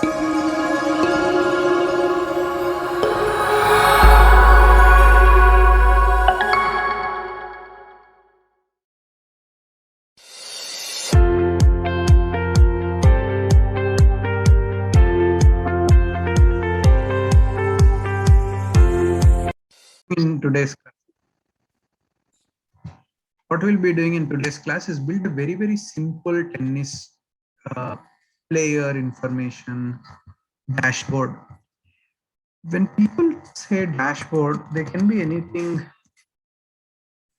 In today's class, what we'll be doing in today's class is build a very simple tennis player information dashboard. When people say dashboard, they can be anything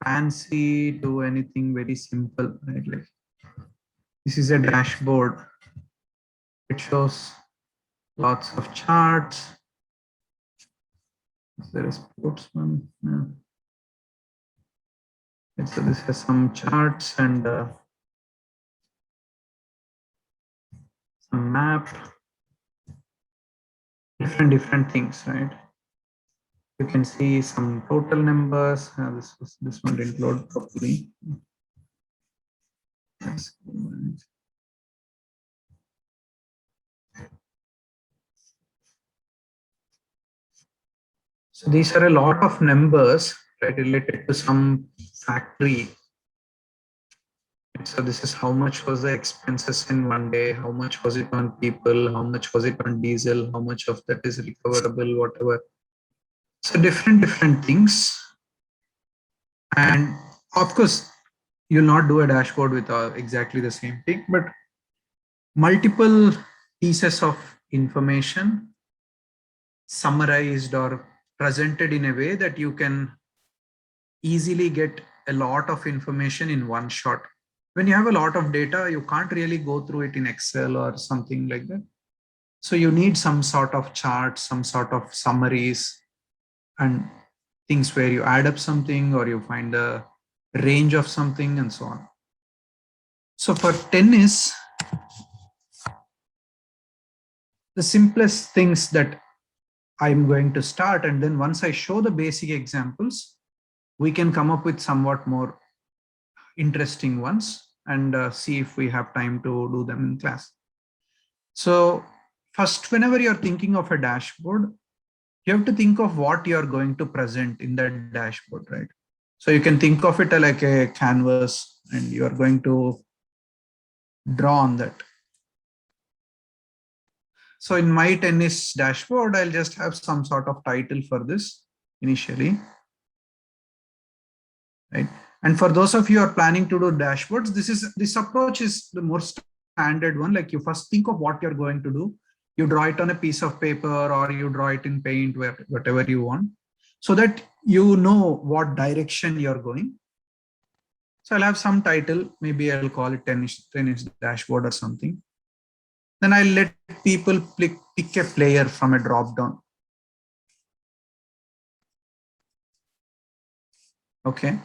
fancy to anything very simple, right? Like this is a dashboard. It shows lots of charts. Is there a sportsman? No. So this has some charts and some map, different things, right? You can see some total numbers. This one didn't load properly. So these are a lot of numbers, right, related to some factory. So this is how much was the expenses in one day, how much was it on people, how much was it on diesel, how much of that is recoverable, whatever. So different things. And of course, you'll not do a dashboard with exactly the same thing, but multiple pieces of information summarized or presented in a way that you can easily get a lot of information in one shot. When you have a lot of data, you can't really go through it in Excel or something like that. So you need some sort of charts, some sort of summaries and things where you add up something or you find the range of something and so on. So for tennis, the simplest things that I'm going to start, and then once I show the basic examples, we can come up with somewhat more interesting ones and see if we have time to do them in class. So first, whenever you're thinking of a dashboard, you have to think of what you're going to present in that dashboard, right? So you can think of it like a canvas and you're going to draw on that. So in my tennis dashboard, I'll just have some sort of title for this initially, right? And for those of you who are planning to do dashboards, this approach is the more standard one. Like you first think of what you're going to do. You draw it on a piece of paper or you draw it in paint, whatever you want, so that you know what direction you're going. So I'll have some title, maybe I'll call it tennis dashboard or something. Then I'll let people pick a player from a drop down. Okay.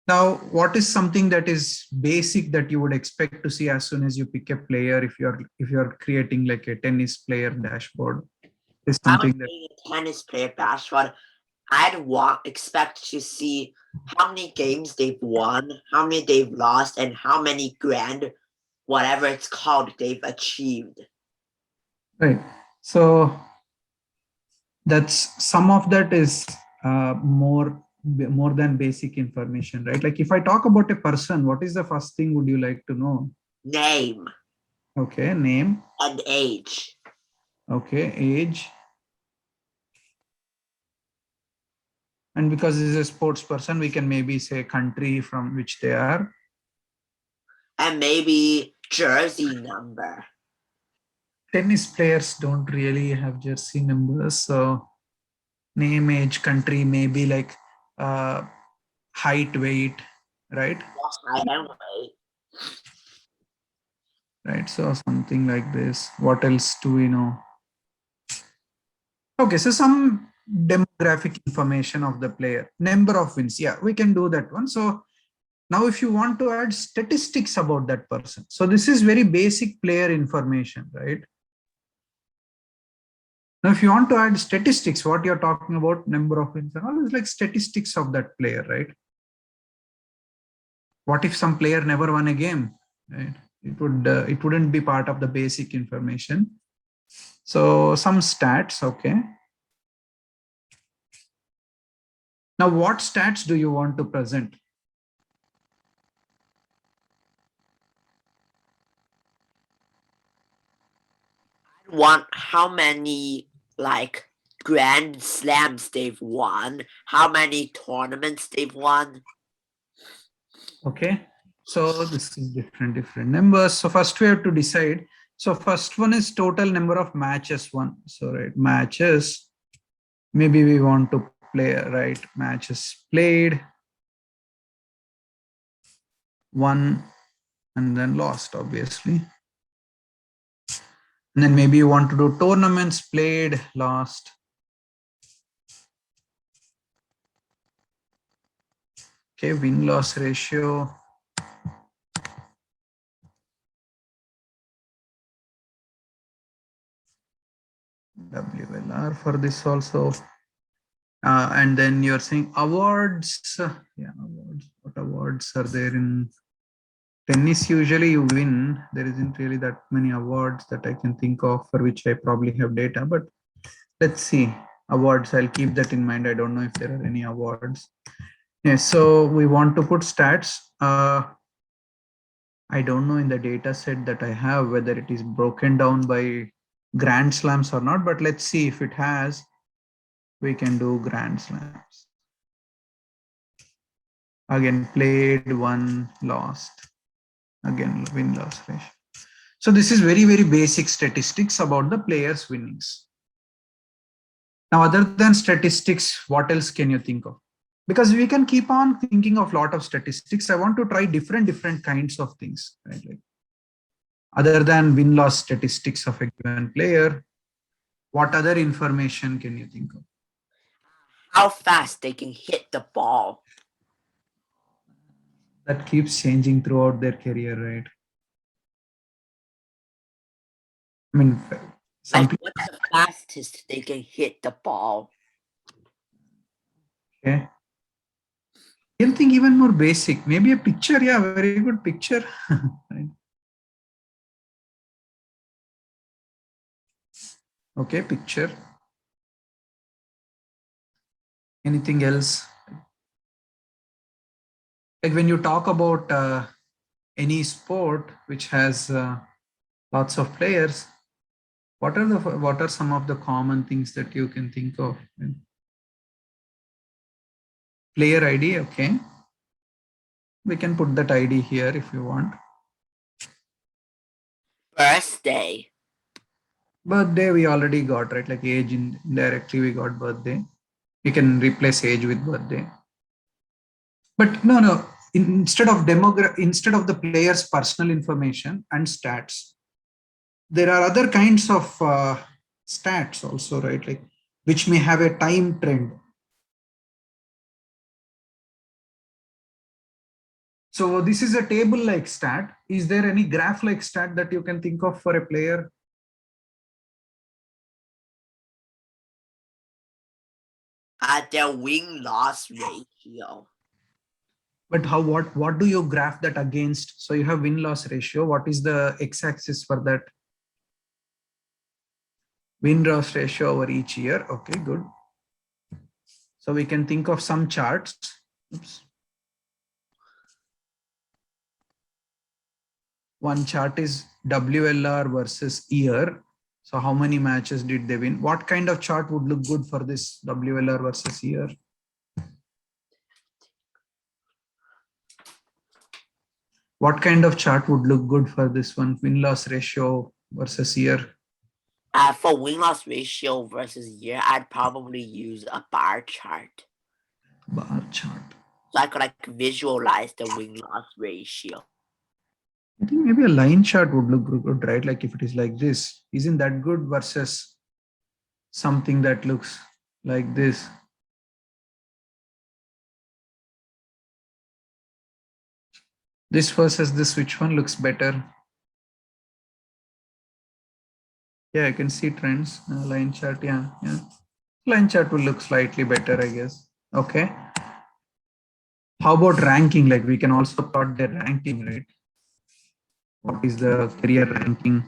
Now, what is something that is basic that you would expect to see as soon as you pick a player if you're creating like a tennis player dashboard? Is something that a tennis player dashboard, I'd expect to see how many games they've won, how many they've lost, and how many grand, whatever it's called, they've achieved. Right. So that's some of that is more than basic information, right? Like if I talk about a person, what is the first thing would you like to know? Name. Okay, name. And age. Okay, age. And because this is a sports person, we can maybe say country from which they are. And maybe jersey number. Tennis players don't really have jersey numbers. So name, age, country, maybe like height, weight, right? Height and weight. Right, so something like this. What else do we know? Okay, so some demographic information of the player, number of wins. Yeah, we can do that one. So now if you want to add statistics about that person, so this is very basic player information, right? Now, if you want to add statistics, what you're talking about, number of wins and all is like statistics of that player, right? What if some player never won a game, right? it wouldn't be part of the basic information. So some stats, okay. Now, what stats do you want to present? Want how many like grand slams they've won, how many tournaments they've won. Okay, so this is different numbers. So first we have to decide. So first one is total number of matches won. So right, matches, maybe we want to play, right, matches played, won, and then lost, obviously. And then maybe you want to do tournaments played, lost. Okay, win-loss ratio. WLR for this also. And then you're saying awards. Yeah, awards. What awards are there in tennis? Usually you win. There isn't really that many awards that I can think of for which I probably have data, but let's see. Awards, I'll keep that in mind. I don't know if there are any awards. Yeah, so we want to put stats. I don't know in the data set that I have whether it is broken down by Grand Slams or not, but let's see if it has. We can do Grand Slams. Again, played, won, lost. Again, win-loss ratio. So this is very, very basic statistics about the players' winnings. Now, other than statistics, what else can you think of? Because we can keep on thinking of a lot of statistics. I want to try different kinds of things. Right? Like, other than win-loss statistics of a given player, what other information can you think of? How fast they can hit the ball. That keeps changing throughout their career, right? I mean, like what's the fastest they can hit the ball? Okay. Anything even more basic, maybe a picture. Yeah, very good picture. Right. Okay, picture. Anything else? Like when you talk about any sport which has lots of players, what are some of the common things that you can think of? Player ID, okay. We can put that ID here if you want. Birthday. Birthday we already got, right? Like age indirectly we got birthday. We can replace age with birthday. But no. Instead of the player's personal information and stats, there are other kinds of stats also, right? Like which may have a time trend. So this is a table like stat. Is there any graph like stat that you can think of for a player? Their win-loss ratio. But what do you graph that against? So you have win-loss ratio. What is the x-axis for that? Win-loss ratio over each year. Okay, good. So we can think of some charts. Oops. One chart is WLR versus year. So how many matches did they win? What kind of chart would look good for this WLR versus year? What kind of chart would look good for this one? Win-loss ratio versus year. For win-loss ratio versus year, I'd probably use a bar chart. Bar chart. So I could like visualize the win-loss ratio. I think maybe a line chart would look good, right? Like if it is like this, isn't that good versus something that looks like this? This versus this, which one looks better? Yeah, I can see trends. Line chart, yeah. Line chart will look slightly better, I guess. Okay. How about ranking? Like we can also plot their ranking, right? what is the career ranking.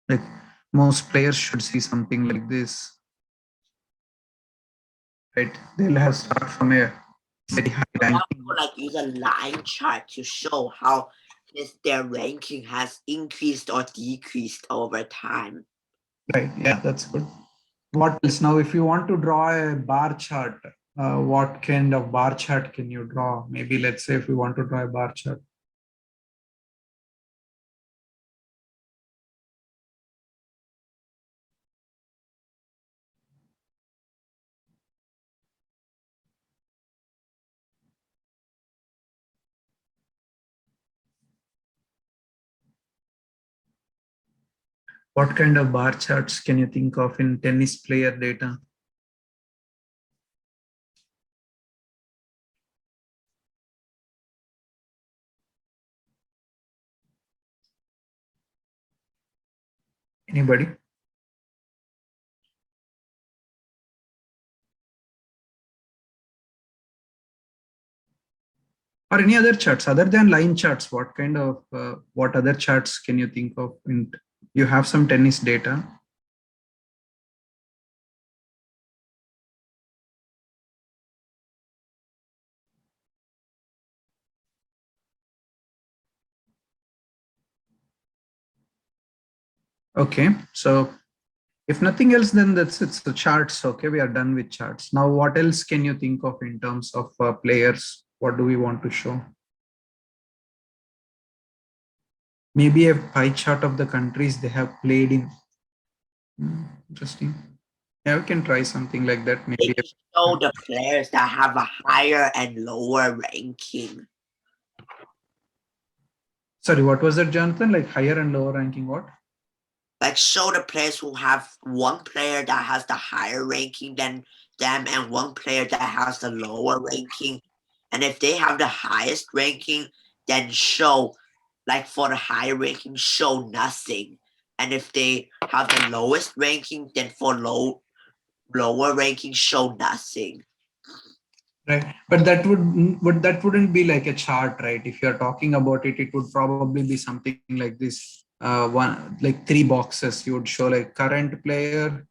Like most players should see something like this, right? They'll have start from a very high ranking. Like use a line chart to show how their ranking has increased or decreased over time. Right. Yeah, that's good. What else? Now, if you want to draw a bar chart, what kind of bar chart can you draw? Maybe let's say if you want to draw a bar chart. What kind of bar charts can you think of in tennis player data? Anybody? Or any other charts other than line charts? What kind of what other charts can you think of? In, you have some tennis data. Okay, so if nothing else, then that's it's the charts. Okay, we are done with charts. Now, what else can you think of in terms of players? What do we want to show? Maybe a pie chart of the countries they have played in. Interesting. Yeah, we can try something like that. Maybe. They show the players that have a higher and lower ranking. Sorry, what was that, Jonathan? Like higher and lower ranking? What? Like show the players who have one player that has the higher ranking than them and one player that has the lower ranking. And if they have the highest ranking, then show, like for the higher ranking, show nothing. And if they have the lowest ranking, then for lower ranking, show nothing. Right, but that wouldn't be like a chart, right? If you're talking about it, it would probably be something like this. One like three boxes. You would show like current player,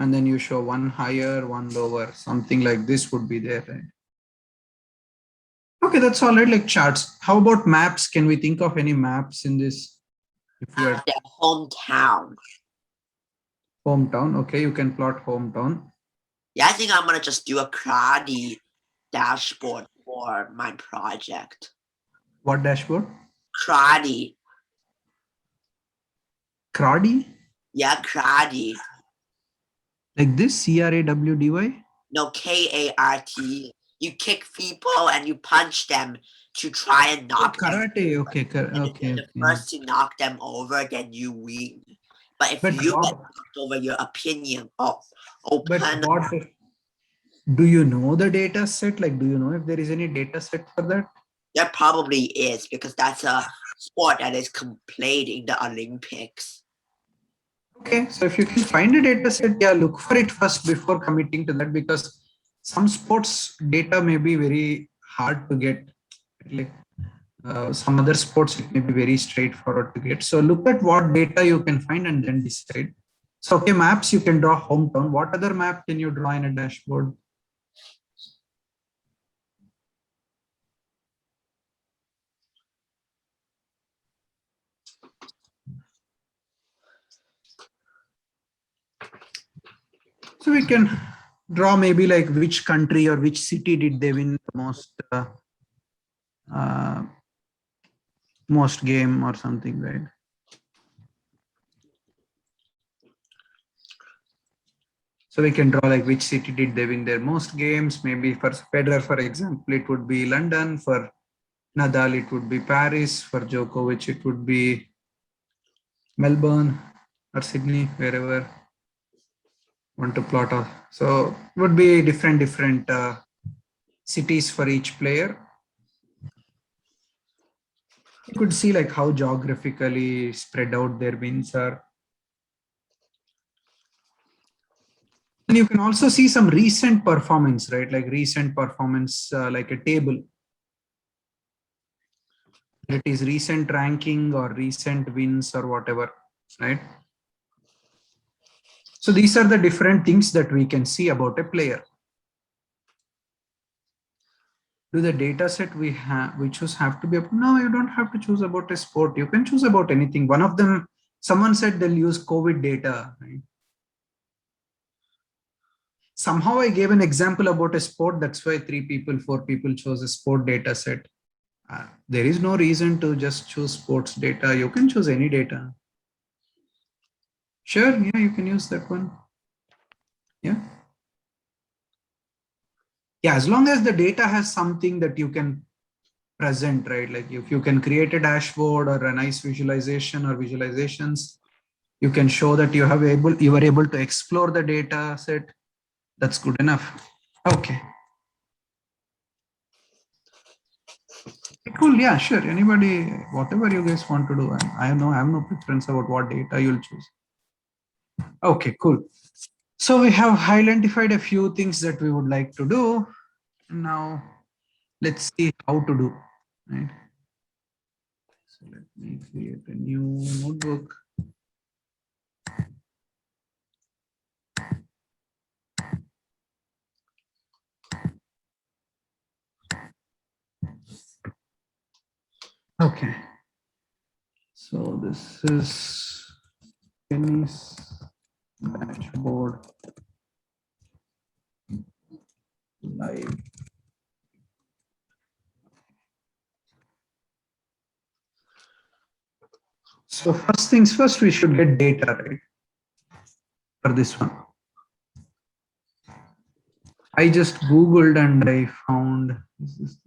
and then you show one higher, one lower. Something like this would be there, right? Okay, that's all right. Like charts. How about maps? Can we think of any maps in this? If you are Their hometown. hometown, okay, you can plot hometown. Yeah, I think I'm gonna just do a karate dashboard for my project. What dashboard? Karate. Crowdy? Yeah, karate. Like this? CRAWDY? No, KART. You kick people and you punch them to try and Oh, knock them. karate. Okay, And if okay, you're the okay. first to knock them over, then you win. But if But you what? get knocked over, your opinion But open. what? Do you know the data set? Like, do you know if there is any data set for that? There probably is because that's a sport that is played in the Olympics. Okay, so if you can find a data set, yeah, look for it first before committing to that, because some sports data may be very hard to get. Like some other sports, it may be very straightforward to get. So look at what data you can find and then decide. So okay, maps you can draw hometown. What other map can you draw in a dashboard? So we can draw maybe like which country or which city did they win the uh, most game or something, right? So we can draw like which city did they win their most games. Maybe for Federer, for example, it would be London. For Nadal, it would be Paris. For Djokovic, it would be Melbourne or Sydney, wherever want to plot off. So would be different cities for each player. You could see like how geographically spread out their wins are. And you can also see some recent performance, right? Like recent performance, like a table. It is recent ranking or recent wins or whatever, right? So these are the different things that we can see about a player. Do the data set we choose have to be up? No, you don't have to choose about a sport. You can choose about anything. One of them, someone said they'll use COVID data, right? Somehow I gave an example about a sport. That's why 3 people, 4 people chose a sport data set. There is no reason to just choose sports data. You can choose any data. Sure, yeah, you can use that one. Yeah. Yeah, as long as the data has something that you can present, right? Like if you can create a dashboard or a nice visualization or visualizations, you can show that you were able to explore the data set. That's good enough. Okay. Cool. Yeah, sure. Anybody, whatever you guys want to do. I have no preference about what data you'll choose. Okay, cool. So we have identified a few things that we would like to do. Now let's see how to do, right? So let me create a new notebook. Okay. So this is tennis dashboard live. So first things first, we should get data, right? For this one. I just Googled and I found this.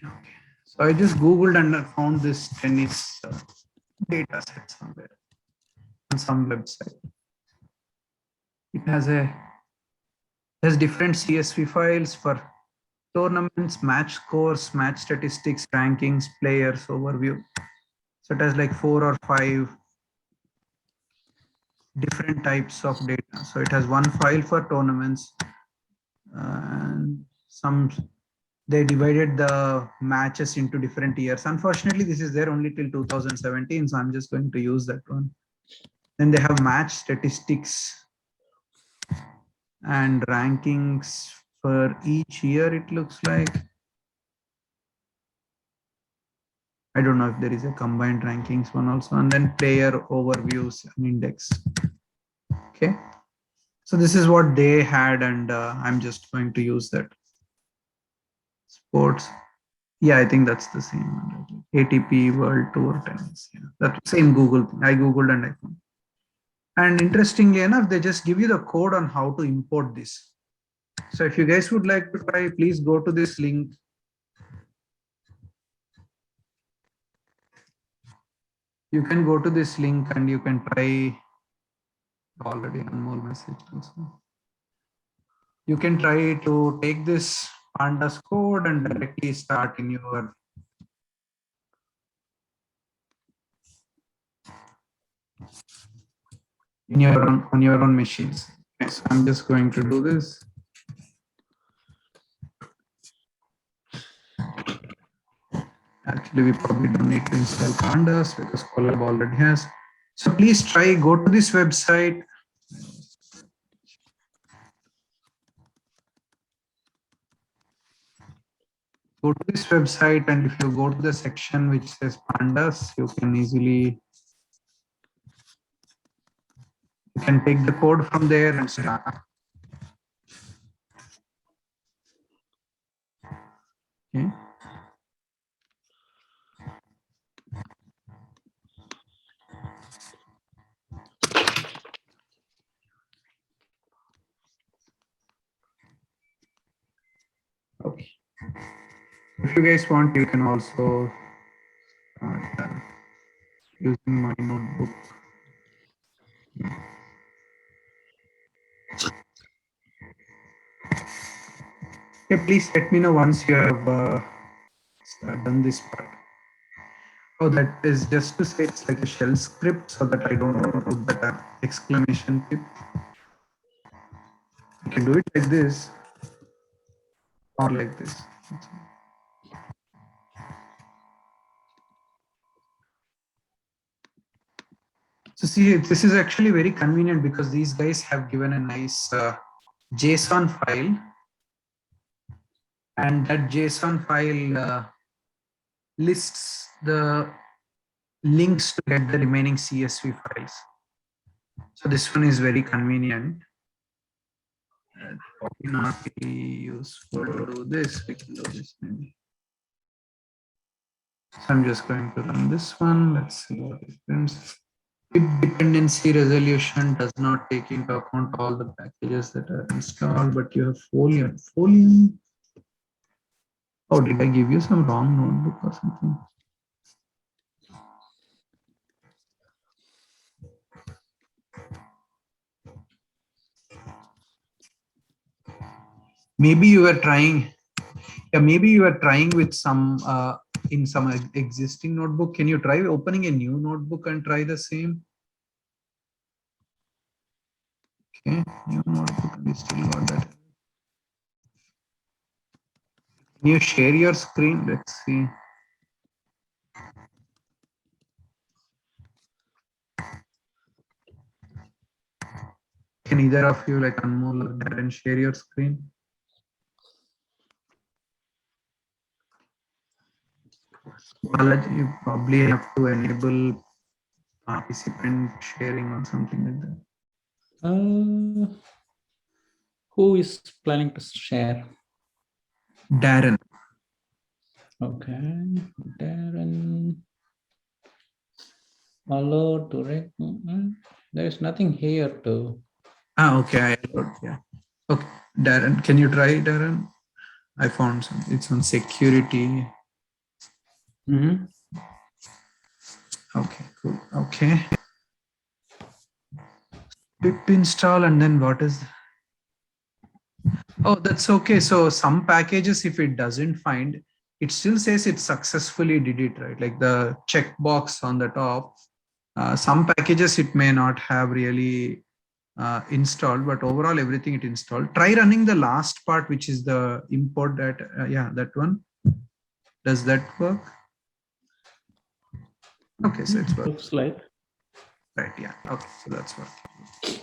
Okay. So I just Googled and I found this tennis data set somewhere on some website. It has different CSV files for tournaments, match scores, match statistics, rankings, players, overview. So it has like 4 or 5 different types of data. So it has one file for tournaments, and they divided the matches into different years. Unfortunately, this is there only till 2017, so I'm just going to use that one. Then they have match statistics and rankings for each year, it looks like. I don't know if there is a combined rankings one also, and then player overviews and index. Okay. So this is what they had, and I'm just going to use that. Sports. Yeah, I think that's the same one. ATP World Tour Tennis. Yeah, that same Google thing. I Googled and I found. And interestingly enough, they just give you the code on how to import this. So if you guys would like to try, please go to this link. You can go to this link and you can try. Already Anmol message also. You can try to take this Pandas code and directly start in your on your own machines. Okay, so I'm just going to do this. Actually, we probably don't need to install Pandas because Colab already has. So please try, go to this website. Go to this website, and if you go to the section which says Pandas, you can easily take the code from there and start. Okay. Okay. If you guys want, you can also start using my notebook. Okay, please let me know once you have done this part. Oh, that is just to say it's like a shell script so that I don't put that exclamation tip. You can do it like this or like this. So see, this is actually very convenient because these guys have given a nice JSON file, and that JSON file lists the links to get the remaining CSV files. So this one is very convenient. Probably not really useful to do this. We can do this maybe. So I'm just going to run this one. Let's see what it prints. Dependency resolution does not take into account all the packages that are installed, but you have Folium. Folium. Oh, did I give you some wrong notebook or something? Maybe you were trying. Yeah, maybe you are trying with some in some existing notebook. Can you try opening a new notebook and try the same? Okay, new notebook. We still got that. Can you share your screen? Let's see. Can either of you, like Anmol or Darren, share your screen? Balaji, you probably have to enable participant sharing or something like that. Who is planning to share? Darren. Okay, Darren. Hello, direct. There is nothing here to. Okay. Yeah. Okay, Darren, can you try, Darren? I found some. It's on security. Okay, cool. Okay. Pip install and then what is? Oh, that's okay. So some packages, if it doesn't find, it still says it successfully did it, right? Like the checkbox on the top. Some packages it may not have really installed, but overall everything it installed. Try running the last part, which is the import that, yeah, that one. Does that work? Okay, so it's working. Looks like. Right, yeah. Okay, so that's working.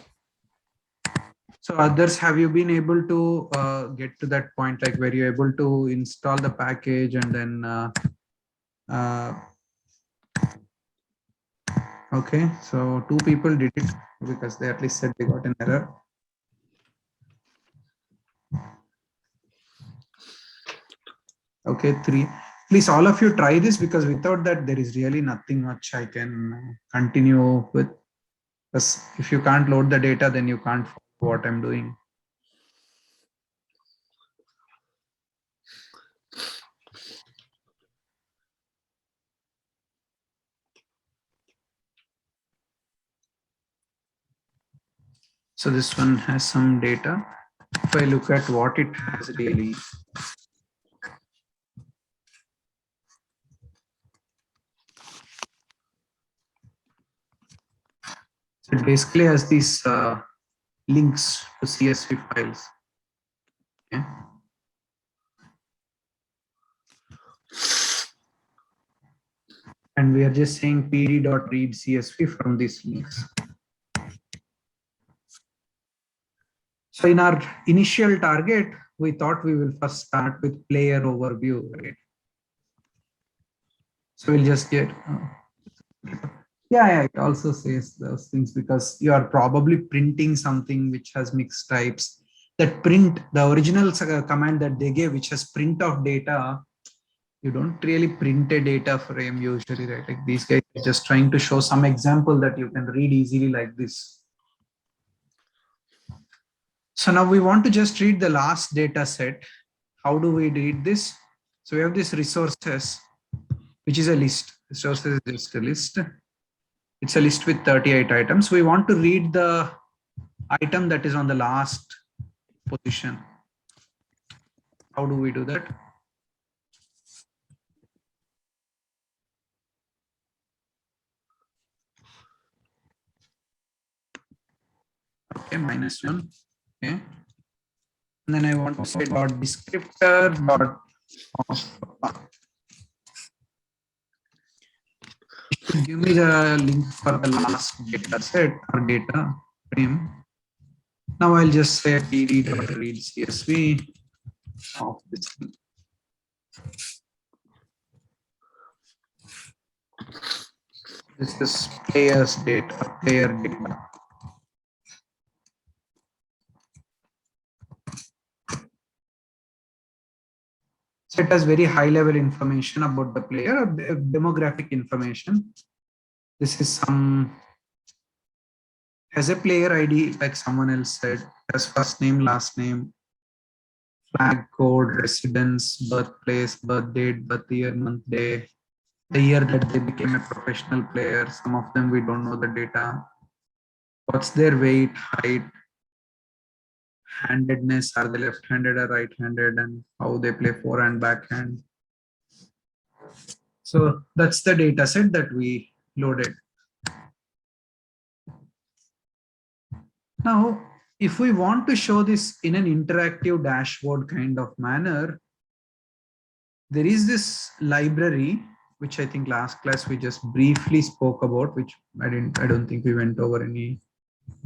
So others, have you been able to get to that point, like where you're able to install the package and then okay, so 2 people did it because they at least said they got an error. Okay, 3. Please, all of you try this because without that, there is really nothing much I can continue with. Because if you can't load the data, then you can't follow what I'm doing. So this one has some data. If I look at what it has really, so it basically has these links to CSV files. Okay. And we are just saying pd.read CSV from these links. So in our initial target, we thought we will first start with player overview, right? So we'll just get, yeah, it also says those things because you are probably printing something which has mixed types. That print, the original command that they gave, which has print of data, you don't really print a data frame usually, right? Like these guys are just trying to show some example that you can read easily like this. So now we want to just read the last data set. How do we read this? So we have this resources, which is a list. Resources is just a list. It's a list with 38 items. We want to read the item that is on the last position. How do we do that? Okay, -1. Okay. And then I want to say dot descriptor dot of. Give me the link for the last data set or data frame. Now I'll just say td.read CSV of this thing. This is players data, player data. So it has very high level information about the player, or demographic information. This is some, has a player ID, like someone else said, has first name, last name, flag code, residence, birthplace, birth date, birth year, month, day, the year that they became a professional player. Some of them we don't know the data. What's their weight, height, handedness, are they left-handed or right-handed, and how they play forehand, backhand. So that's the data set that we loaded. Now, if we want to show this in an interactive dashboard kind of manner, there is this library, which I think last class we just briefly spoke about, which I don't think we went over any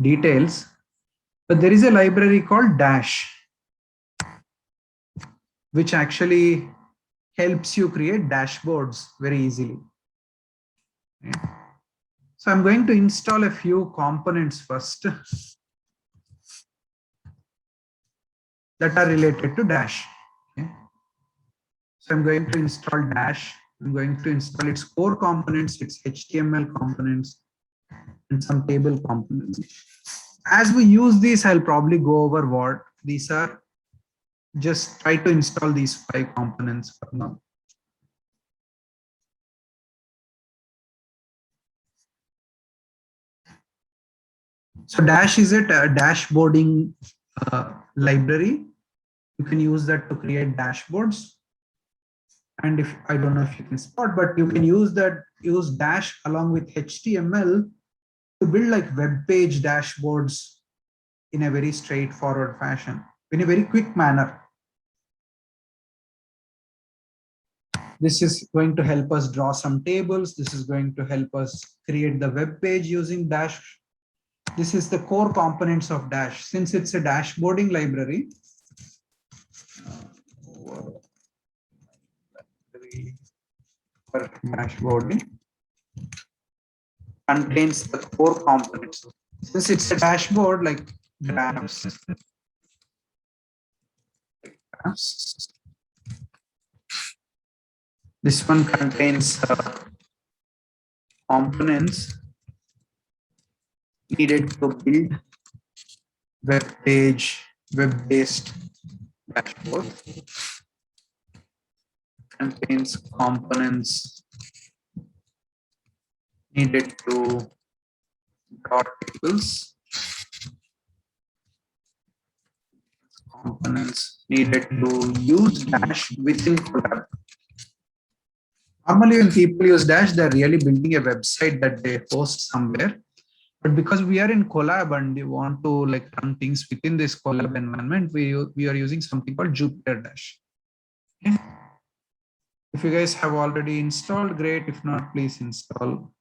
details, but there is a library called Dash, which actually helps you create dashboards very easily. Yeah. So I'm going to install a few components first that are related to Dash. Okay. So I'm going to install Dash. I'm going to install its core components, its HTML components, and some table components. As we use these, I'll probably go over what these are. Just try to install these 5 components for now. So Dash is a dashboarding library. You can use that to create dashboards. And if I don't know if you can spot, but you can use Dash along with HTML to build like web page dashboards in a very straightforward fashion, in a very quick manner. This is going to help us draw some tables. This is going to help us create the web page using Dash. This is the core components of Dash. Since it's a dashboarding library, dashboarding contains the core components. Since it's a dashboard, like graphs, this one contains components needed to build web page, web-based dashboard. Contains components needed to draw tables. Components needed to use Dash within Collab. Normally, when people use Dash, they're really building a website that they post somewhere. But because we are in Collab and we want to like run things within this Collab environment, we are using something called Jupyter Dash. Okay. If you guys have already installed, great. If not, please install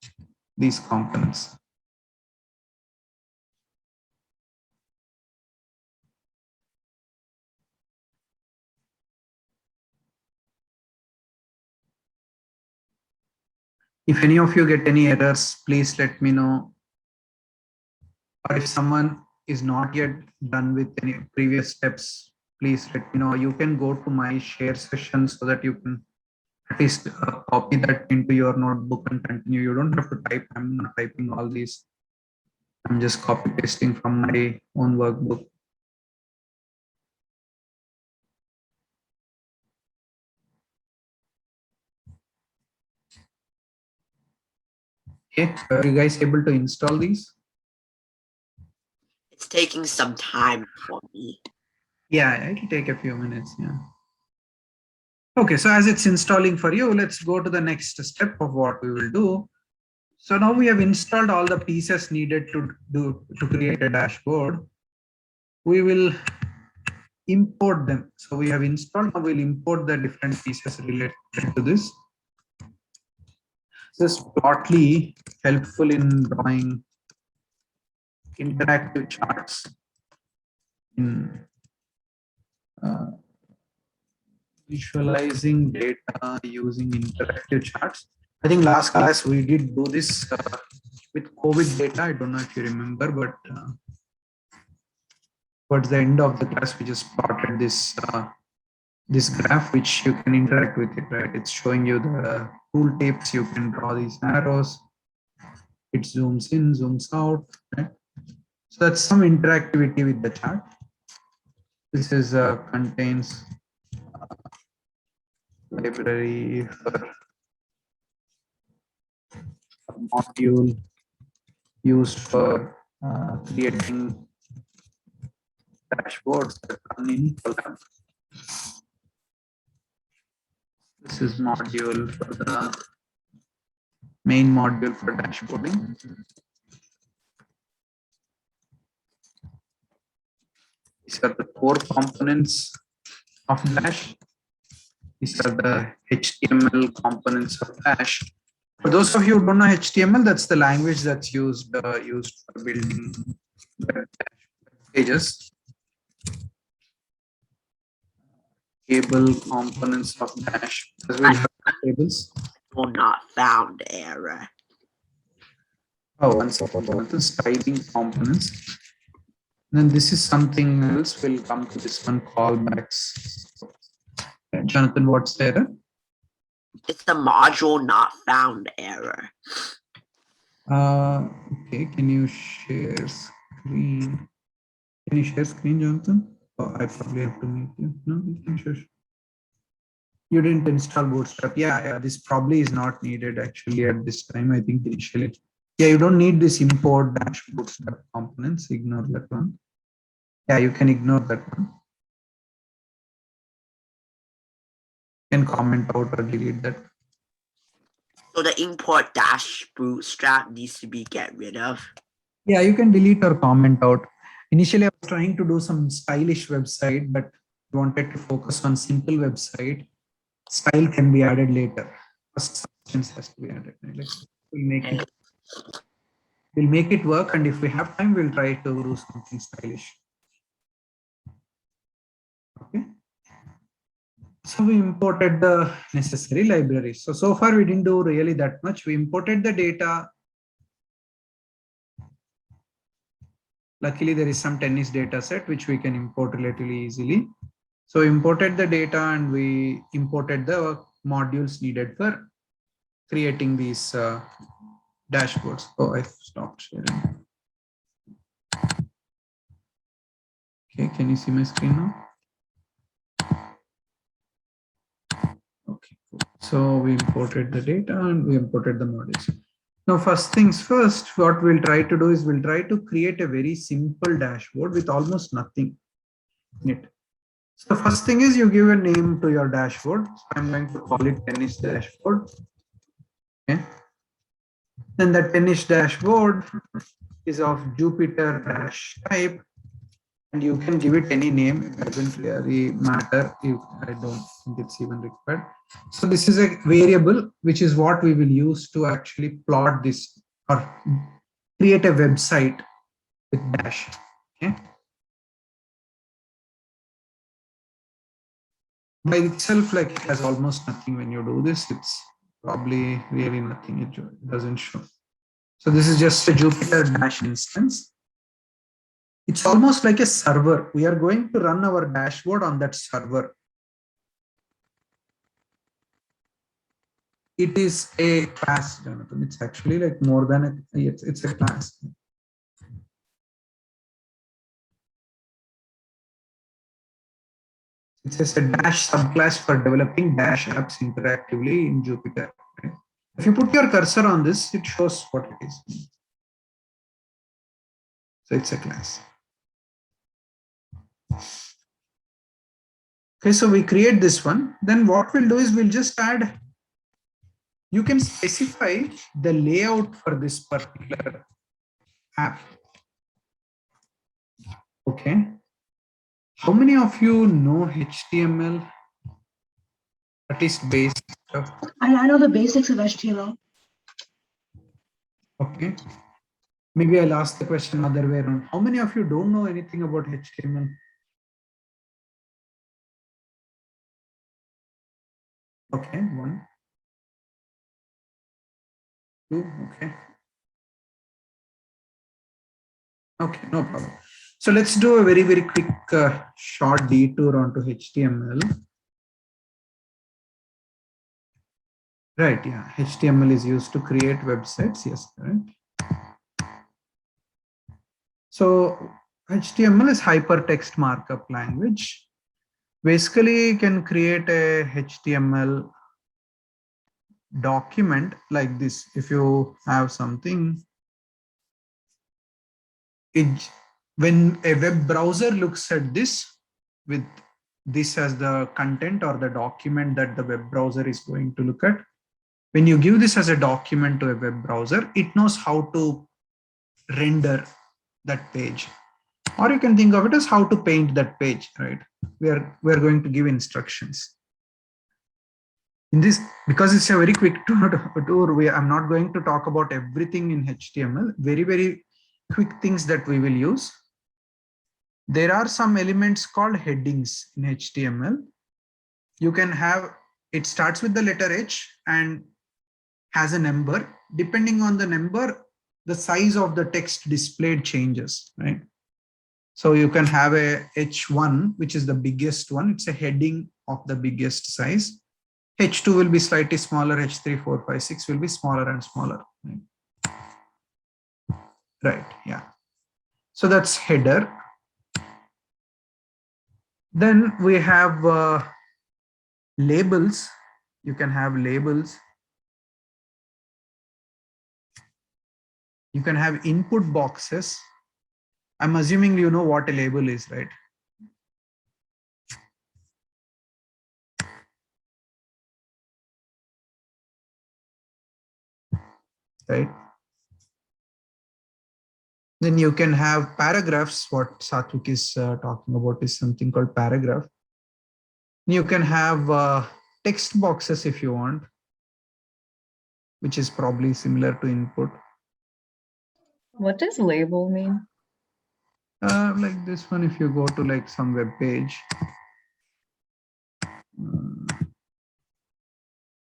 these components. If any of you get any errors, please let me know. Or if someone is not yet done with any previous steps, please let me know. You can go to my share session so that you can at least copy that into your notebook and continue. You don't have to type. I'm not typing all these. I'm just copy pasting from my own workbook. Okay, are you guys able to install these? It's taking some time for me. Yeah, it'll take a few minutes. Yeah. Okay, so as it's installing for you, let's go to the next step of what we will do. So now we have installed all the pieces needed to create a dashboard. We will import them. So we have installed, now we'll import the different pieces related to this. This is Plotly helpful in drawing interactive charts in visualizing data using interactive charts. I think last class we did do this with COVID data. I don't know if you remember, but towards the end of the class, we just plotted this graph, which you can interact with it, right? It's showing you the tooltips. You can draw these arrows. It zooms in, zooms out, right? So that's some interactivity with the chart. This is contains library for a module used for creating dashboards that run in Collab. This is module for the main module for dashboarding. These are the core components of Dash. These are the HTML components of Dash. For those of you who don't know HTML, that's the language that's used for building web pages. Table components of Dash. As we'll have tables. Will not found error. Oh, one second. The styling components. Then this is something else. We'll come to this one, callbacks. Jonathan, what's the error? It's the module not found error. Okay, can you share screen? Can you share screen, Jonathan? Oh, I probably have to meet you. No, you can share. You didn't install Bootstrap. Yeah, this probably is not needed actually at this time. I think initially. Yeah, you don't need this import dash Bootstrap components. Ignore that one. Yeah, you can ignore that one. You can comment out or delete that. So the import dash bootstrap needs to be get rid of. Yeah, you can delete or comment out. Initially, I was trying to do some stylish website, but wanted to focus on simple website. Style can be added later. First, substance has to be added. Right? We'll make it work, and if we have time, we'll try to do something stylish. Okay. So we imported the necessary libraries. So far we didn't do really that much. We imported the data. Luckily, there is some tennis data set which we can import relatively easily. So we imported the data and we imported the modules needed for creating these dashboards. Oh, I stopped sharing. Okay, can you see my screen now? Okay, cool. So we imported the data and we imported the modules. Now, first things first, what we'll try to do is we'll try to create a very simple dashboard with almost nothing in it. So first thing is you give a name to your dashboard. So I'm going to call it tennis dashboard. Okay. Then the tennis dashboard is of Jupyter dash type, and you can give it any name. It doesn't really matter. I don't think it's even required. So this is a variable, which is what we will use to actually plot this or create a website with dash. Okay. By itself, like it has almost nothing when you do this. It's probably really nothing. It doesn't show. So this is just a Jupyter dash instance. It's almost like a server. We are going to run our dashboard on that server. It is a class, Jonathan. It's actually like more than it's a class. It's just a dash subclass for developing dash apps interactively in Jupyter. Right? If you put your cursor on this, it shows what it is. So it's a class. Okay, so we create this one. Then what we'll do is we'll just add you can specify the layout for this particular app. Okay. How many of you know HTML? At least basic stuff. I know the basics of HTML. Okay. Maybe I'll ask the question other way around. How many of you don't know anything about HTML? Okay, 1, 2, okay. Okay, no problem. So let's do a very, very quick short detour onto HTML. Right, yeah, HTML is used to create websites, yes, correct. So HTML is hypertext markup language. Basically, you can create a HTML document like this. If you have something, when a web browser looks at this with this as the content or the document that the web browser is going to look at, when you give this as a document to a web browser, it knows how to render that page, or you can think of it as how to paint that page, right? We're going to give instructions in this. Because it's a very quick tour, I'm not going to talk about everything in HTML. Very, very quick things that we will use. There are some elements called headings in HTML. You can have, it starts with the letter H and has a number. Depending on the number, the size of the text displayed changes, right? So you can have a H1, which is the biggest one. It's a heading of the biggest size. H2 will be slightly smaller. H3, 4, 5, 6 will be smaller and smaller. Right, yeah. So that's header. Then we have labels. You can have labels. You can have input boxes. I'm assuming you know what a label is, right? Right. Then you can have paragraphs. What Satvik is talking about is something called paragraph. You can have text boxes if you want, which is probably similar to input. What does label mean? Like this one, if you go to like some web page,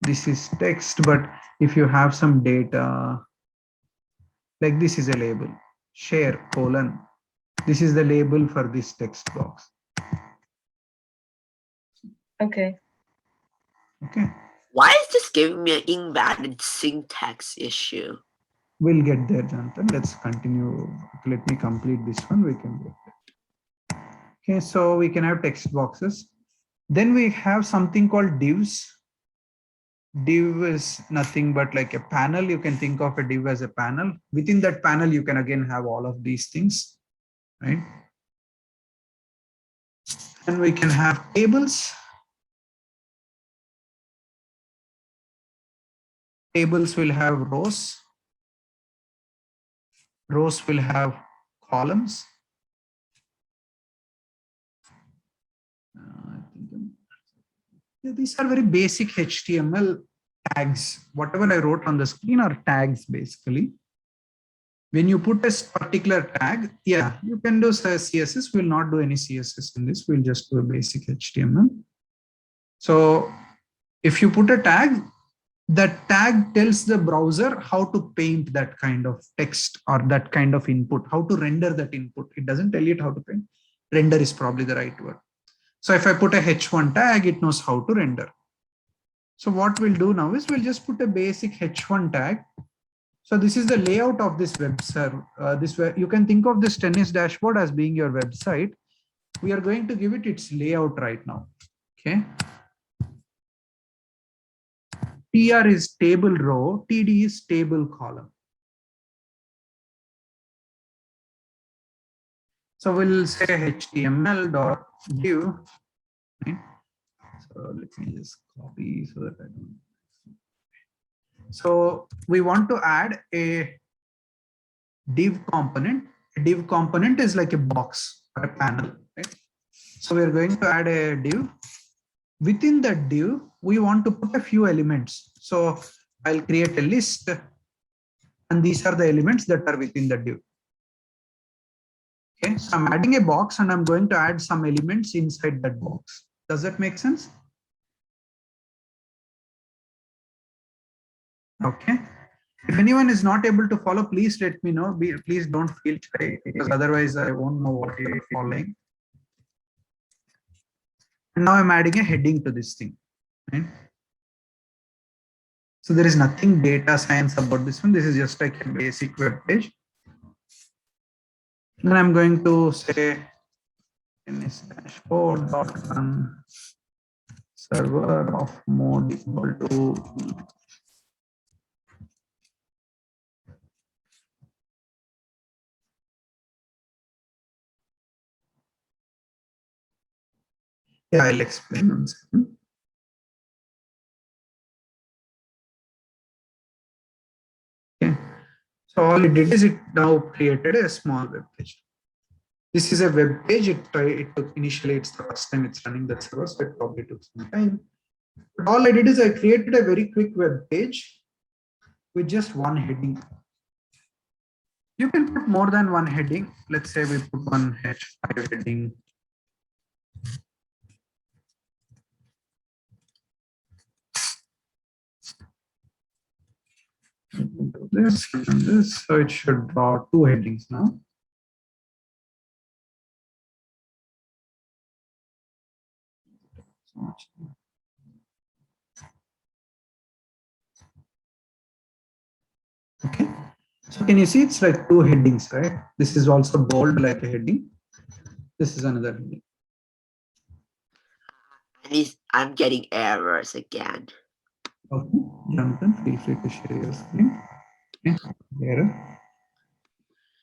this is text, but if you have some data, like this is a label, share colon. This is the label for this text box. Okay. Okay. Why is this giving me an invalid syntax issue? We'll get there, Jonathan. Let's continue. Let me complete this one. We can get there. Okay, so we can have text boxes. Then we have something called divs. Div is nothing but like a panel. You can think of a div as a panel. Within that panel, you can again have all of these things, right? And we can have tables. Tables will have rows. Rows will have columns. These are very basic HTML tags. Whatever I wrote on the screen are tags basically. When you put a particular tag, yeah, you can do CSS. We'll not do any CSS in this. We'll just do a basic HTML. So if you put a tag, that tag tells the browser how to paint that kind of text or that kind of input, how to render that input. It doesn't tell it how to paint. Render is probably the right word. So if I put a H1 tag, it knows how to render. So what we'll do now is we'll just put a basic H1 tag. So this is the layout of this web server. You can think of this tennis dashboard as being your website. We are going to give it its layout right now. Okay. TR is table row, TD is table column. So we'll say HTML.div. Right? So let me just copy so that I don't. So we want to add a div component. A div component is like a box or a panel, right? So we're going to add a div. Within that div, we want to put a few elements. So I'll create a list, and these are the elements that are within the div. Okay, so I'm adding a box and I'm going to add some elements inside that box. Does that make sense? Okay. If anyone is not able to follow, please let me know. Please don't feel shy, because otherwise I won't know what you're following. And now I'm adding a heading to this thing. Right? So there is nothing data science about this one. This is just like a basic web page. Then I'm going to say dashboard.run server of mode equal to yeah, I'll explain one second. Okay. So all it did is it now created a small web page. This is a web page. It took initially, it's the first time it's running that server, so it probably took some time. But all I did is I created a very quick web page with just one heading. You can put more than one heading. Let's say we put one H5 heading. This and this, so it should draw two headings now. Okay, so can you see it's like two headings, right? This is also bold like a heading. This is another heading. At least I'm getting errors again. Okay, Jonathan, feel free to share your screen. Okay, error.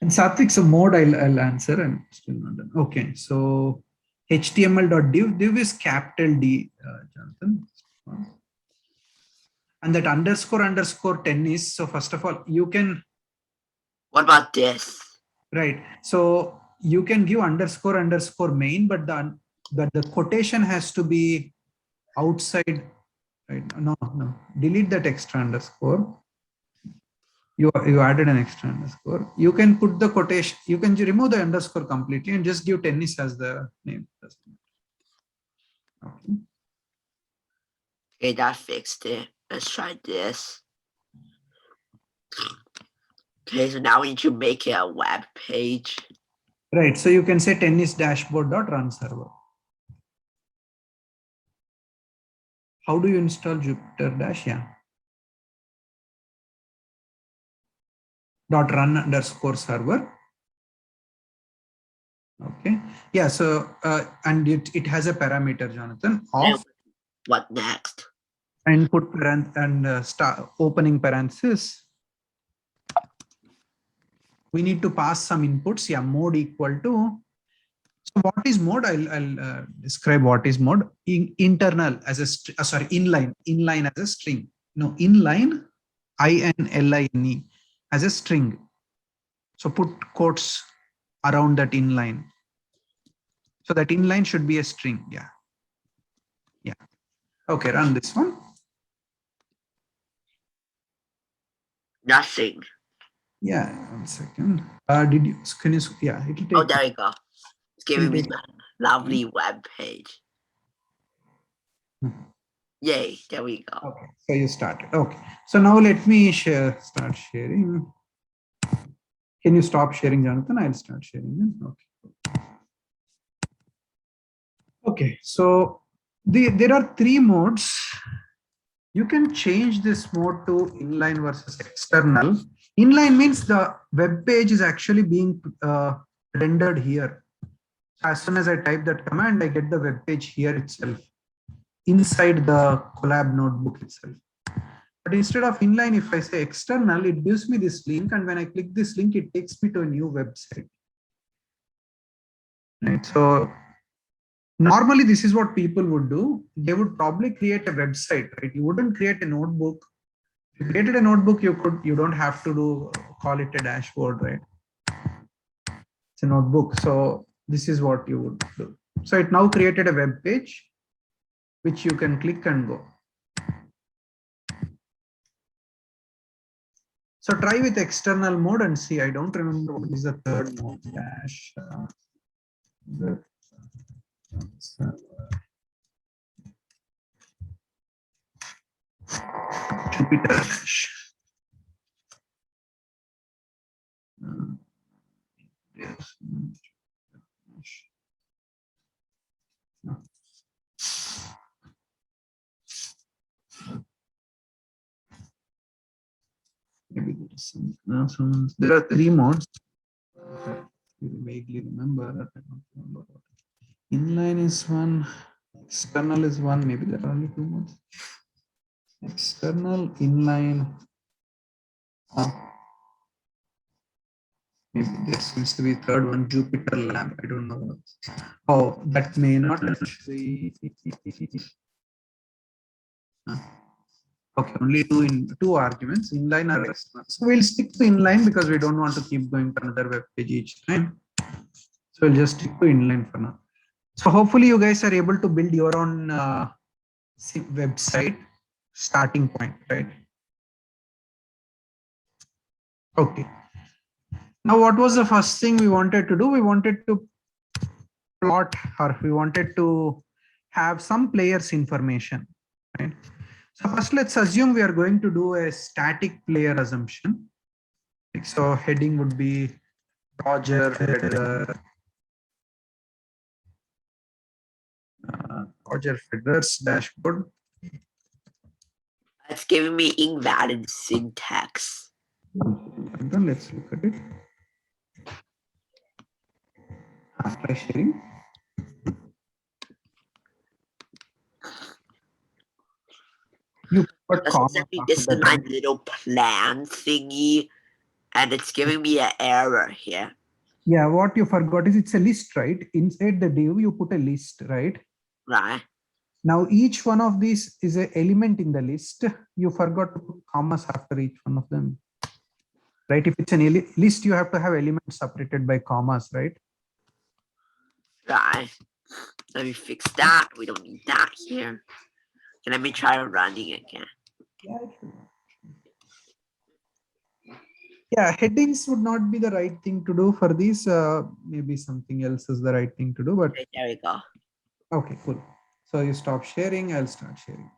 And Satvik, so mode I'll answer and still not done. Okay, so html.div is capital D, Jonathan. And that __ 10 is, so first of all, you can. What about this? Right. So you can give __ main, but the quotation has to be outside. Right? No. Delete that extra underscore. You added an extra underscore. You can put the quotation. You can remove the underscore completely and just give tennis as the name. Okay. Okay, that fixed it. Let's try this. Okay, so now we need to make it a web page. Right. So you can say tennis dashboard.run server. How do you install Jupyter Dash? Yeah. .run _ server. Okay. Yeah. So and it has a parameter, Jonathan, of What next? input and start opening parenthesis. We need to pass some inputs. Yeah, mode equal to. So what is mode? I'll describe what is mode. Internal as a inline as a string. No, inline, INLINE as a string. So put quotes around that inline. So that inline should be a string. Yeah. Okay, run this one. Nothing. Yeah, 1 second. Can you, yeah, it'll take. Oh, there you go. It's giving me a lovely web page. Yay, there we go. Okay, so you started. Okay, so now let me start sharing. Can you stop sharing, Jonathan? I'll start sharing then. Okay. Okay, so there are three modes. You can change this mode to inline versus external. Inline means the web page is actually being rendered here. As soon as I type that command, I get the web page here itself, inside the Collab notebook itself. But instead of inline, if I say external, it gives me this link, and when I click this link, it takes me to a new website. Right. So normally, this is what people would do. They would probably create a website, right? You wouldn't create a notebook, you created a notebook, you don't have to call it a dashboard, right? It's a notebook. So this is what you would do. So it now created a web page, which you can click and go. So try with external mode and see. I don't remember what is the third mode. Dash. Jupyter Dash. Yes. Maybe there is some. There are 3 modes. You vaguely remember. I don't remember what. Inline is one. External is one. Maybe there are only 2 modes. External, inline. Maybe there seems to be third one, Jupyter Lab. I don't know. Oh, that may not actually. Okay, only two arguments, inline or external. So we'll stick to inline because we don't want to keep going to another web page each time. So we'll just stick to inline for now. So hopefully you guys are able to build your own website starting point, right? Okay. Now, what was the first thing we wanted to do? We wanted to plot, or we wanted to have some players information, right? So first, let's assume we are going to do a static player assumption. So heading would be Roger Federer. Roger Federer's dashboard. It's giving me invalid syntax. Then let's look at it. Try sharing. You put comma. This is my little plan thingy, and it's giving me an error here. Yeah, what you forgot is it's a list, right? Inside the div, you put a list, right? Right. Now, each one of these is an element in the list. You forgot to put commas after each one of them, right? If it's an list, you have to have elements separated by commas, right? Right. Let me fix that. We don't need that here. And let me try running again. Yeah, headings would not be the right thing to do for these. Maybe something else is the right thing to do, but Okay, there we go. okay, cool. So you stop sharing, I'll start sharing.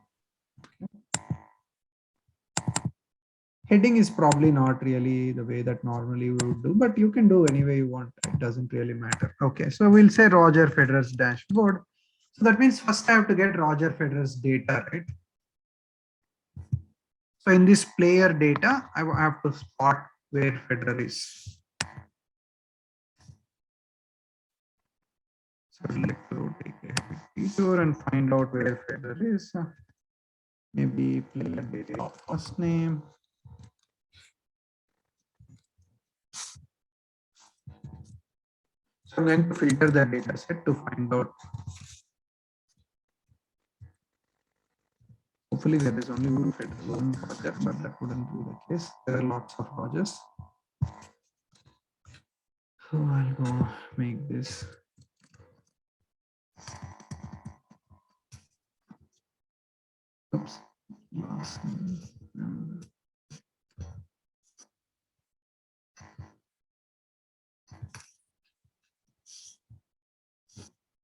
Heading is probably not really the way that normally we would do, but you can do any way you want. It doesn't really matter. Okay, so we'll say Roger Federer's dashboard. So that means first I have to get Roger Federer's data, right? So in this player data, I have to spot where Federer is. So let's go take a detour and find out where Federer is. Maybe player data of first name. So I'm going to filter the data set to find out. Hopefully there is only one Roger, but that wouldn't be the case. There are lots of Rogers. So I'll go make this. Oops. Last name.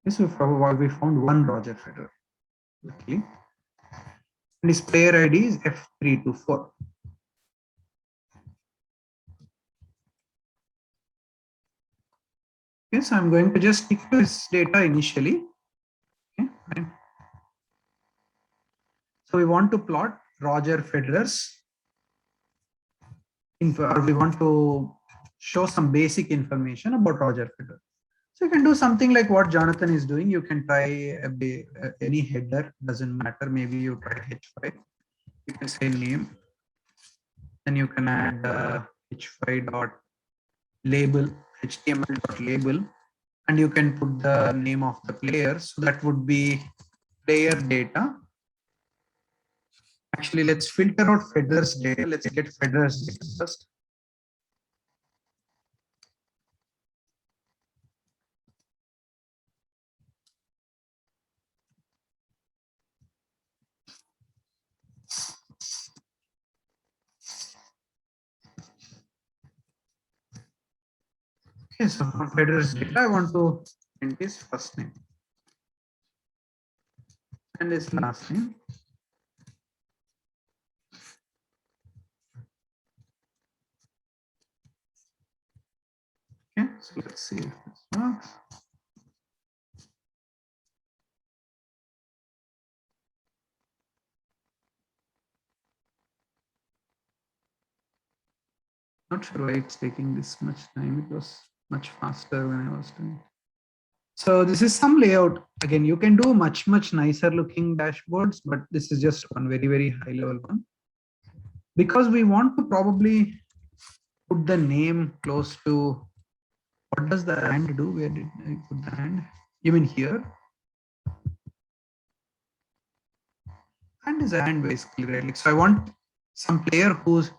Yes, we found one Roger Federer. Okay. And his player ID is F324. Okay, so I'm going to just stick to this data initially. Okay, fine. So we want to plot Roger Federer's info, or we want to show some basic information about Roger Federer. So you can do something like what Jonathan is doing. You can try any header, doesn't matter. Maybe you try H5. You can say name. Then you can add H5 dot label, HTML dot label, and you can put the name of the player. So that would be player data. Actually, let's filter out Federer's data. Let's get Federer's data first. Okay, so from Federer's data, I want to print his first name and his last name. Okay, so let's see if this works. Not sure why it's taking this much time. It was much faster when I was doing it. So this is some layout. Again, you can do much nicer looking dashboards, but this is just one very high level one. Because we want to probably put the name close to, what does the and do? Where did I put the and? You mean here? And is and basically, right? Like, so I want some player whose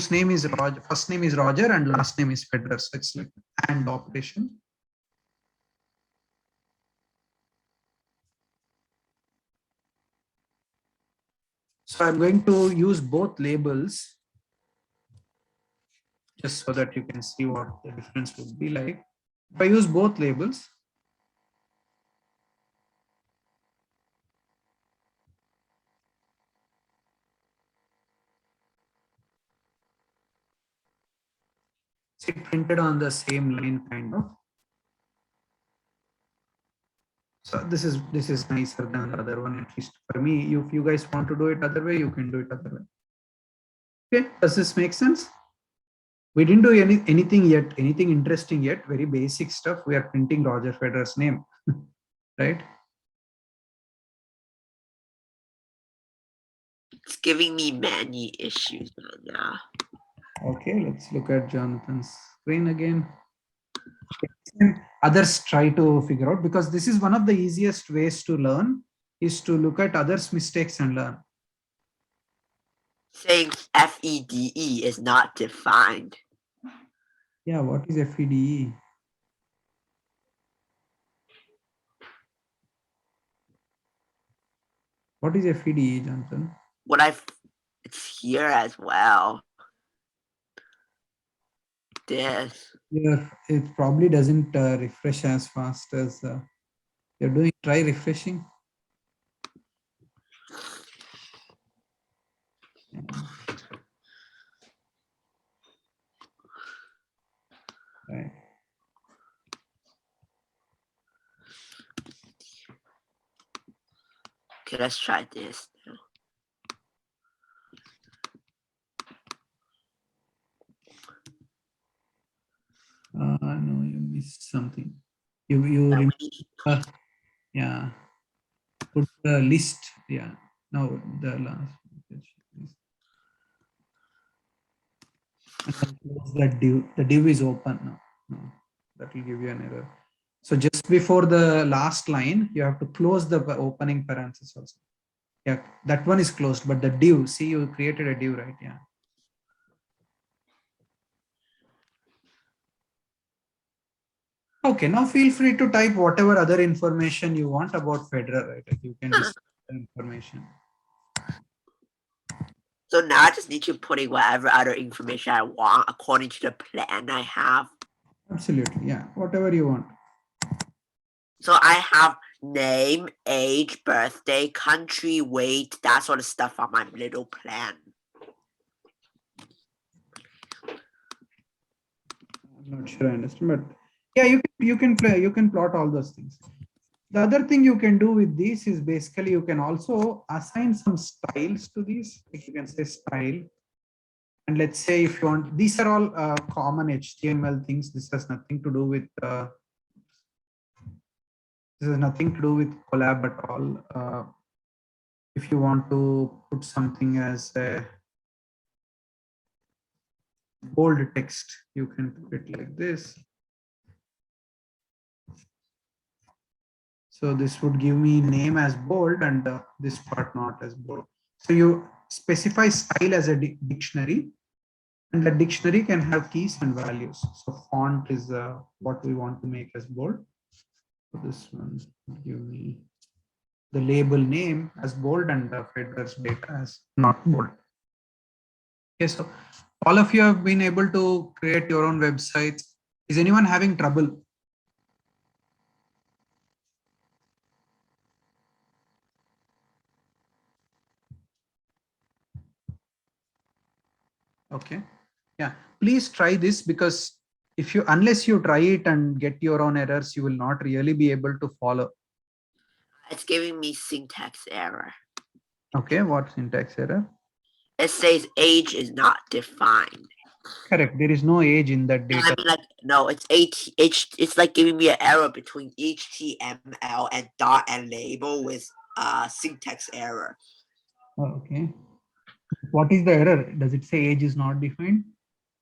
name is Roger, first name is Roger and last name is Federer. So it's like and operation. So I'm going to use both labels just so that you can see what the difference would be like. If I use both labels, it's printed on the same line kind of. So this is nicer than the other one, at least for me. If you guys want to do it other way, you can do it other way. Okay, does this make sense? We didn't do anything yet, anything interesting yet, very basic stuff. We are printing Roger Federer's name, right? It's giving me many issues now. Okay, let's look at Jonathan's screen again. Others try to figure out, because this is one of the easiest ways to learn, is to look at others' mistakes and learn. Saying FEDE is not defined. Yeah, what is FEDE? What is FEDE, Jonathan? It's here as well. This. Yeah, it probably doesn't refresh as fast as you're doing. Try refreshing. Right. Okay, let's try this now. No, you missed something. You yeah. Put the list. Yeah. No, the last. And then close that div. The div is open now. No, that will give you an error. So just before the last line, you have to close the opening parenthesis also. Yeah, that one is closed, but the div, see, you created a div, right? Yeah. Okay, now feel free to type whatever other information you want about Federer, right? Like you can discuss the information. So now I just need to put in whatever other information I want according to the plan I have. Absolutely, yeah, whatever you want. So I have name, age, birthday, country, weight, that sort of stuff on my little plan. I'm not sure I understand, but yeah, you can plot all those things. The other thing you can do with this is basically you can also assign some styles to these. Like you can say style, and let's say if you want, these are all common HTML things. This has nothing to do with collab at all. If you want to put something as a bold text, you can put it like this. So this would give me name as bold and this part not as bold. So you specify style as a dictionary, and the dictionary can have keys and values. So font is what we want to make as bold. So this one will give me the label name as bold and the header's data as not bold. Okay, so all of you have been able to create your own websites. Is anyone having trouble? Okay, yeah, please try this, because if you, unless you try it and get your own errors, you will not really be able to follow. It's giving me syntax error. Okay, what syntax error? It says age is not defined. Correct, there is no age in that I data. mean, like, no, it's it's like giving me an error between HTML and dot and label with syntax error. Oh, okay, what is the error? Does it say age is not defined?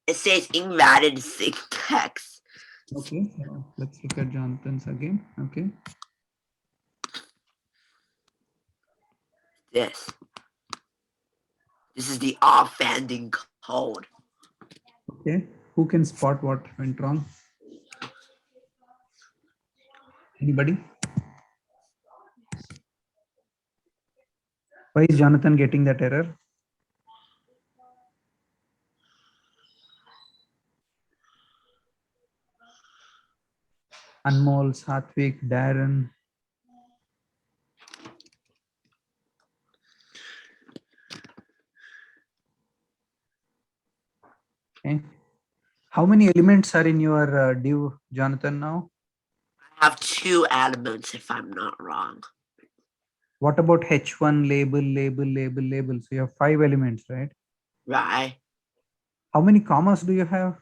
It says invalid syntax. Okay, so let's look at Jonathan's again. Okay, This is the offending code. okay, who can spot what went wrong? Anybody? Why is Jonathan getting that error? Anmol, Satvik, Darren. Okay. How many elements are in your div, Jonathan, now? I have 2 elements if I'm not wrong. What about H1, label, label, label, label? So you have 5 elements, right? Right? How many commas do you have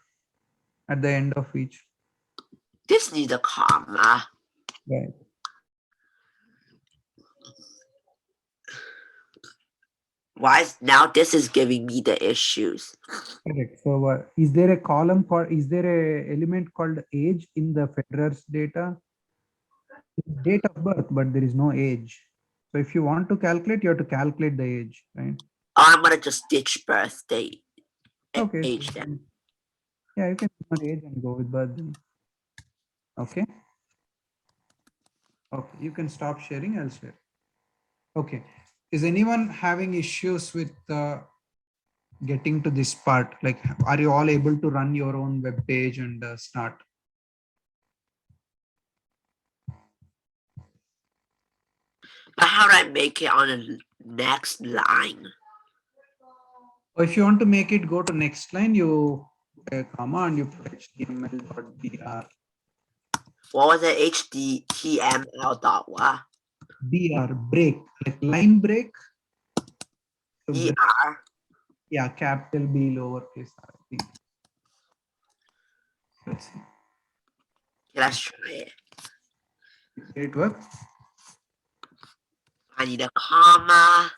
at the end of each? This needs a comma. Right. Why is now this is giving me the issues? Correct. So is there a column called, is there a element called age in the Federer's data? It's date of birth, but there is no age. So if you want to calculate, you have to calculate the age, right? I'm gonna just ditch birthday. Okay. Age then. Yeah, you can put age and go with birthday. Okay. Okay, you can stop sharing, I'll share. Okay. Is anyone having issues with getting to this part? Like, are you all able to run your own web page and start? But how do I make it on the next line? Or if you want to make it go to next line, you put a comma and you put html.br. What was it? HTML dot what? BR, break, like line break. So break, BR. yeah, capital B, lowercase r, I think. Let's see. Let's try it. Did it work? I need a comma.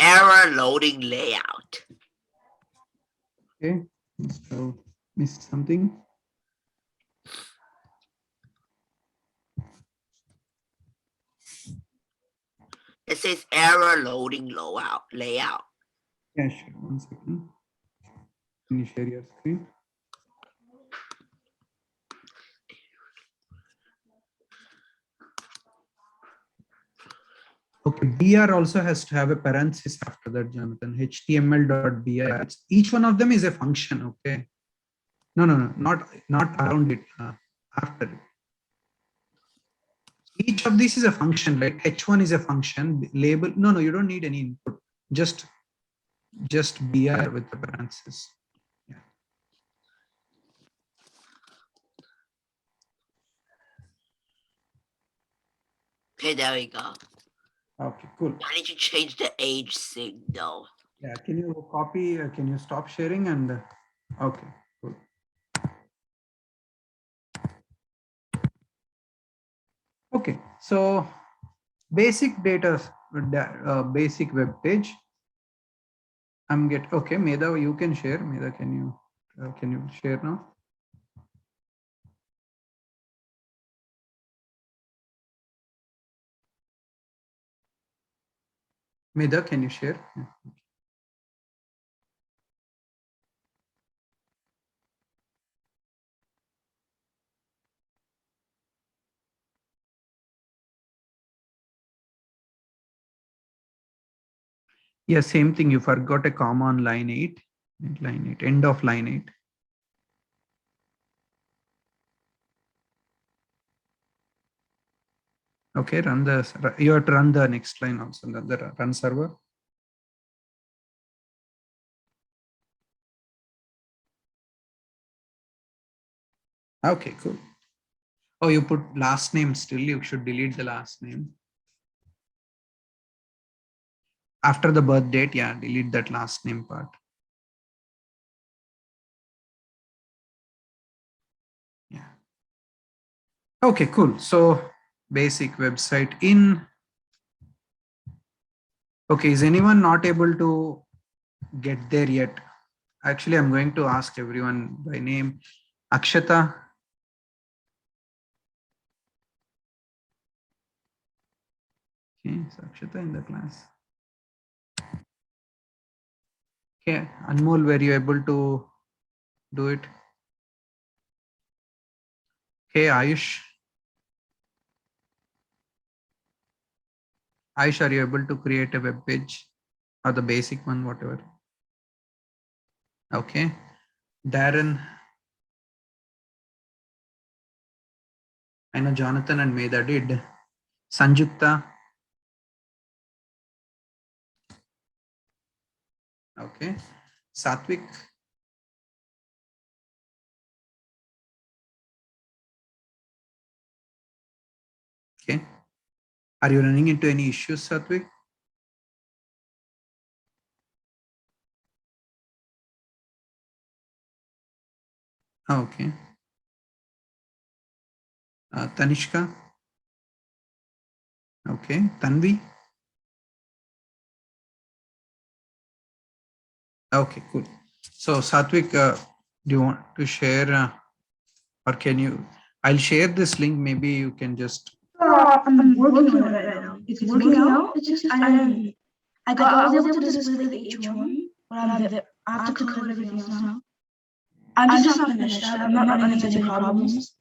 Error loading layout. Okay, so missed something. It says error loading layout. Yeah, sure. 1 second. Can you share your screen? Okay, BR also has to have a parenthesis after that, Jonathan. HTML.br. Each one of them is a function. Okay. No, not around it. After it. Each of these is a function, like H1 is a function. Label. No, you don't need any input. Just BR with the parenthesis. Yeah. Okay, there we go. Okay, cool. I need to change the age thing though. Yeah, can you copy? Can you stop sharing? And okay, cool. Okay, so basic data, basic web page. Okay, Medha, you can share. Medha, can you share now? Mida, can you share? Yeah, same thing. You forgot a comma on line 8. Line 8, end of line 8. Okay, run the, you have to run the next line also, the run server. Okay, cool. Oh, you put last name still, you should delete the last name. After the birth date, yeah, delete that last name part. Yeah. Okay, cool. So basic website in. Okay, is anyone not able to get there yet? Actually, I'm going to ask everyone by name. Akshata. Okay, so Akshata in the class. Okay, Anmol, were you able to do it? Okay, Ayush. Ayush, are you able to create a web page or the basic one, whatever? Okay. Darren. I know Jonathan and Medha did. Sanjukta. Okay. Satvik. Okay. Are you running into any issues, Satvik? Okay. Tanishka. Okay. Tanvi. Okay, cool. So Satvik, do you want to share or can you? I'll share this link. Maybe you can just. I'm working on it right now. It's working out. It's just I was able to display the H1, but I have to code everything else now. I'm just not finished. I'm not running into any problems.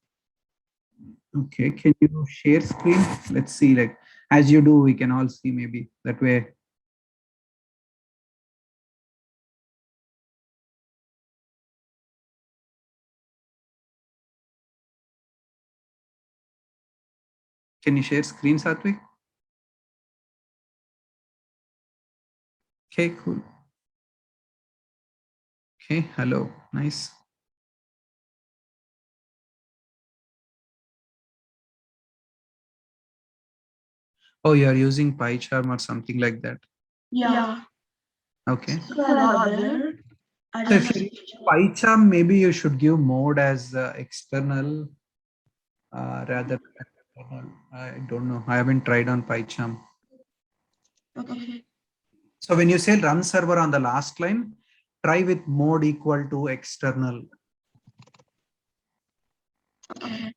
Okay, can you share screen? Let's see, like as you do, we can all see maybe that way. Can you share screen, Satvik? Okay, cool. Okay, hello, nice. Oh, you are using PyCharm or something like that. Yeah. Okay. So a lot better. So if you use PyCharm, maybe you should give mode as external rather than internal. I don't know. I haven't tried on PyCharm. Okay. So when you say run server on the last line, try with mode equal to external. Okay.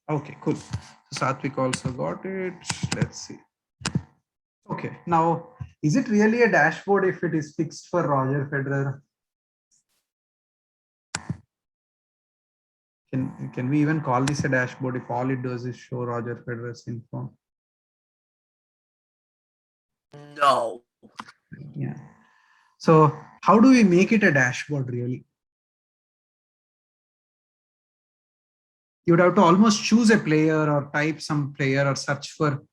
Okay, cool. So Satvik also got it. Let's see. Okay, now is it really a dashboard if it is fixed for Roger Federer? Can we even call this a dashboard if all it does is show Roger Federer's info? No. Yeah. So how do we make it a dashboard really? You would have to almost choose a player or type some player or search for.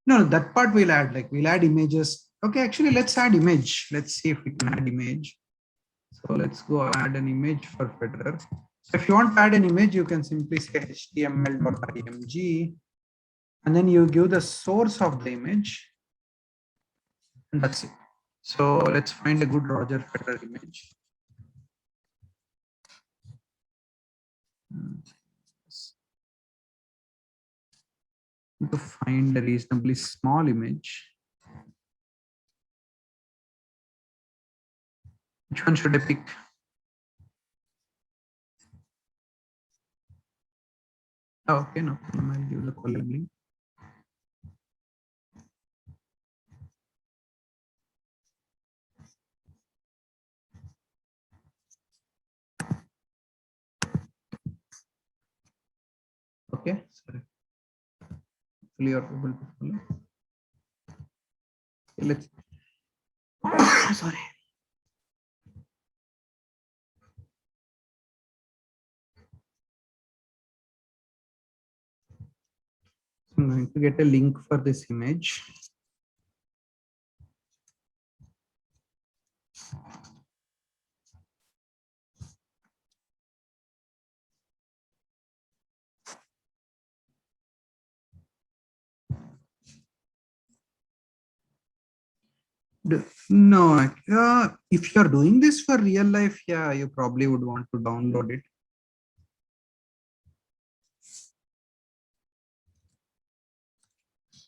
No, that part we'll add. Like we'll add images. Okay, actually let's add image. Let's see if we can add image. So let's go add an image for Federer. So if you want to add an image, you can simply say html.img and then you give the source of the image and that's it. So let's find a good Roger Federer image. To find a reasonably small image. Which one should I pick? Oh, okay, no problem. I'll give the column link. okay? Sorry. Hopefully you're able to follow. Okay, let's sorry. So I'm going to get a link for this image. No, if you're doing this for real life, yeah, you probably would want to download it.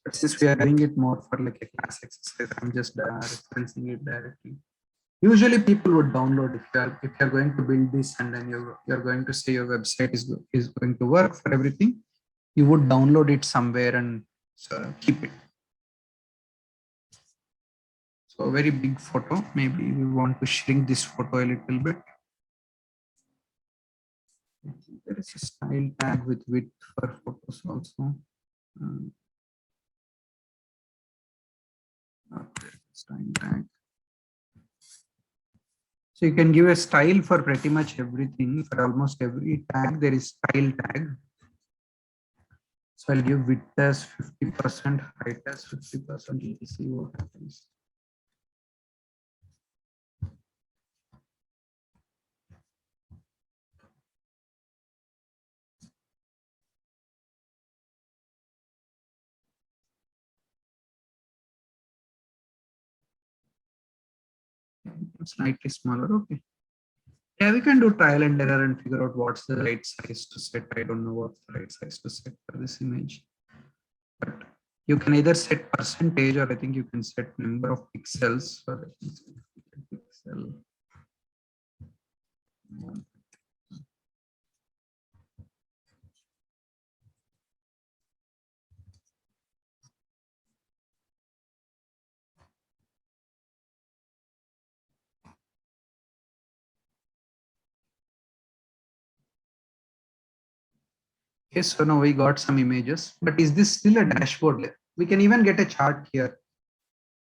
But since we are doing it more for like a class exercise, I'm just referencing it directly. Usually people would download if you're going to build this and then you're going to say your website is going to work for everything, you would download it somewhere and keep it. So a very big photo, maybe we want to shrink this photo a little bit. There is a style tag with width for photos also. Style tag. So you can give a style for pretty much everything. For almost every tag, there is style tag. So I'll give width as 50%, height as 50%. Let's see what happens. Slightly smaller, okay. Yeah, we can do trial and error and figure out what's the right size to set. I don't know what's the right size to set for this image. But you can either set percentage or I think you can set number of pixels. So pixel. Okay, so now we got some images, but is this still a dashboard? We can even get a chart here.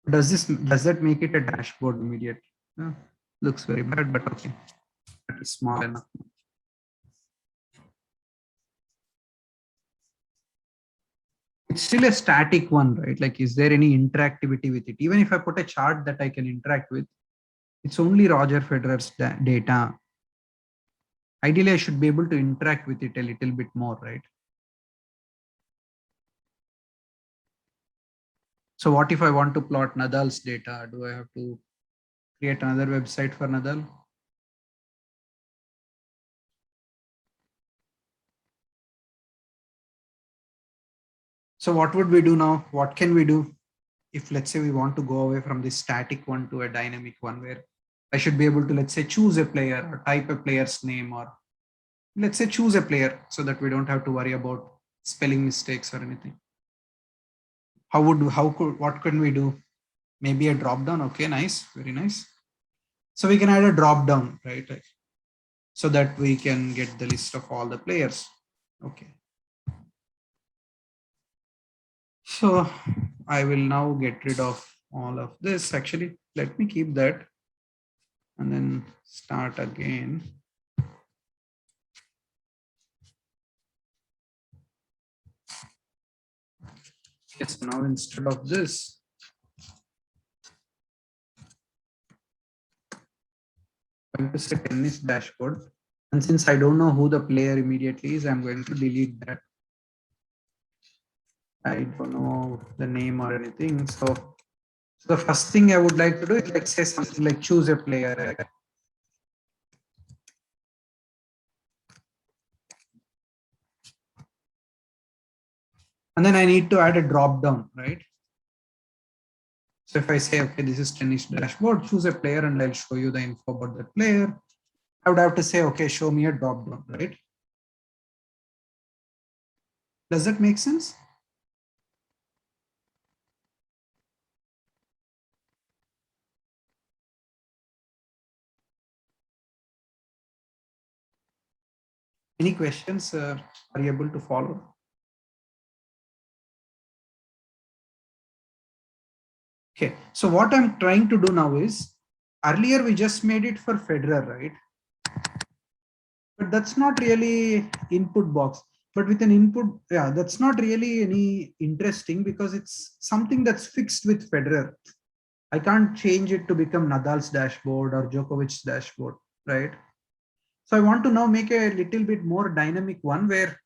Does that make it a dashboard immediately? Looks very bad, but okay. That is small enough. It's still a static one, right? Like, is there any interactivity with it? Even if I put a chart that I can interact with, it's only Roger Federer's data. Ideally, I should be able to interact with it a little bit more, right? So what if I want to plot Nadal's data? Do I have to create another website for Nadal? So what would we do now? What can we do if, let's say, we want to go away from this static one to a dynamic one where I should be able to, let's say, choose a player or type a player's name, or let's say choose a player so that we don't have to worry about spelling mistakes or anything. What can we do? Maybe a drop down. Okay, nice, very nice. So we can add a drop down, right? So that we can get the list of all the players. Okay. So I will now get rid of all of this. Actually, let me keep that and then start again. Yes, now instead of this, I'm going to say tennis dashboard. And since I don't know who the player immediately is, I'm going to delete that. I don't know the name or anything. So the first thing I would like to do is, like, say something like choose a player. And then I need to add a drop down, right? So if I say, okay, this is tennis dashboard, choose a player and I'll show you the info about the player. I would have to say, okay, show me a drop down, right? Does that make sense? Any questions? Are you able to follow? Okay, so what I'm trying to do now is, earlier we just made it for Federer, right? But that's not really input box. But with an input, yeah, that's not really any interesting because it's something that's fixed with Federer. I can't change it to become Nadal's dashboard or Djokovic's dashboard, right? So I want to now make a little bit more dynamic one where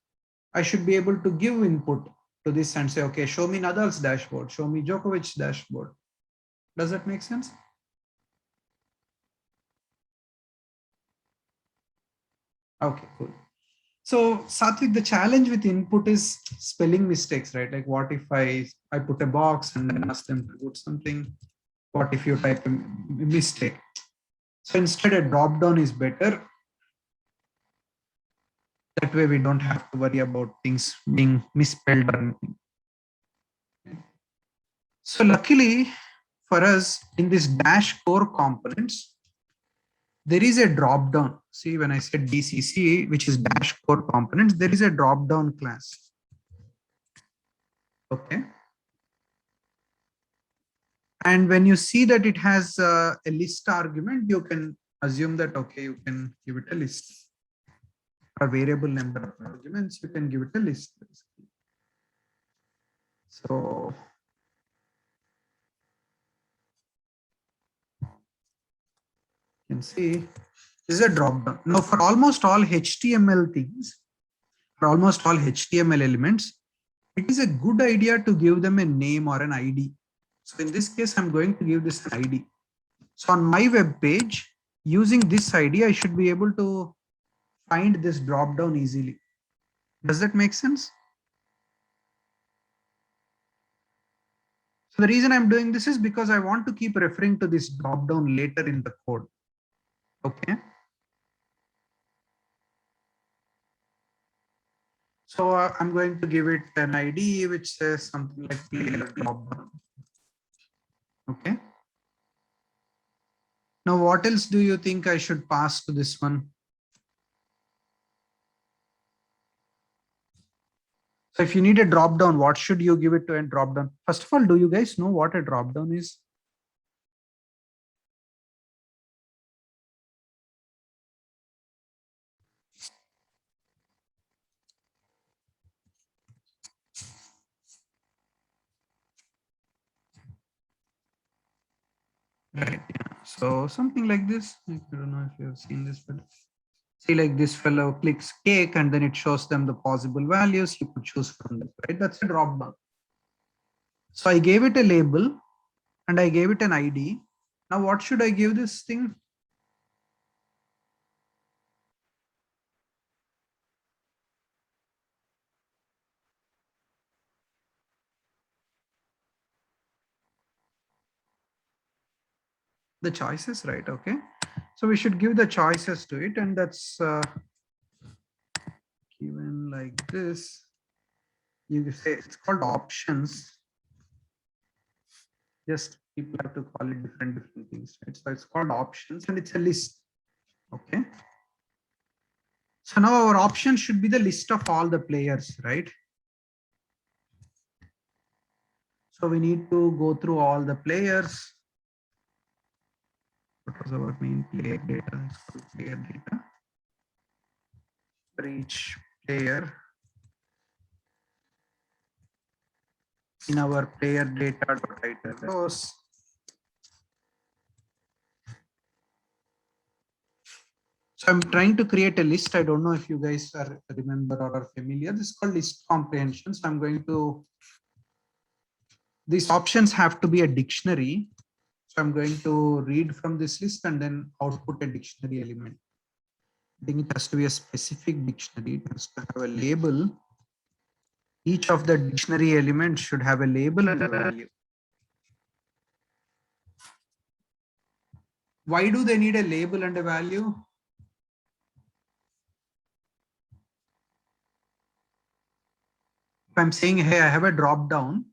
I should be able to give input to this and say, okay, show me Nadal's dashboard, show me Djokovic's dashboard. Does that make sense? Okay, cool. So Satvik, the challenge with input is spelling mistakes, right? Like what if I put a box and then ask them to put something? What if you type a mistake? So instead a drop down is better. That way we don't have to worry about things being misspelled or anything. So luckily for us in this dash core components, there is a drop down. See, when I said DCC, which is dash core components, there is a drop down class. Okay. And when you see that it has a list argument, you can assume that, okay, you can give it a list. A variable number of arguments, you can give it a list. Basically. So you can see this is a drop down. Now for almost all HTML things, for almost all HTML elements, it is a good idea to give them a name or an ID. So in this case, I'm going to give this an ID. So on my web page, using this ID, I should be able to find this drop down easily. Does that make sense? So the reason I'm doing this is because I want to keep referring to this drop down later in the code. Okay. So I'm going to give it an ID which says something like player drop down. Okay. Now, what else do you think I should pass to this one? So if you need a drop down, what should you give it to a drop down? First of all, do you guys know what a drop down is? Right. Yeah. So something like this. I don't know if you have seen this, but see, like this fellow clicks cake and then it shows them the possible values you could choose from them, right? That's a drop down. So I gave it a label and I gave it an ID. Now what should I give this thing? The choices, right? Okay. So we should give the choices to it, and that's given like this. You say it's called options. Just people have to call it different things, right? So it's called options and it's a list. Okay. So now our option should be the list of all the players, right? So we need to go through all the players. What was our main player data? It's called player data. For each player in our player data title rows. So I'm trying to create a list. I don't know if you guys are remember or are familiar. This is called list comprehension. So I'm going to, these options have to be a dictionary. So I'm going to read from this list and then output a dictionary element. I think it has to be a specific dictionary. It has to have a label. Each of the dictionary elements should have a label and a value. Why do they need a label and a value? If I'm saying, hey, I have a drop down.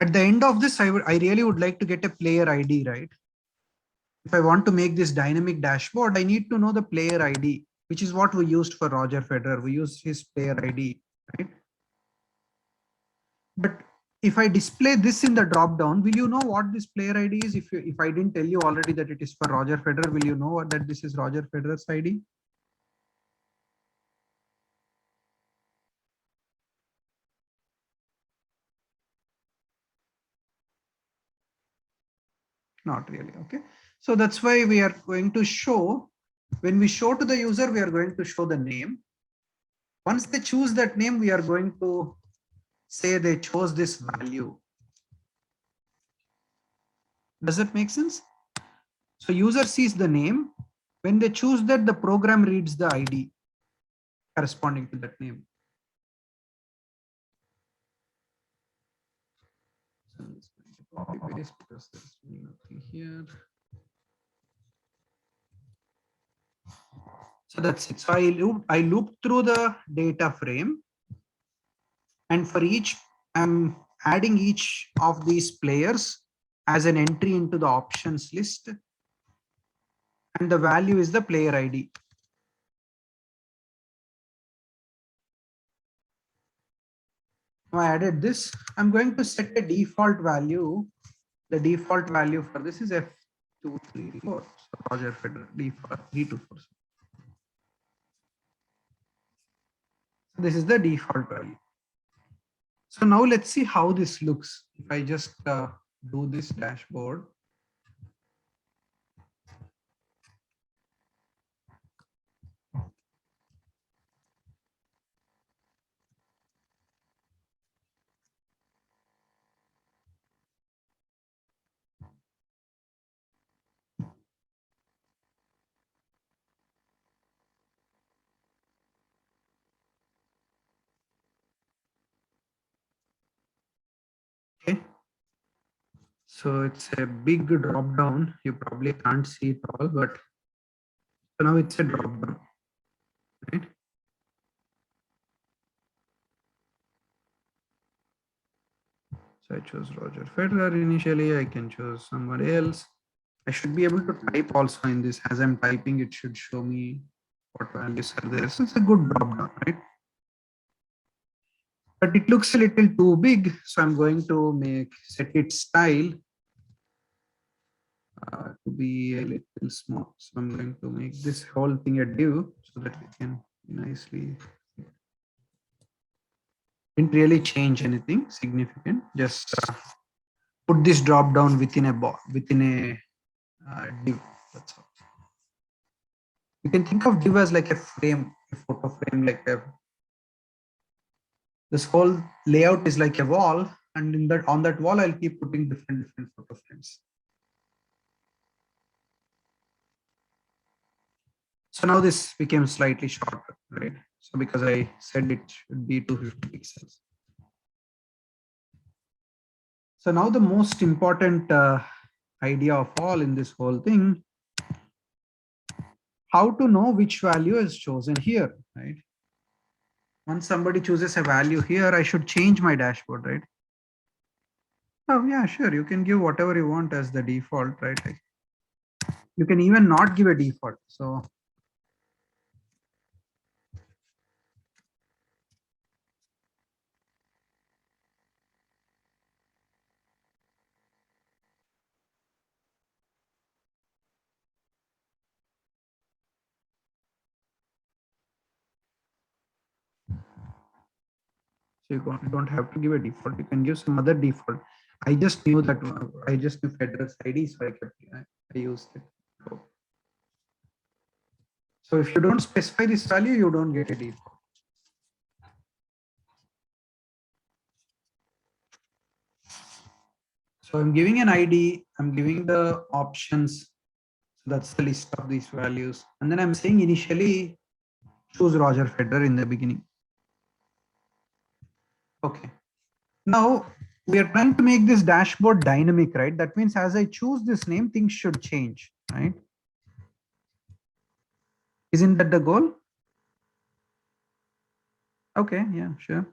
At the end of this, I really would like to get a player ID, right? If I want to make this dynamic dashboard, I need to know the player ID, which is what we used for Roger Federer. We used his player ID, right? But if I display this in the drop down, will you know what this player ID is? If I didn't tell you already that it is for Roger Federer, will you know what that this is Roger Federer's ID? Not really. Okay. So that's why we are going to show, when we show to the user, we are going to show the name. Once they choose that name, we are going to say they chose this value. Does that make sense? So user sees the name. When they choose that, the program reads the ID corresponding to that name. So I'm just going to copy paste because there's nothing here. So that's it. So I loop through the data frame, and for each, I'm adding each of these players as an entry into the options list, and the value is the player ID. Now I added this. I'm going to set a default value. The default value for this is F234. So Roger Federer default 324. So this is the default value. So now let's see how this looks. If I just do this dashboard. Okay. So it's a big drop down. You probably can't see it all, but so now it's a drop down, right? So I chose Roger Federer initially. I can choose somebody else. I should be able to type also in this. As I'm typing, it should show me what values are there. So it's a good drop down, right? But it looks a little too big. So I'm going to set its style to be a little small. So I'm going to make this whole thing a div so that we can nicely. Didn't really change anything significant. Just put this drop down within a div. That's all. You can think of div as like a frame, a photo frame, like this whole layout is like a wall, and on that wall I'll keep putting different photo frames. So now this became slightly shorter, right? So because I said it should be 250 pixels. So now the most important idea of all in this whole thing, how to know which value is chosen here, right? Once somebody chooses a value here, I should change my dashboard, right? Oh yeah, sure. You can give whatever you want as the default, right? You can even not give a default. So you don't have to give a default. You can give some other default. I just knew Federer's ID, so I used it. So if you don't specify this value, you don't get a default. So I'm giving an ID, I'm giving the options. So that's the list of these values. And then I'm saying initially choose Roger Federer in the beginning. Okay. Now we are trying to make this dashboard dynamic, right? That means as I choose this name, things should change, right? Isn't that the goal? Okay, yeah, sure.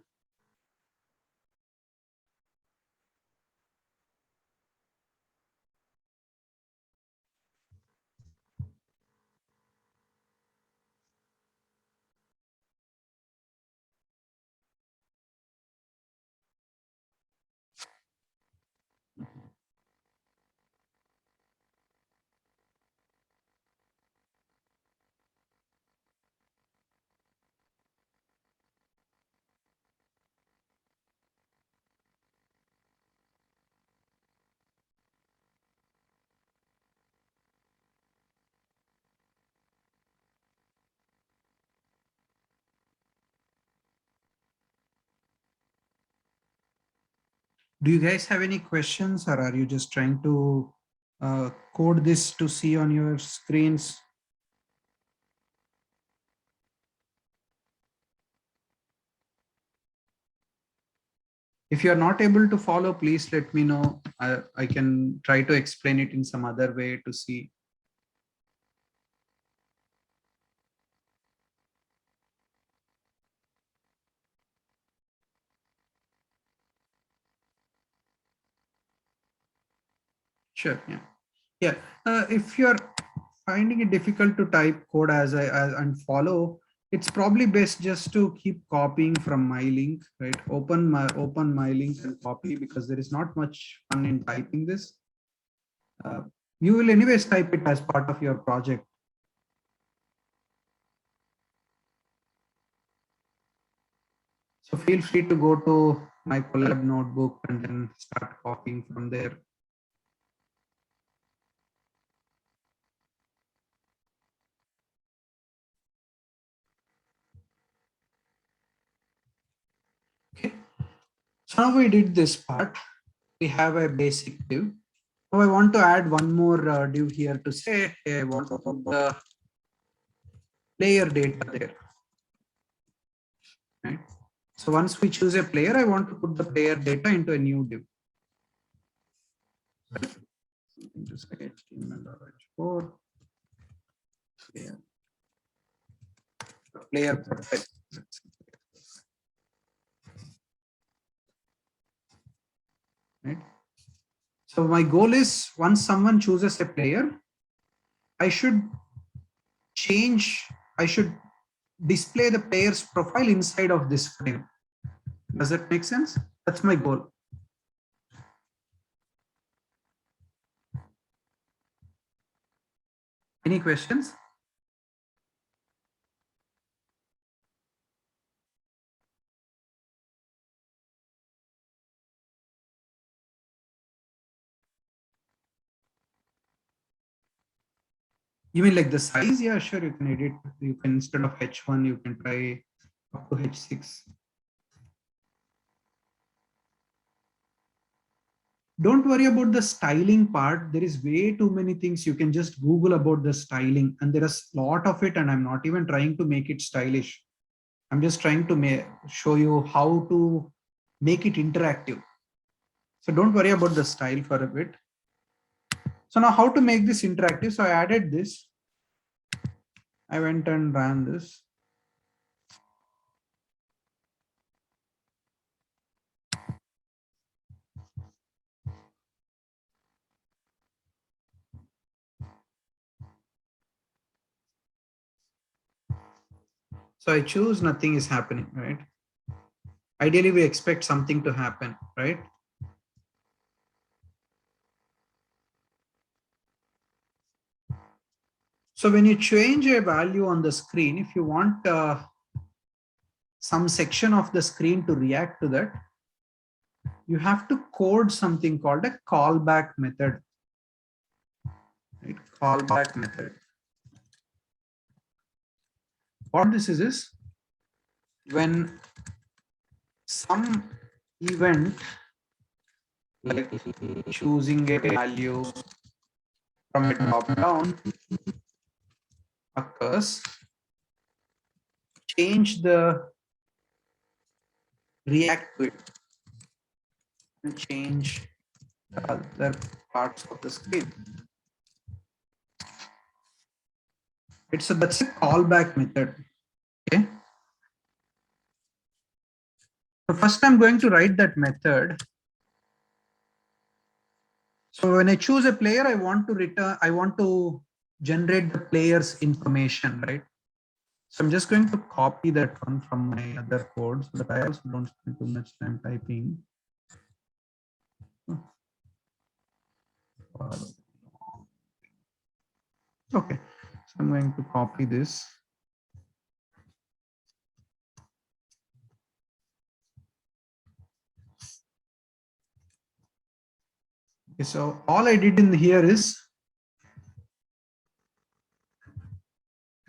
Do you guys have any questions, or are you just trying to code this to see on your screens? If you're not able to follow, please let me know. I can try to explain it in some other way to see. Sure, yeah. Yeah, if you're finding it difficult to type code and follow, it's probably best just to keep copying from my link, right? Open my link and copy, because there is not much fun in typing this. You will anyways type it as part of your project. So feel free to go to my collab notebook and then start copying from there. Okay, so now we did this part. We have a basic div. Now I want to add one more div here to say, hey, I want to put the player data there. Right? So once we choose a player, I want to put the player data into a new div. Just like HTML.h4. Yeah. Player profile. Right. So my goal is, once someone chooses a player, I should display the player's profile inside of this frame. Does that make sense? That's my goal. Any questions? You mean like the size? Yeah, sure. You can edit. You can, instead of H1, you can try up to H6. Don't worry about the styling part. There is way too many things. You can just Google about the styling, and there is a lot of it. And I'm not even trying to make it stylish. I'm just trying to show you how to make it interactive. So don't worry about the style for a bit. So now how to make this interactive? So I added this. I went and ran this. So I choose nothing is happening, right? Ideally, we expect something to happen, right? So when you change a value on the screen, if you want some section of the screen to react to that, you have to code something called a callback method. Right? Callback method. What this is when some event, like choosing a value from a drop down, occurs, change the react to it and change the other parts of the screen. So that's a callback method. Okay. So first I'm going to write that method. So when I choose a player, I want to generate the player's information, right? So I'm just going to copy that one from my other code so that I also don't spend too much time typing. Okay, so I'm going to copy this. Okay, so all I did in here is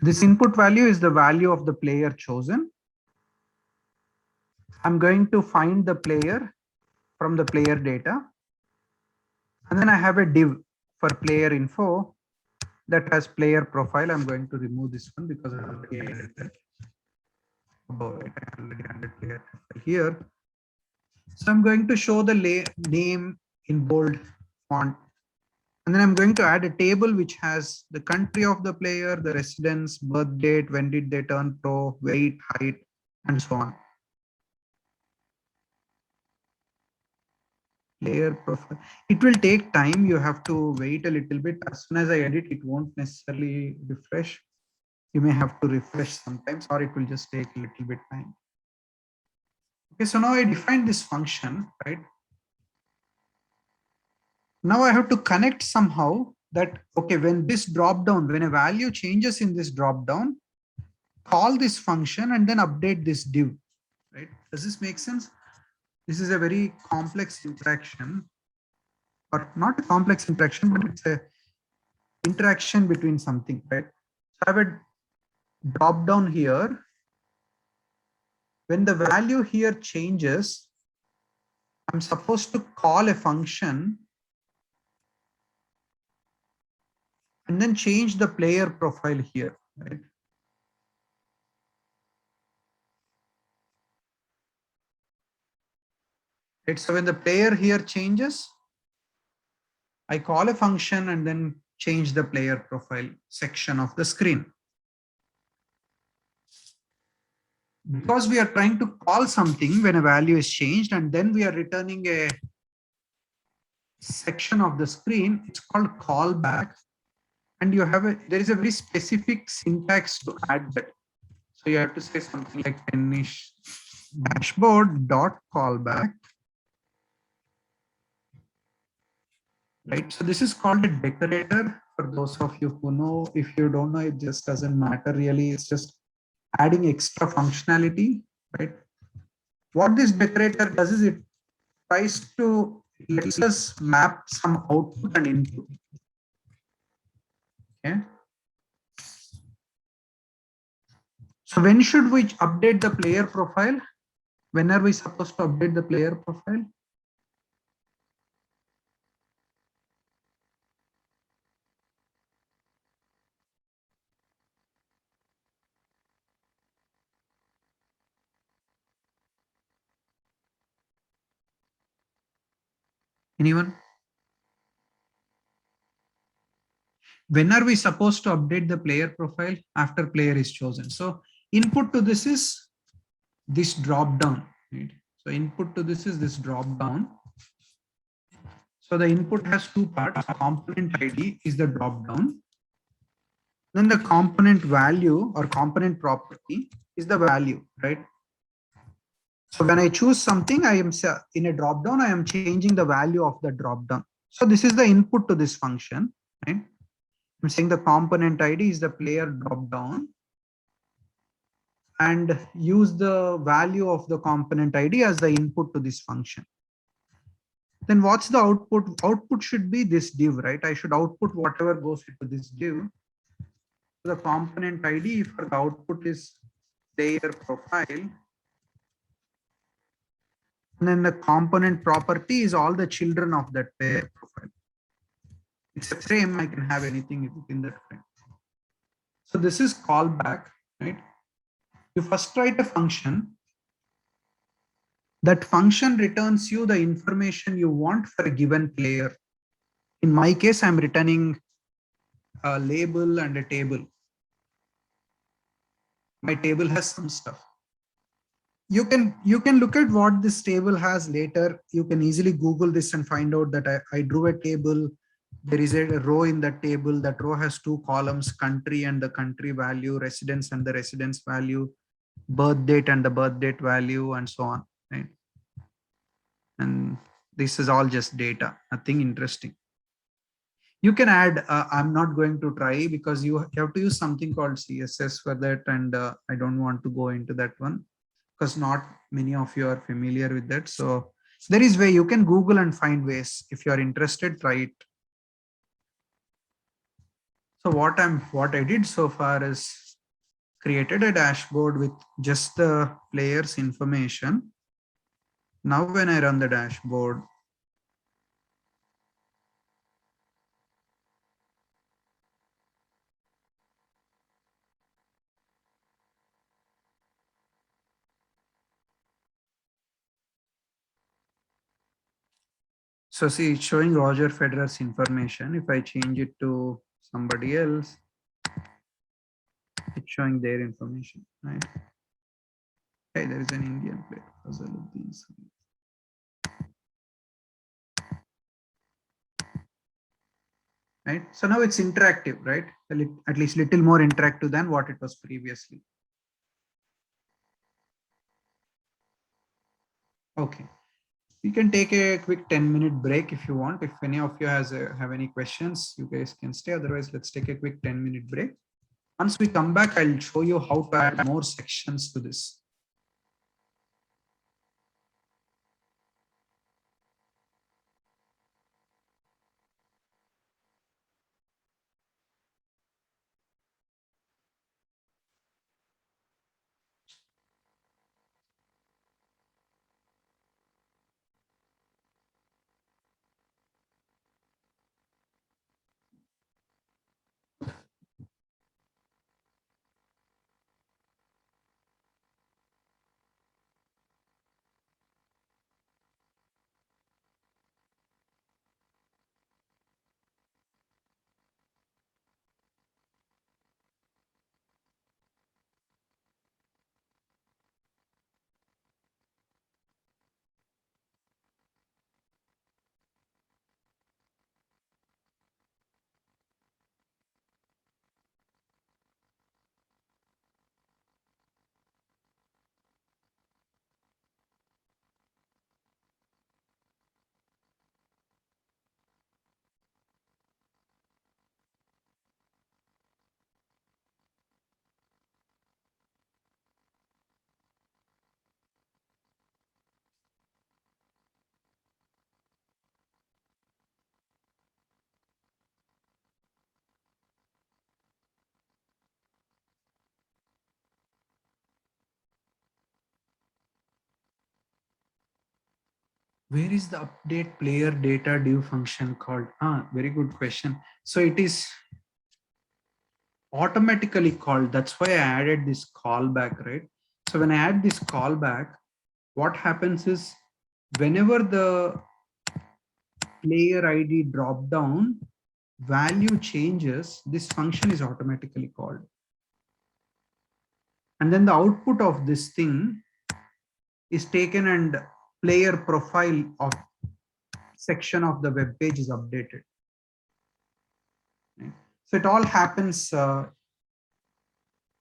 this input value is the value of the player chosen. I'm going to find the player from the player data. And then I have a div for player info that has player profile. I'm going to remove this one because I already added that. About it, I already added player profile here. So I'm going to show the name in bold font. And then I'm going to add a table which has the country of the player, the residence, birth date, when did they turn pro, weight, height, and so on. Player profile. It will take time. You have to wait a little bit. As soon as I edit, it won't necessarily refresh. You may have to refresh sometimes, or it will just take a little bit time. Okay, so now I defined this function, right? Now I have to connect somehow that, okay, when this drop down, when a value changes in this drop down, call this function and then update this div, right? Does this make sense? This is a very complex interaction, or not a complex interaction, but it's a interaction between something, right? So I have a drop down here. When the value here changes, I'm supposed to call a function and then change the player profile here, right? Right, so when the player here changes, I call a function and then change the player profile section of the screen. Because we are trying to call something when a value is changed and then we are returning a section of the screen, it's called callback. And you have there is a very specific syntax to add that. So you have to say something like finish dashboard dot callback. Right. So this is called a decorator for those of you who know. If you don't know, it just doesn't matter really. It's just adding extra functionality, right? What this decorator does is it tries to let us map some output and input. Okay. So when should we update the player profile? When are we supposed to update the player profile? Anyone? When are we supposed to update the player profile? After player is chosen. So input to this is this drop down, right? So input to this is this drop down. So the input has two parts. Component ID is the drop down. Then the component value or component property is the value, right? So when I choose something, I am in a drop down, I am changing the value of the drop down. So this is the input to this function, right? I'm saying the component ID is the player drop down and use the value of the component ID as the input to this function. Then what's the output? Output should be this div, right? I should output whatever goes into this div. The component ID for the output is player profile. And then the component property is all the children of that player profile. It's a frame, I can have anything within that frame. So this is callback, right? You first write a function. That function returns you the information you want for a given player. In my case, I'm returning a label and a table. My table has some stuff. You can look at what this table has later. You can easily Google this and find out that I drew a table. There is a row in that table. That row has two columns, country and the country value, residence and the residence value, birth date and the birth date value, and so on, right? And this is all just data, nothing interesting. You can add, I'm not going to try because you have to use something called CSS for that. And I don't want to go into that one because not many of you are familiar with that. So there is way you can Google and find ways. If you are interested, try it. So what I did so far is created a dashboard with just the players information. Now when I run the dashboard, so see, it's showing Roger Federer's information. If I change it to somebody else, it's showing their information, right? Hey, there is an Indian player. Fazaluddin Saeed. Right? So now it's interactive, right? At least little more interactive than what it was previously. Okay. We can take a quick 10-minute break if you want. If any of you have any questions, you guys can stay. Otherwise, let's take a quick 10-minute break. Once we come back, I'll show you how to add more sections to this. Where is the update player data div function called? Very good question. So it is automatically called. That's why I added this callback, right? So when I add this callback, what happens is whenever the player ID drop down value changes, this function is automatically called. And then the output of this thing is taken and player profile of section of the web page is updated. Right? So it all happens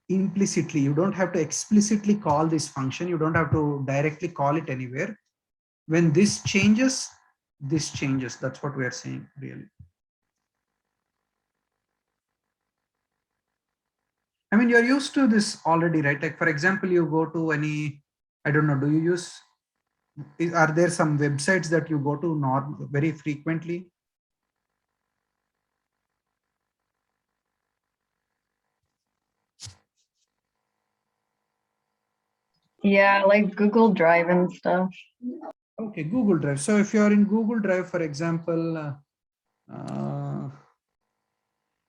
implicitly. You don't have to explicitly call this function. You don't have to directly call it anywhere. When this changes, this changes. That's what we are saying really. I mean, you're used to this already, right? Like for example, you go to any, I don't know, do you use, are there some websites that you go to very frequently? Yeah, like Google Drive and stuff. Okay, Google Drive. So if you're in Google Drive, for example,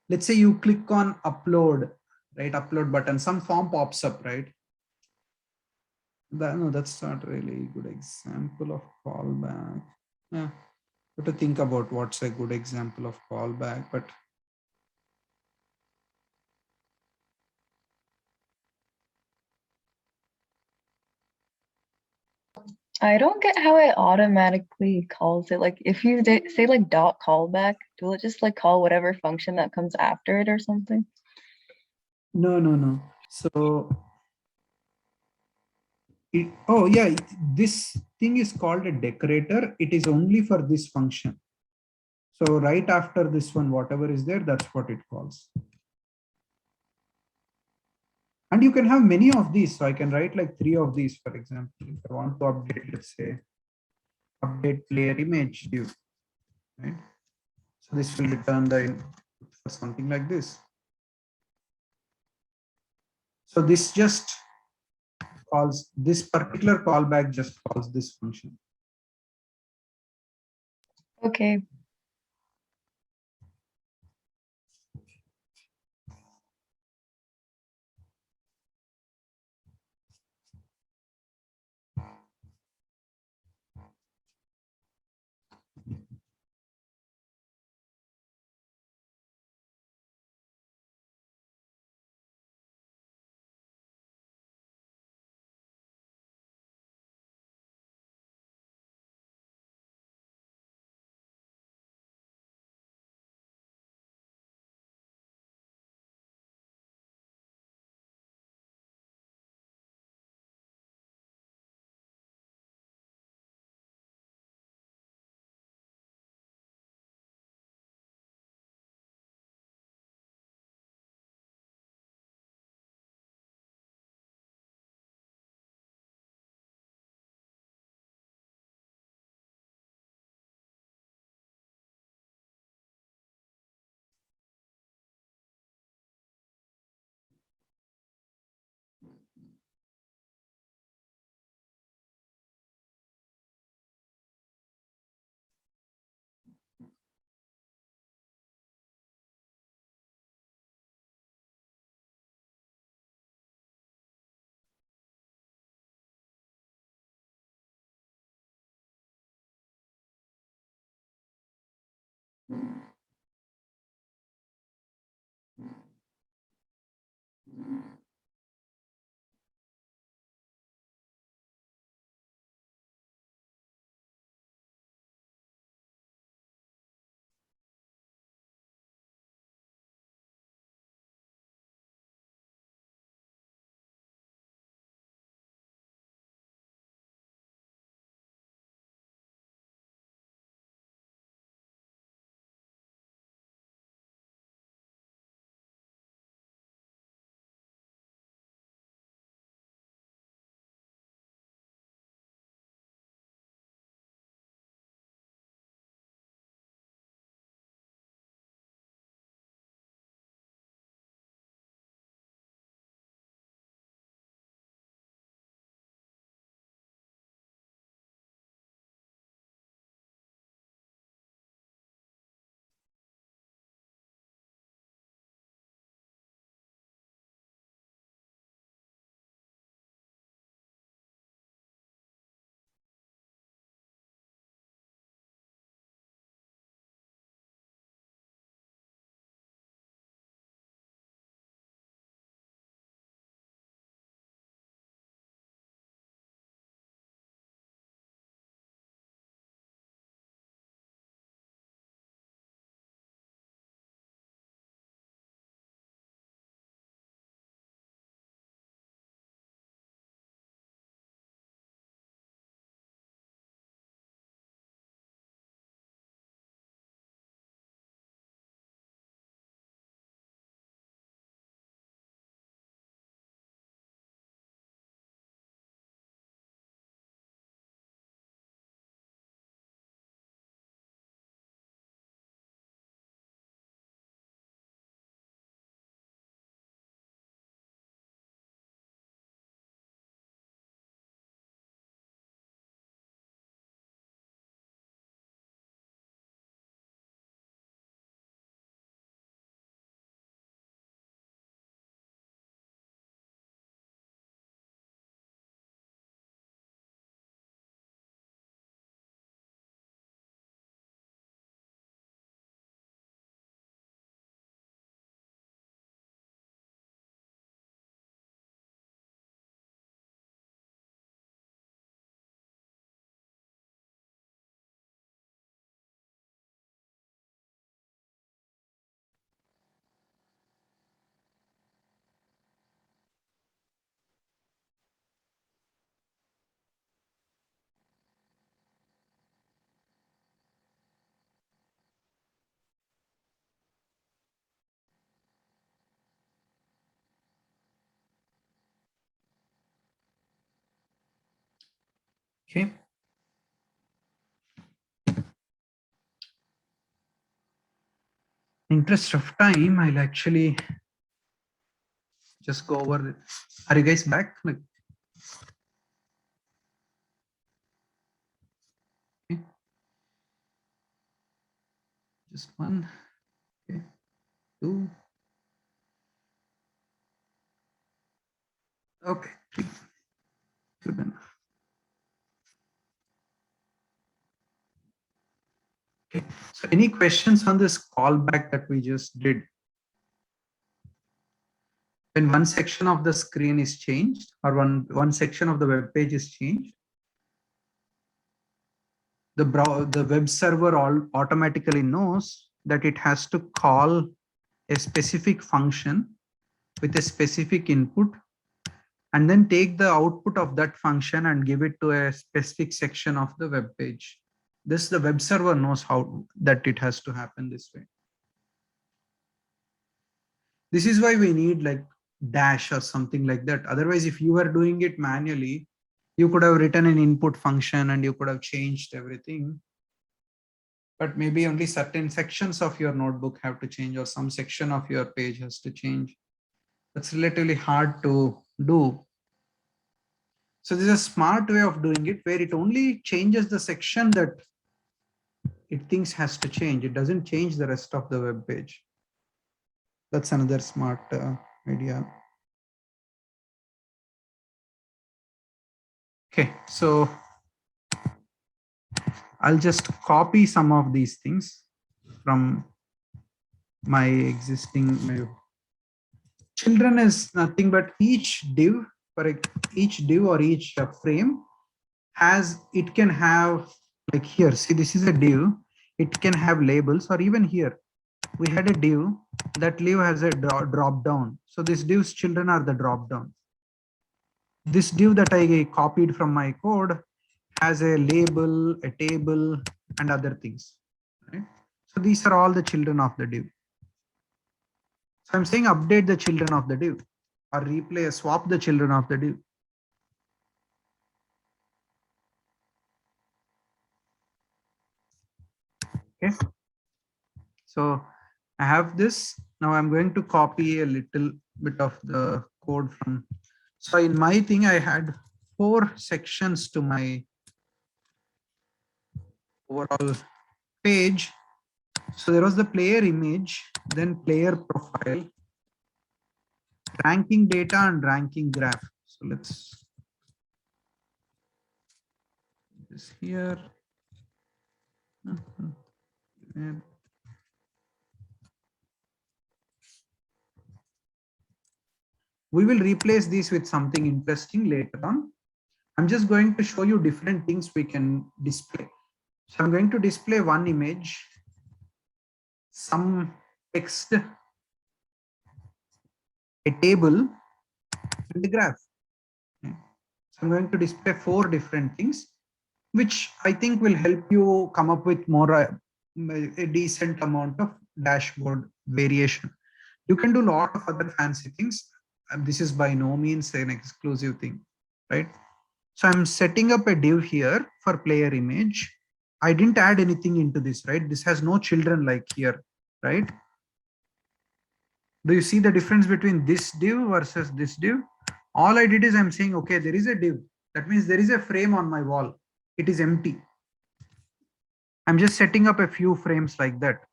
let's say you click on upload, right? Upload button, some form pops up, right? No, that's not really a good example of callback. Yeah, have to think about what's a good example of callback, but I don't get how it automatically calls it. Like if you say like dot callback, will it just like call whatever function that comes after it or something? no. So oh yeah, this thing is called a decorator. It is only for this function. So right after this one, whatever is there, that's what it calls. And you can have many of these. So I can write like 3 of these, for example, if I want to update, let's say, update player image div, right? So this will return the input for something like this. So this just calls this particular callback, just calls this function. Okay. Okay. Interest of time, I'll actually just go over it. Are you guys back? Like, Okay. Just one. Okay. Two. Okay. Three. Good enough. Okay. So any questions on this callback that we just did? When one section of the screen is changed or one section of the web page is changed, the web server automatically knows that it has to call a specific function with a specific input and then take the output of that function and give it to a specific section of the web page. This, the web server knows how that it has to happen this way. This is why we need like dash or something like that. Otherwise, if you were doing it manually, you could have written an input function and you could have changed everything. But maybe only certain sections of your notebook have to change, or some section of your page has to change. That's relatively hard to do. So this is a smart way of doing it, where it only changes the section that it thinks has to change. It doesn't change the rest of the web page. That's another smart idea. Okay, so I'll just copy some of these things from my existing. Children is nothing but each div, for each div or each frame has, it can have, like here, see, this is a div, it can have labels, or even here we had a div, that div has a drop down. So this div's children are the drop down. This div that I copied from my code has a label, a table, and other things, right? So these are all the children of the div. So I'm saying update the children of the div, or replace, swap the children of the div. Okay. So I have this. Now I'm going to copy a little bit of the code from. So in my thing, I had 4 sections to my overall page. So there was the player image, then player profile, ranking data, and ranking graph. So let's put this here. We will replace these with something interesting later on. I'm just going to show you different things we can display. So I'm going to display one image, some text, a table, and a graph. Okay. So I'm going to display 4 different things, which I think will help you come up with more a decent amount of dashboard variation. You can do a lot of other fancy things. This is by no means an exclusive thing, right? So I'm setting up a div here for player image. I didn't add anything into this, right? This has no children like here, right? Do you see the difference between this div versus this div? All I did is I'm saying, okay, there is a div. That means there is a frame on my wall. It is empty. I'm just setting up a few frames like that,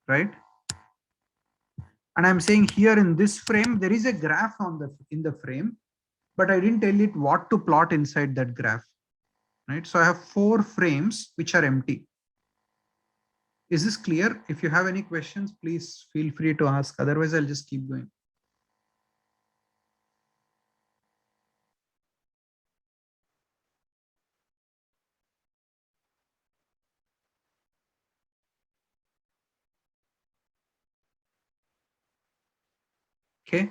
right? And I'm saying here in this frame, there is a graph in the frame, but I didn't tell it what to plot inside that graph, right? So I have 4 frames which are empty. Is this clear? If you have any questions, please feel free to ask. Otherwise, I'll just keep going. Okay.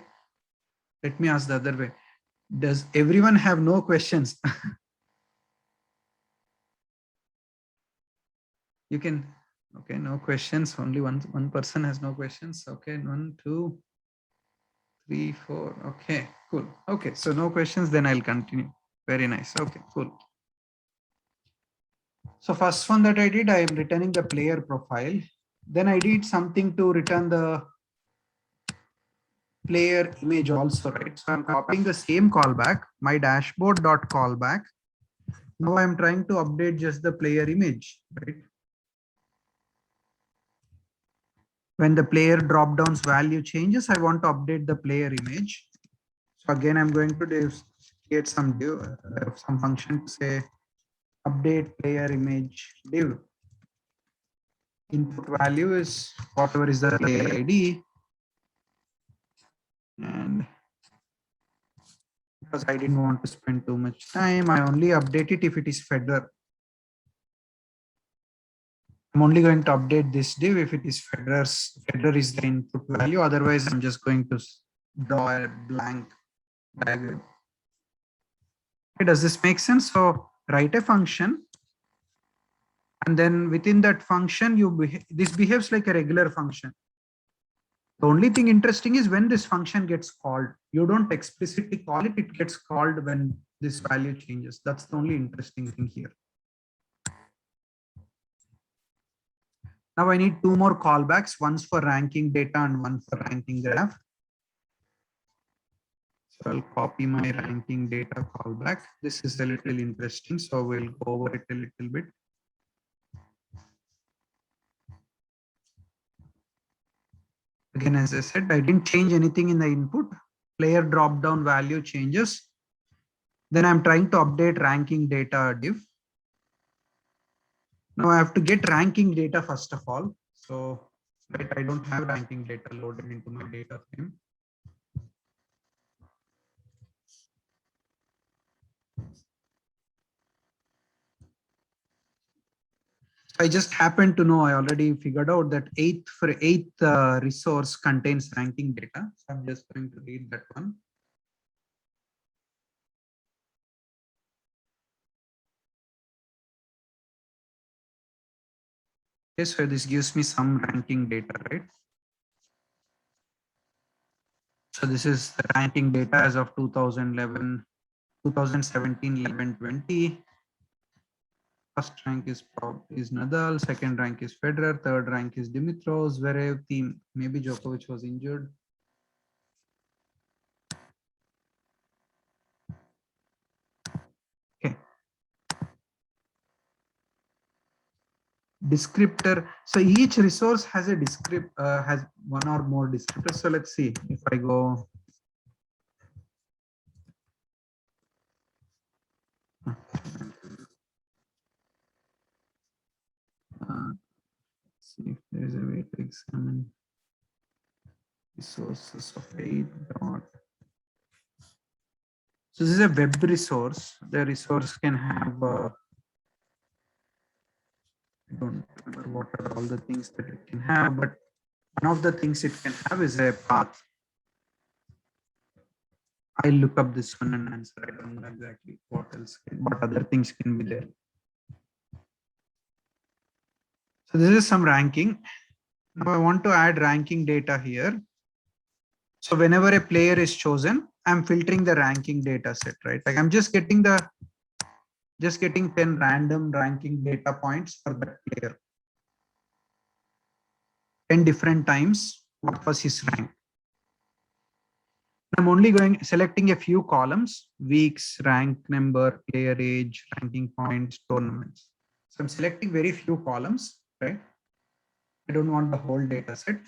Let me ask the other way. Does everyone have no questions? You can, okay, no questions. Only one person has no questions. Okay, 1, 2, 3, 4. Okay, cool. Okay, so no questions, then I'll continue. Very nice. Okay, cool. So first one that I did, I am returning the player profile. Then I did something to return the player image also, right? So I'm copying the same callback, my dashboard.callback. Now I'm trying to update just the player image, right? When the player drop-downs value changes, I want to update the player image. So again, I'm going to create some div, some function to say update player image div. Input value is whatever is the player ID. And because I didn't want to spend too much time, I only update it if it is Federer. I'm only going to update this div if it is Federer is the input value. Otherwise, I'm just going to draw a blank diagram. Okay, does this make sense? So write a function, and then within that function, this behaves like a regular function. The only thing interesting is when this function gets called. You don't explicitly call it, it gets called when this value changes. That's the only interesting thing here. Now I need two more callbacks, one's for ranking data and one for ranking graph. So I'll copy my ranking data callback. This is a little interesting, so we'll go over it a little bit. Again, as I said, I didn't change anything in the input. Player drop-down value changes. Then I'm trying to update ranking data div. Now I have to get ranking data first of all. So right, I don't have ranking data loaded into my data frame. I just happen to know, I already figured out that eighth resource contains ranking data. So I'm just going to read that one. Okay, so this gives me some ranking data, right? So this is the ranking data as of 2011, 2017, 11, 20. First rank is Nadal, second rank is Federer, third rank is Dimitrov, Zverev, team. Maybe Djokovic was injured. Okay. Descriptor. So each resource has a has one or more descriptors. So let's see if I go. See if there is a way to examine resources of 8 dot. So this is a web resource. The resource can have, I don't remember what are all the things that it can have, but one of the things it can have is a path. I'll look up this one and answer. I don't know exactly what other things can be there. So this is some ranking. Now I want to add ranking data here. So whenever a player is chosen, I'm filtering the ranking data set, right? Like I'm just getting 10 random ranking data points for that player. 10 different times, what was his rank? I'm only selecting a few columns: weeks, rank number, player age, ranking points, tournaments. So I'm selecting very few columns, right? I don't want the whole data set.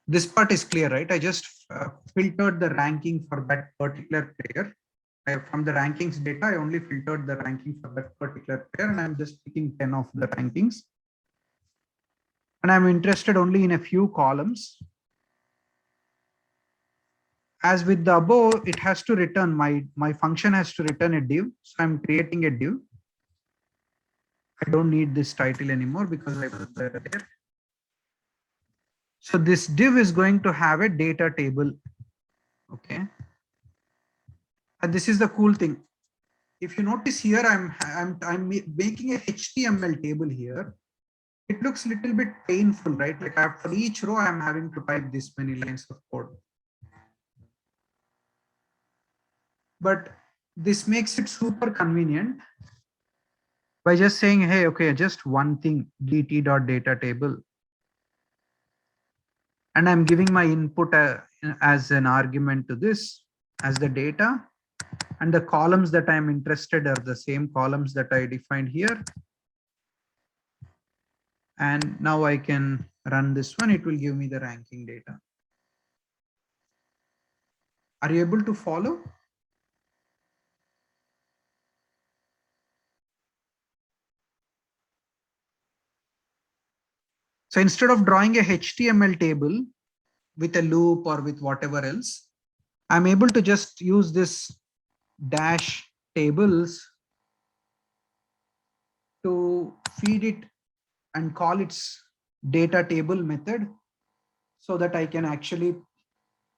This part is clear, right? I just filtered the ranking for that particular player. From the rankings data, I only filtered the ranking for that particular player, and I'm just picking 10 of the rankings. And I'm interested only in a few columns. As with the above, it has to return, my function has to return a div. So I'm creating a div. I don't need this title anymore because I put that there. So this div is going to have a data table. Okay. And this is the cool thing. If you notice here, I'm making a HTML table here. It looks a little bit painful, right? Like for each row, I'm having to type this many lines of code. But this makes it super convenient by just saying, hey, okay, just one thing, dt.data table. and I'm giving my input as an argument to this as the data, and the columns that I'm interested are the same columns that I defined here. And now I can run this one. It will give me the ranking data. Are you able to follow? So instead of drawing a HTML table with a loop or with whatever else, I'm able to just use this dash tables to feed it and call its data table method, so that I can actually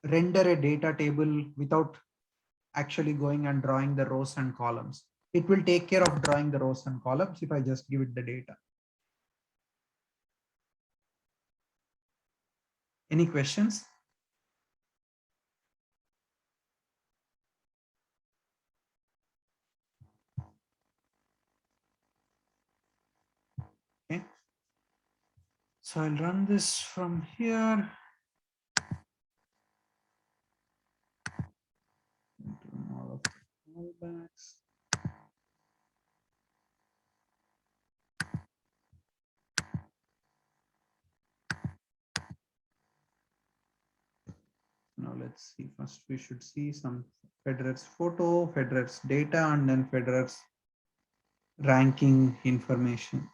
render a data table without actually going and drawing the rows and columns. It will take care of drawing the rows and columns if I just give it the data. Any questions? Okay. So I'll run this from here. All of the callbacks. Now let's see. First, we should see some Federer's photo, Federer's data, and then Federer's ranking information.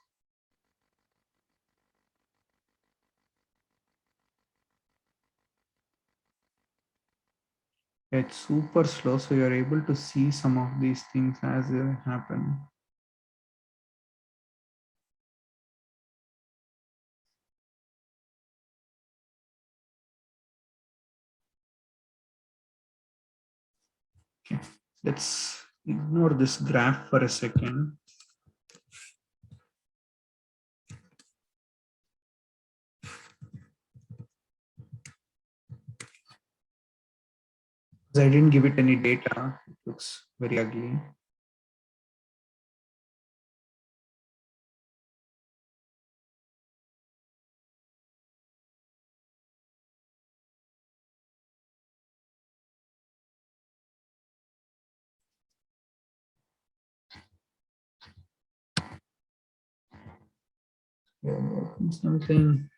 It's super slow, so you're able to see some of these things as they happen. Okay, let's ignore this graph for a second. I didn't give it any data. It looks very ugly. Something.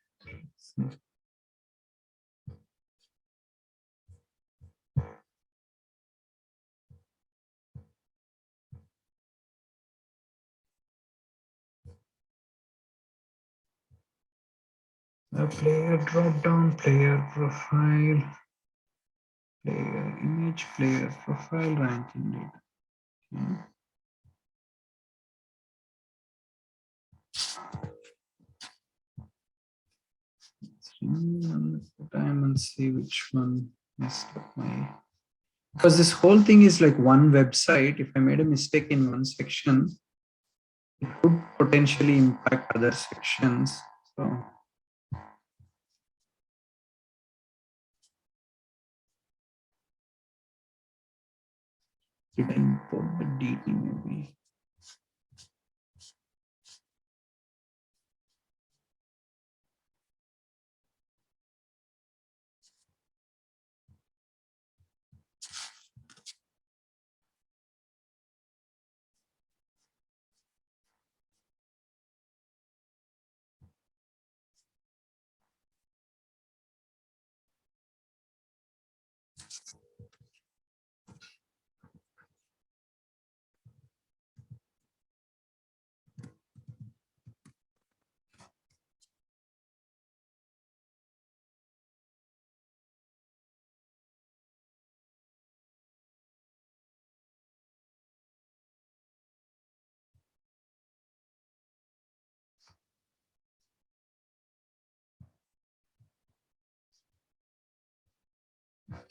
A player drop down, player profile, player image, player profile, ranking data. Okay. Let's run the time and see which one messed up my. Because this whole thing is like one website. If I made a mistake in one section, it could potentially impact other sections. So did I import the DT maybe?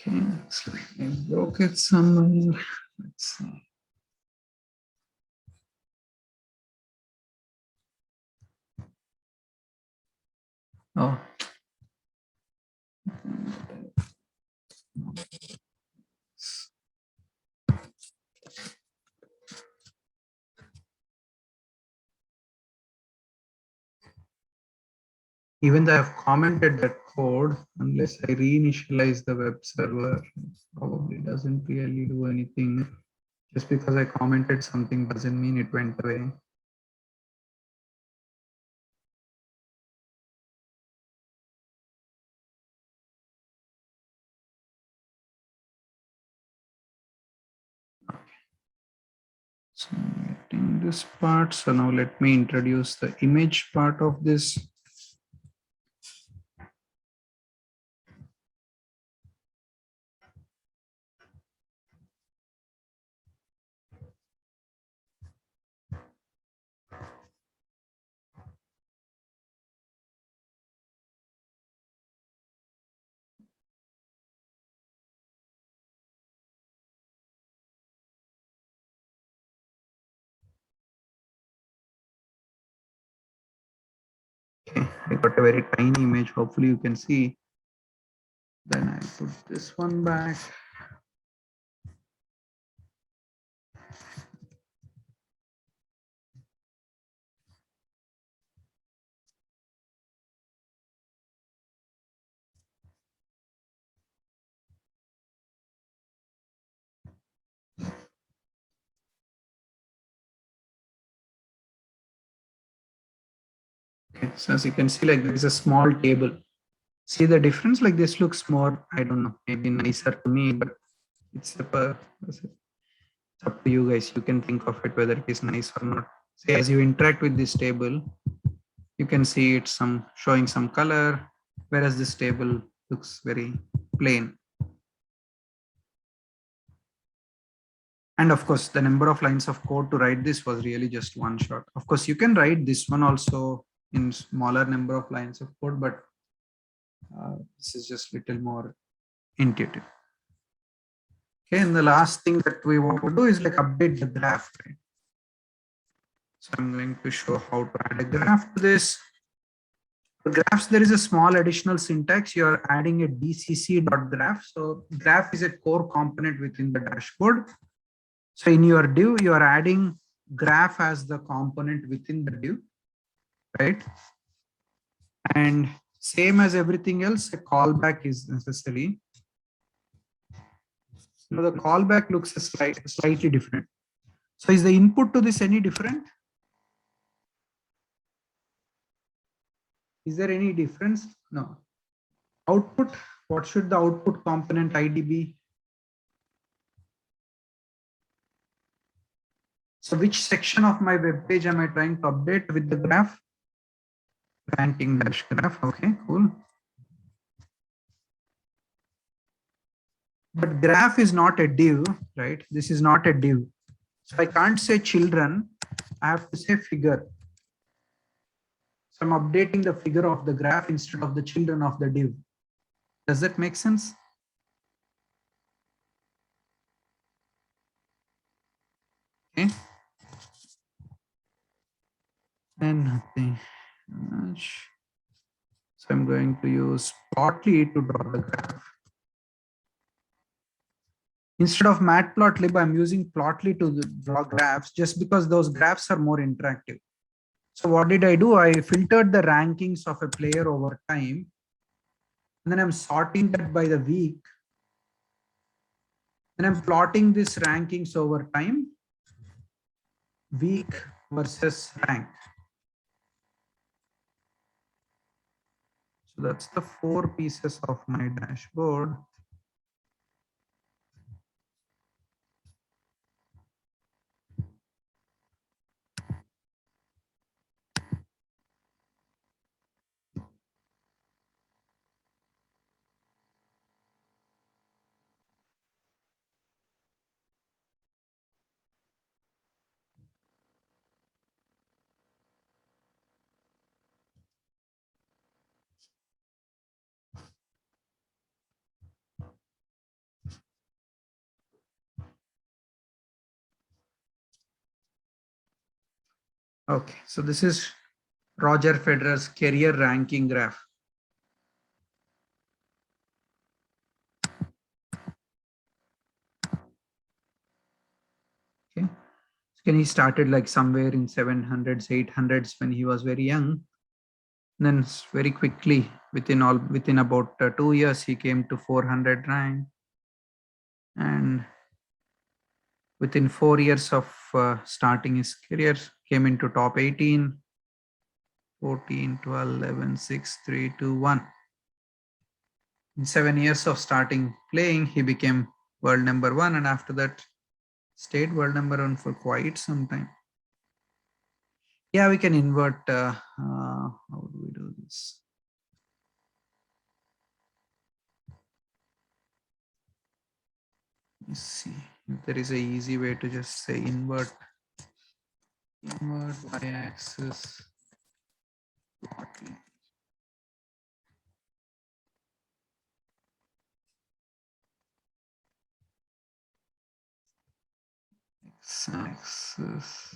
Okay, looks like I broke it somewhere. Let's see. Oh. Even though I've commented that code, unless I reinitialize the web server, it probably doesn't really do anything. Just because I commented something doesn't mean it went away. So I'm getting this part. So now let me introduce the image part of this. Okay, I got a very tiny image. Hopefully you can see. Then I put this one back. Okay, so as you can see, like there is a small table. See the difference? Like this looks more, I don't know, maybe nicer to me, but it's up to you guys. You can think of it whether it is nice or not. Say as you interact with this table, you can see it's showing some color, whereas this table looks very plain. And of course, the number of lines of code to write this was really just one shot. Of course, you can write this one also in smaller number of lines of code, but this is just little more intuitive. Okay, and the last thing that we want to do is like update the graph. Right? So I'm going to show how to add a graph to this. For graphs, there is a small additional syntax. You are adding a dcc.graph. So graph is a core component within the dashboard. So in your div, you are adding graph as the component within the div, right? And same as everything else, a callback is necessary. So the callback looks slightly different. So is the input to this any different? Is there any difference? No. Output, what should the output component ID be? So which section of my web page am I trying to update with the graph? Ranking dash graph. Okay, cool. But graph is not a div, right? This is not a div. So I can't say children. I have to say figure. So I'm updating the figure of the graph instead of the children of the div. Does that make sense? Okay. And nothing much. So I'm going to use Plotly to draw the graph. Instead of matplotlib, I'm using Plotly to draw graphs just because those graphs are more interactive. So what did I do? I filtered the rankings of a player over time. And then I'm sorting that by the week. And I'm plotting this rankings over time, week versus rank. So that's the 4 pieces of my dashboard. Okay, so this is Roger Federer's career ranking graph. Okay, so he started like somewhere in 700s, 800s when he was very young. Then very quickly, within about 2 years, he came to 400 rank, and within 4 years of starting his career, came into top 18, 14, 12, 11, 6, 3, 2, 1. In 7 years of starting playing, he became world number 1, and after that, stayed world number 1 for quite some time. Yeah, we can invert. How do we do this? Let's see if there is a easy way to just say invert y-axis. X-axis.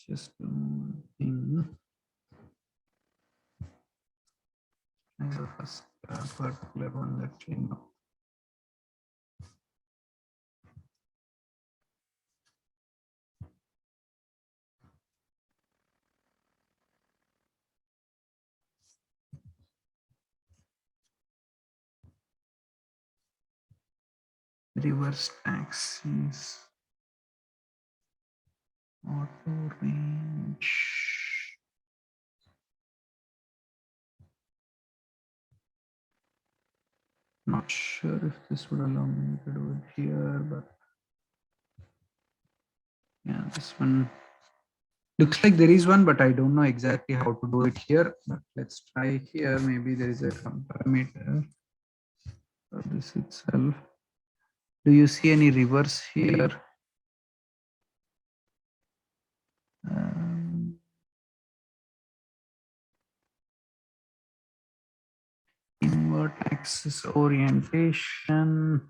Just one thing. And the first particular one that came up. Reverse axis. Auto range. Not sure if this would allow me to do it here, but yeah, this one looks like there is one, but I don't know exactly how to do it here. But let's try here. Maybe there is a parameter for this itself. Do you see any reverse here? Invert axis orientation.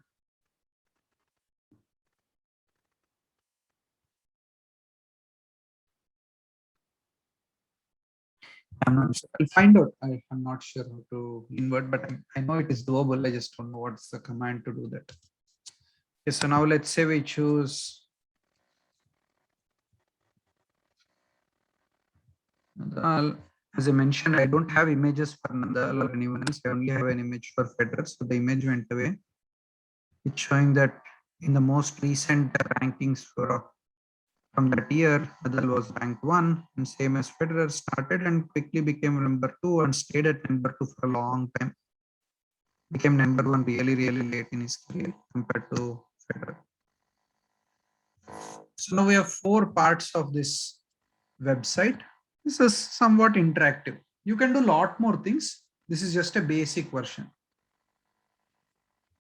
I'm not sure. I'll find out. I'm not sure how to invert, but I know it is doable. I just don't know what's the command to do that. Okay, so now let's say we choose Nadal. As I mentioned, I don't have images for Nadal or anyone else. I only have an image for Federer. So the image went away. It's showing that in the most recent rankings from that year, Nadal was ranked 1, and same as Federer, started and quickly became number 2 and stayed at number 2 for a long time. Became number 1 really, really late in his career compared to Federer. So now we have 4 parts of this website. This is somewhat interactive. You can do a lot more things. This is just a basic version.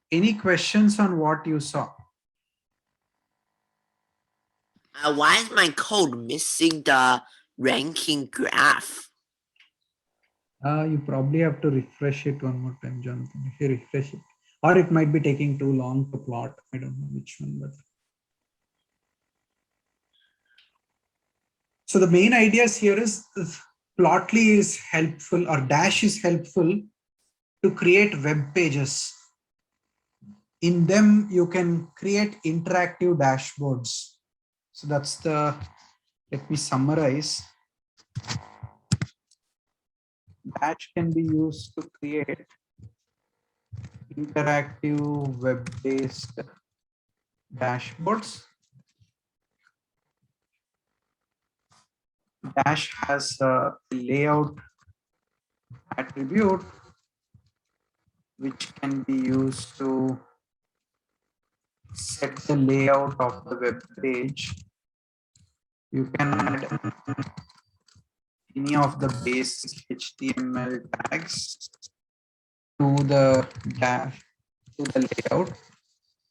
Any questions on what you saw? Why is my code missing the ranking graph? You probably have to refresh it one more time, Jonathan, if you refresh it. Or it might be taking too long to plot. I don't know which one, but. So the main ideas here is Plotly is helpful, or Dash is helpful to create web pages. In them, you can create interactive dashboards. So that's the, let me summarize. Dash can be used to create interactive web-based dashboards. Dash has a layout attribute which can be used to set the layout of the web page. You can add any of the basic HTML tags to the dash, to the layout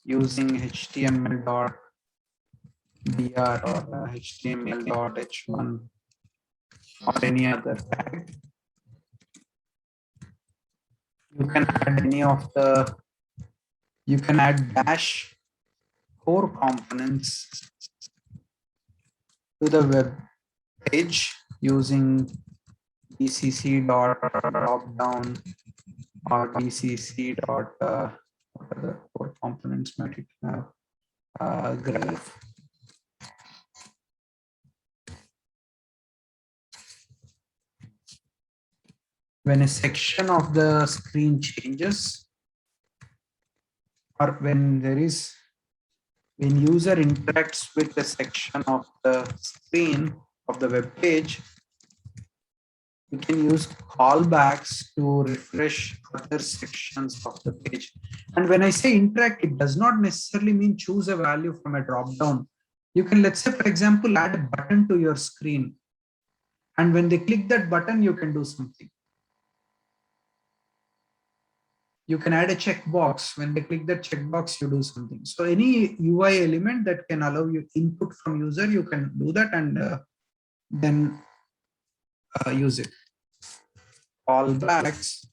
using HTML.br or HTML.h1 or any other tag. You can add any of the, you can add dash core components to the web page using dcc dot drop down or dcc dot what are the core components might it have graph. When a section of the screen changes, or when user interacts with a section of the screen of the web page, you can use callbacks to refresh other sections of the page. And when I say interact, it does not necessarily mean choose a value from a drop down. You can, let's say, for example, add a button to your screen. And when they click that button, you can do something. You can add a checkbox. When they click that checkbox, you do something. So any UI element that can allow you input from user, you can do that and then use it. Callbacks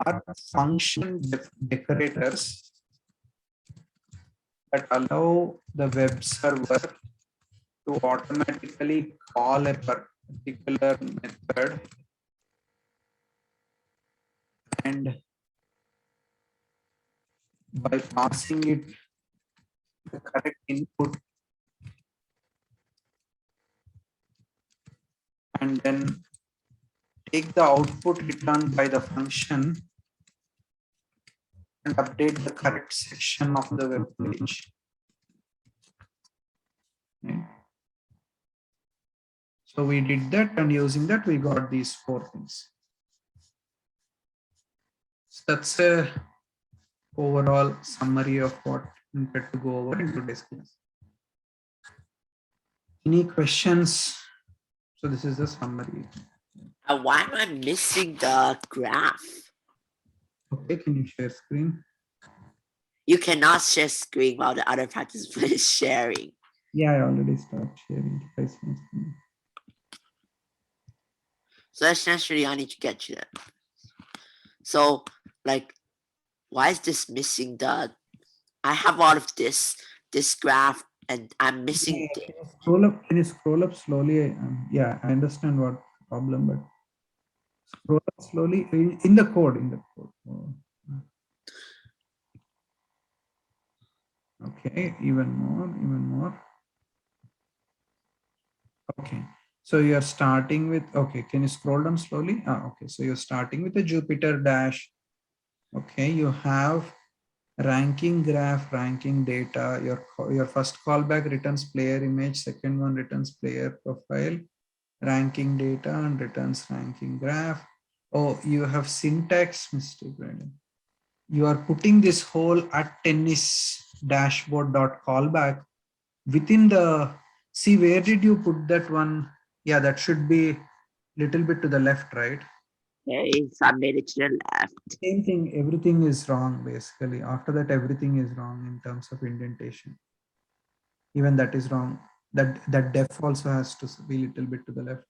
are function decorators that allow the web server to automatically call a particular method and by passing it the correct input and then take the output returned by the function and update the correct section of the web page. Okay. So we did that, and using that we got these 4 things. So that's a overall summary of what we had to go over in today's class. Any questions? So this is the summary. Why am I missing the graph? Okay, can you share screen? You cannot share screen while the other participant is sharing. Yeah, I already started sharing. Screen. So essentially, I need to get you that. So, like, why is this missing the? I have all of this graph, and I'm missing. Can you scroll up? Can you scroll up slowly? Yeah, I understand what problem, but scroll up slowly in the code. Oh. Okay, even more. Okay, so you're starting with, okay, can you scroll down slowly? Okay, so you're starting with a Jupyter dash. Okay, you have ranking graph, ranking data, your first callback returns player image, second one returns player profile, ranking data and returns ranking graph. Oh, you have syntax mistake, Brandon. You are putting this whole at tennis dashboard.callback within the, see, where did you put that one? Yeah, that should be little bit to the left, right? Okay, so I made it to the left. Same thing, everything is wrong basically. After that, everything is wrong in terms of indentation. Even that is wrong. That def also has to be little bit to the left.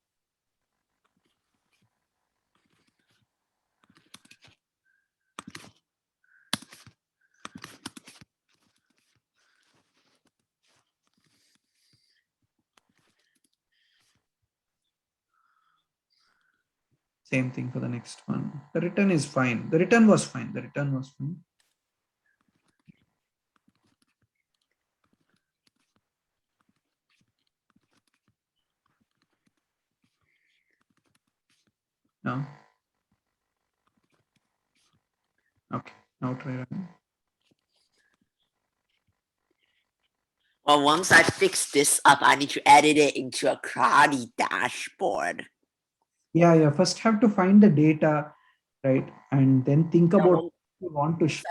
Same thing for the next one. The return is fine. The return was fine. The return was fine. No. Okay. Now try running. Well, once I fix this up, I need to edit it into a Karthik dashboard. Yeah. First have to find the data, right? And then think about what you want to show.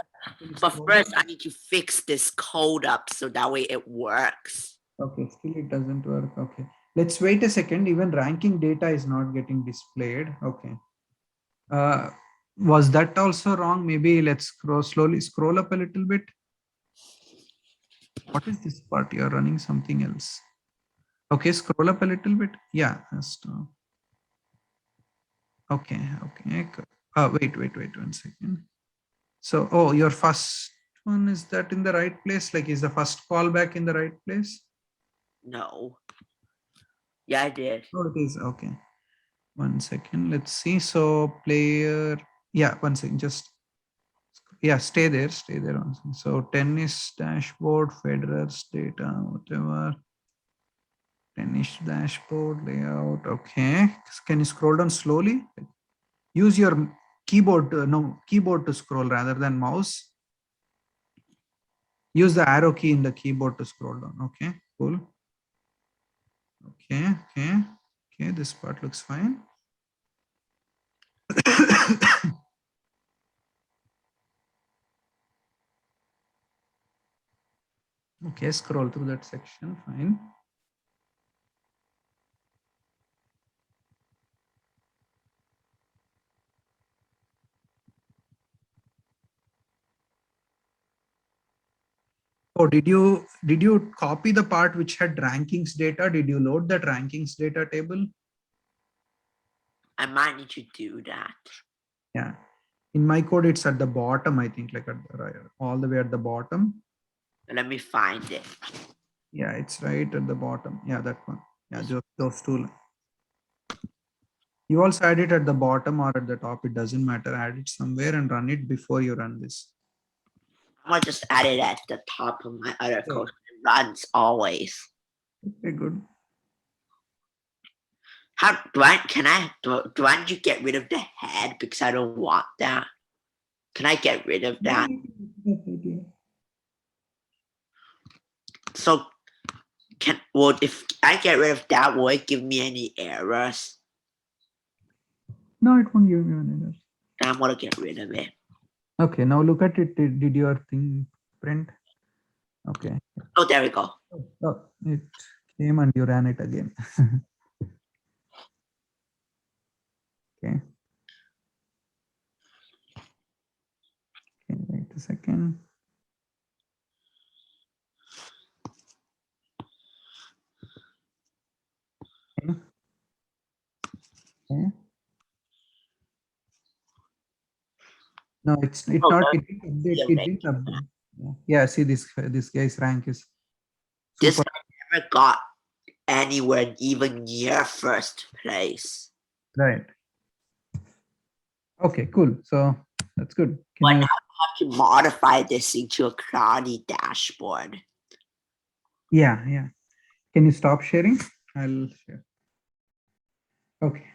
But first, I need to fix this code up so that way it works. Okay, still it doesn't work. Okay. Let's wait a second. Even ranking data is not getting displayed. Okay. Was that also wrong? Maybe let's slowly scroll up a little bit. What is this part? You're running something else. Okay, scroll up a little bit. Yeah. Okay. Wait, 1 second. So, oh, your first one, is that in the right place? Like, is the first callback in the right place? No. Yeah, I did. Oh, it is. Okay. 1 second. Let's see. So player, yeah, 1 second. Just, yeah, stay there. 1 second. So tennis dashboard, Federer's data, whatever. Tennis dashboard layout. Okay. Can you scroll down slowly? Use your keyboard, keyboard to scroll rather than mouse. Use the arrow key in the keyboard to scroll down. Okay, cool. Okay, this part looks fine. Okay, scroll through that section, fine. Oh, did you copy the part which had rankings data? Did you load that rankings data table? I might need to do that. Yeah. In my code, it's at the bottom, I think, like at the right, all the way at the bottom. Let me find it. Yeah, it's right at the bottom. Yeah, that one. Yeah, just those two. You also add it at the bottom or at the top. It doesn't matter. Add it somewhere and run it before you run this. I'm gonna just add it at the top of my other Sure. code. It runs always. Okay, good. How do I need to get rid of the head because I don't want that? Can I get rid of that? So if I get rid of that, will it give me any errors? No, it won't give you an error. Then I'm gonna get rid of it. Okay, now look at it. Did your thing print? Okay. Oh, there we go. Oh, it came and you ran it again. Okay. Okay, wait a second. Okay. Okay. No, it's Oh, not. no. It didn't update. Yeah, It right. didn't update. Yeah. See this guy's rank is This super. guy never got anywhere even near first place. Right. Okay, cool. So that's good. But Can now you? I have to modify this into a cloudy dashboard. Yeah. Can you stop sharing? I'll share. Okay.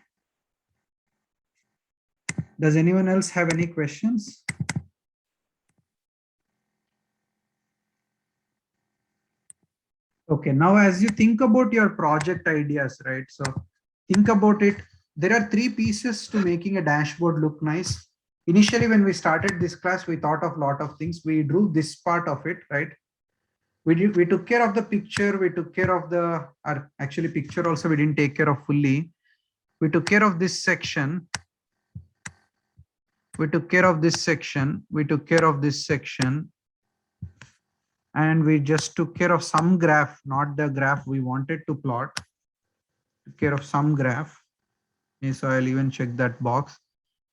Does anyone else have any questions? Okay, now as you think about your project ideas, right? So think about it. There are 3 pieces to making a dashboard look nice. Initially, when we started this class, we thought of a lot of things. We drew this part of it, right? We took care of the picture. We took care of the, actually picture also we didn't take care of fully. We took care of this section. We took care of this section. We took care of this section. And we just took care of some graph, not the graph we wanted to plot. Took care of some graph. So I'll even check that box.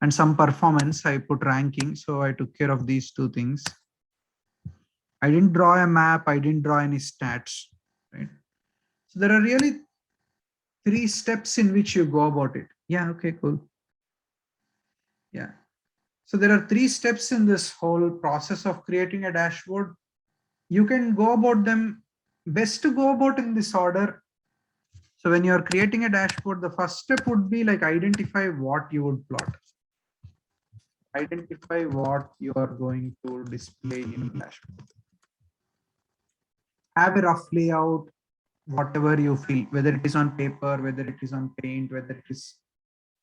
And some performance, I put ranking. So I took care of these 2 things. I didn't draw a map. I didn't draw any stats, right? So there are really 3 steps in which you go about it. Yeah, okay, cool. Yeah. So there are 3 steps in this whole process of creating a dashboard. You can go about them, best to go about in this order. So when you're creating a dashboard, the first step would be like identify what you would plot. Identify what you are going to display in dashboard. Have a rough layout, whatever you feel, whether it is on paper, whether it is on paint, whether it is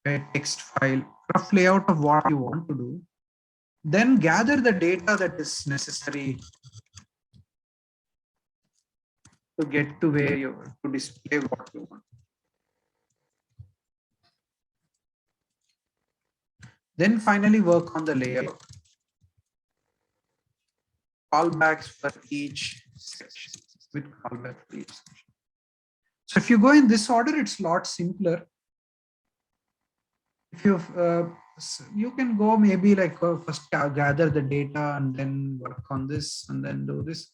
a text file, rough layout of what you want to do. Then gather the data that is necessary to get to where you to display what you want. Then finally work on the layout. Callbacks for each section with callback for each section. So if you go in this order, it's a lot simpler. If you you can go maybe like first gather the data and then work on this and then do this,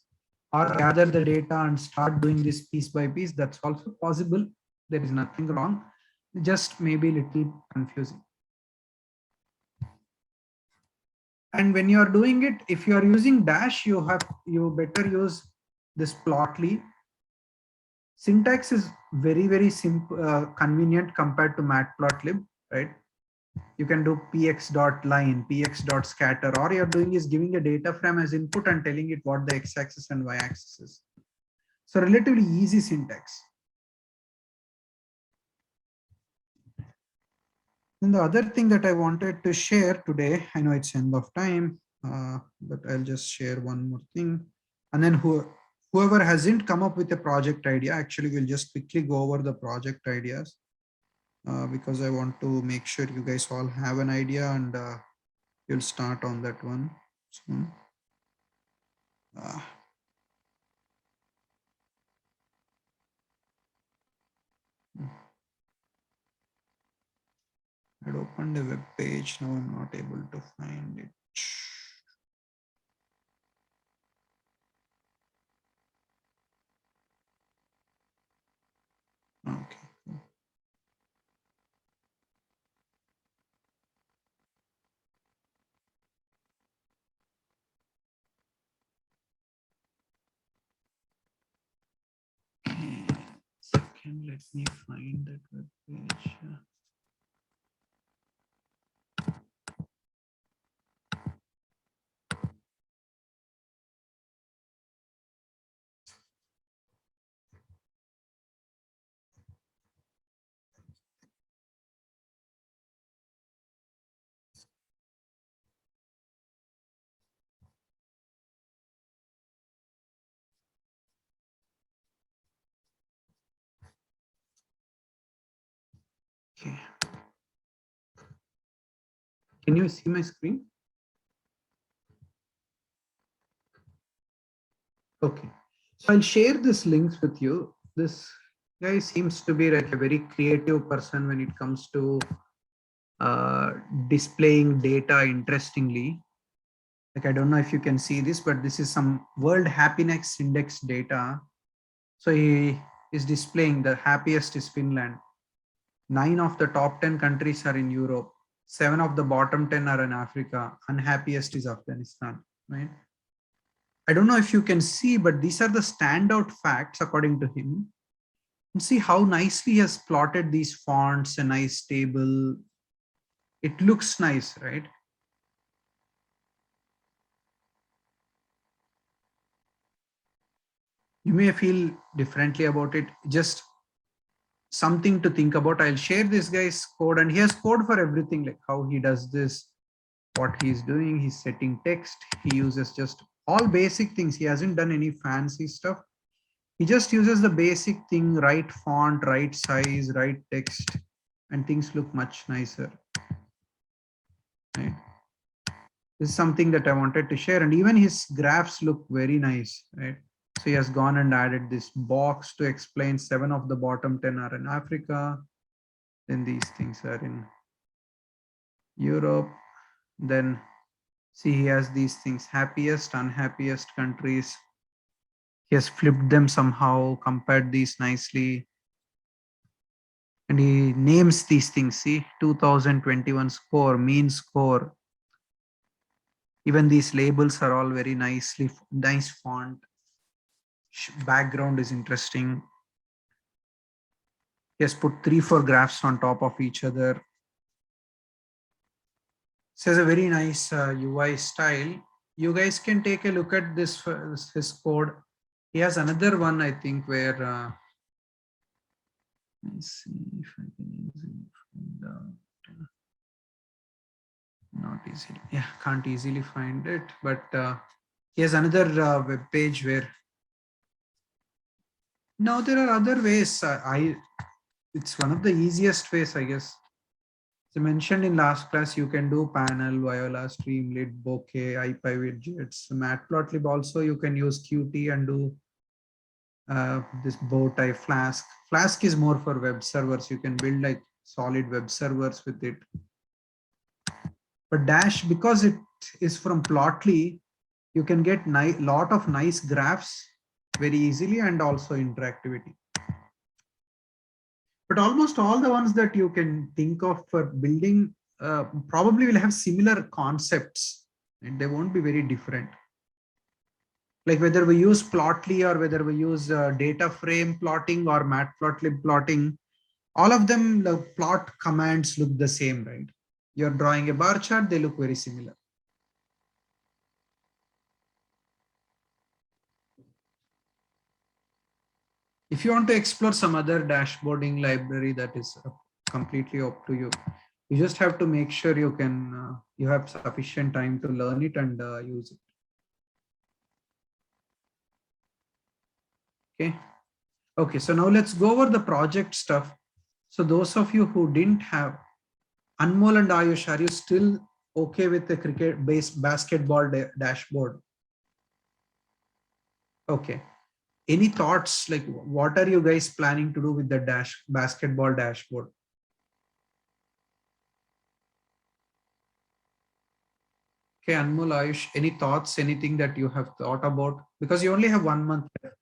or gather the data and start doing this piece by piece. That's also possible. There is nothing wrong, just maybe a little confusing. And when you are doing it, if you are using dash, you better use this plotly. Syntax is very simple, convenient compared to matplotlib, right? You can do px.line, px.scatter. All you're doing is giving a data frame as input and telling it what the x-axis and y-axis is. So relatively easy syntax. And the other thing that I wanted to share today, I know it's end of time, but I'll just share one more thing. And then whoever hasn't come up with a project idea, actually we'll just quickly go over the project ideas. Because I want to make sure you guys all have an idea, and you'll start on that one soon. I'd opened a web page, now I'm not able to find it. Okay. Second, let me find that web page. Okay. Can you see my screen? Okay. So I'll share this links with you. This guy seems to be like a very creative person when it comes to displaying data interestingly. Like, I don't know if you can see this, but this is some World Happiness Index data. So he is displaying the happiest is Finland. 9 of the top 10 countries are in Europe. 7 of the bottom 10 are in Africa. Unhappiest is Afghanistan, right? I don't know if you can see, but these are the standout facts according to him. And see how nicely he has plotted these fonts, a nice table. It looks nice, right? You may feel differently about it. Just something to think about. I'll share this guy's code, and he has code for everything, like how he does this, what he's doing. He's setting text. He uses just all basic things. He hasn't done any fancy stuff. He just uses the basic thing, right font, right size, right text, and things look much nicer. Right? This is something that I wanted to share, and even his graphs look very nice, right? So he has gone and added this box to explain 7 of the bottom 10 are in Africa. Then these things are in Europe. Then see, he has these things, happiest, unhappiest countries. He has flipped them somehow, compared these nicely. And he names these things, see, 2021 score, mean score. Even these labels are all very nicely, nice font. Background is interesting. He has put 3-4 graphs on top of each other. This has a very nice UI style. You guys can take a look at this, his code. He has another one, I think, where let's see if I can easily find out. Not easily, yeah, can't easily find it, but he has another web page where, no, there are other ways. It's one of the easiest ways, I guess. As I mentioned in last class, you can do panel, Viola, Streamlit, Bokeh, IPy widgets, Matplotlib. Also, you can use Qt and do this bow tie Flask. Flask is more for web servers. You can build like solid web servers with it. But Dash, because it is from Plotly, you can get lot of nice graphs very easily and also interactivity. But almost all the ones that you can think of for building probably will have similar concepts and they won't be very different. Like whether we use Plotly or whether we use data frame plotting or matplotlib plotting, all of them, the plot commands look the same, right? You're drawing a bar chart, they look very similar. If you want to explore some other dashboarding library, that is completely up to you. You just have to make sure you can, you have sufficient time to learn it and use it. Okay. Okay, so now let's go over the project stuff. So those of you who didn't have Anmol and Ayush, are you still okay with the cricket-based basketball dashboard? Okay. Any thoughts, like what are you guys planning to do with the basketball dashboard? Okay, Anmol, Ayush, any thoughts, anything that you have thought about? Because you only have 1 month left.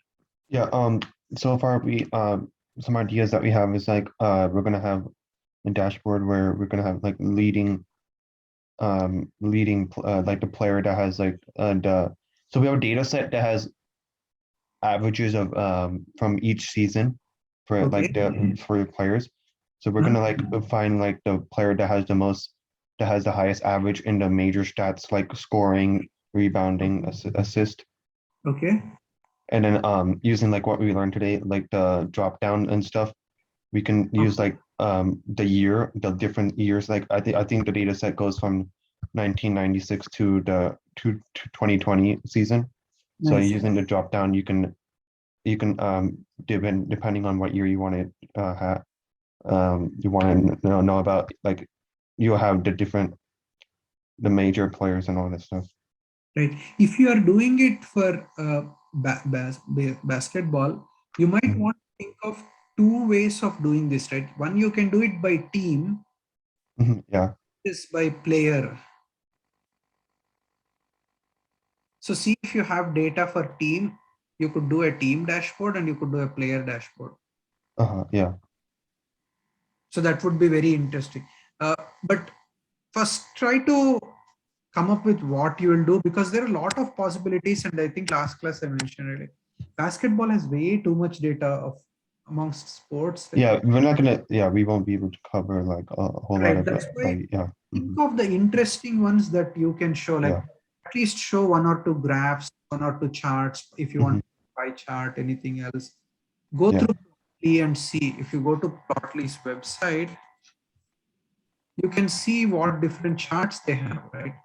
Yeah, so far we some ideas that we have is like we're gonna have a dashboard where we're gonna have like leading like the player that has like so we have a data set that has averages of from each season for like for players. So we're gonna like find like the player that has the highest average in the major stats like scoring, rebounding, assist. Okay. And then using like what we learned today, like the drop down and stuff, we can use like the different years. Like I think the data set goes from 1996 to the 2020 season. So Nice. using the drop down, you can depending on what year you want to know about, like you'll have the major players and all that stuff. Right. If you are doing it for basketball, you might want to think of 2 ways of doing this, right? One, you can do it by team. Yeah. This by player. So see if you have data for team, you could do a team dashboard and you could do a player dashboard. Yeah. So that would be very interesting. But first try to come up with what you will do, because there are a lot of possibilities. And I think last class I mentioned earlier, basketball has way too much data of amongst sports. Yeah, we won't be able to cover like a whole lot of That's it. why Yeah. think of the interesting ones that you can show, like at least show 1 or 2 graphs, 1 or 2 charts. If you want pie chart, anything else, go through Plotly and see. If you go to Plotly's website, you can see what different charts they have, right?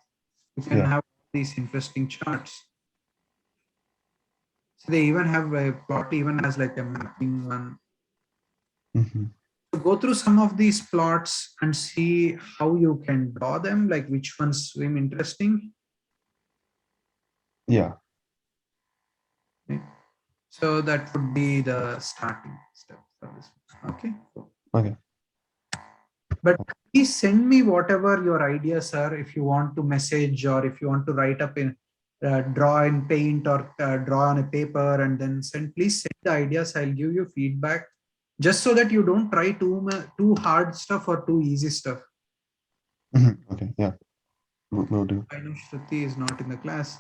You can have these interesting charts. So they even have a Plotly even has like a mapping one. So go through some of these plots and see how you can draw them, like which ones seem interesting. Yeah. Okay. So that would be the starting step for this. Okay. Cool. Okay. But please send me whatever your ideas are. If you want to message or if you want to write up in draw in paint or draw on a paper and then send, please send the ideas. I'll give you feedback just so that you don't try too hard stuff or too easy stuff. Okay. Yeah. Will do. I know Shruti is not in the class.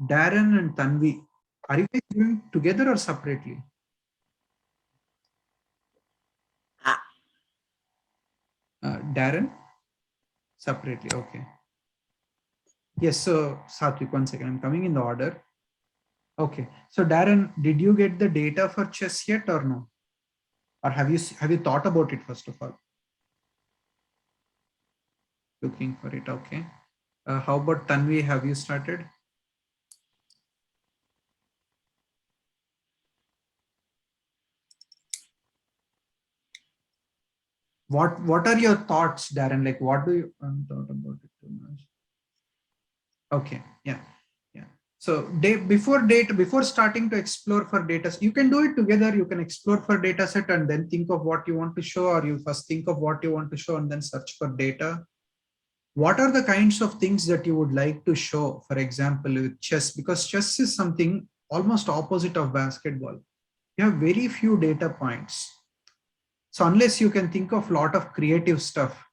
Darren and Tanvi, are you guys doing together or separately? Darren? Separately, okay. Yes, so Satvik, 1 second, I'm coming in the order. Okay, so Darren, did you get the data for chess yet or no? Or have you thought about it first of all? Looking for it, okay. How about Tanvi, have you started? What are your thoughts, Darren? Like, what do you thought about it too much? Okay, yeah. So before starting to explore for data, you can do it together. You can explore for data set and then think of what you want to show, or you first think of what you want to show and then search for data. What are the kinds of things that you would like to show, for example, with chess? Because chess is something almost opposite of basketball. You have very few data points. So unless you can think of a lot of creative stuff,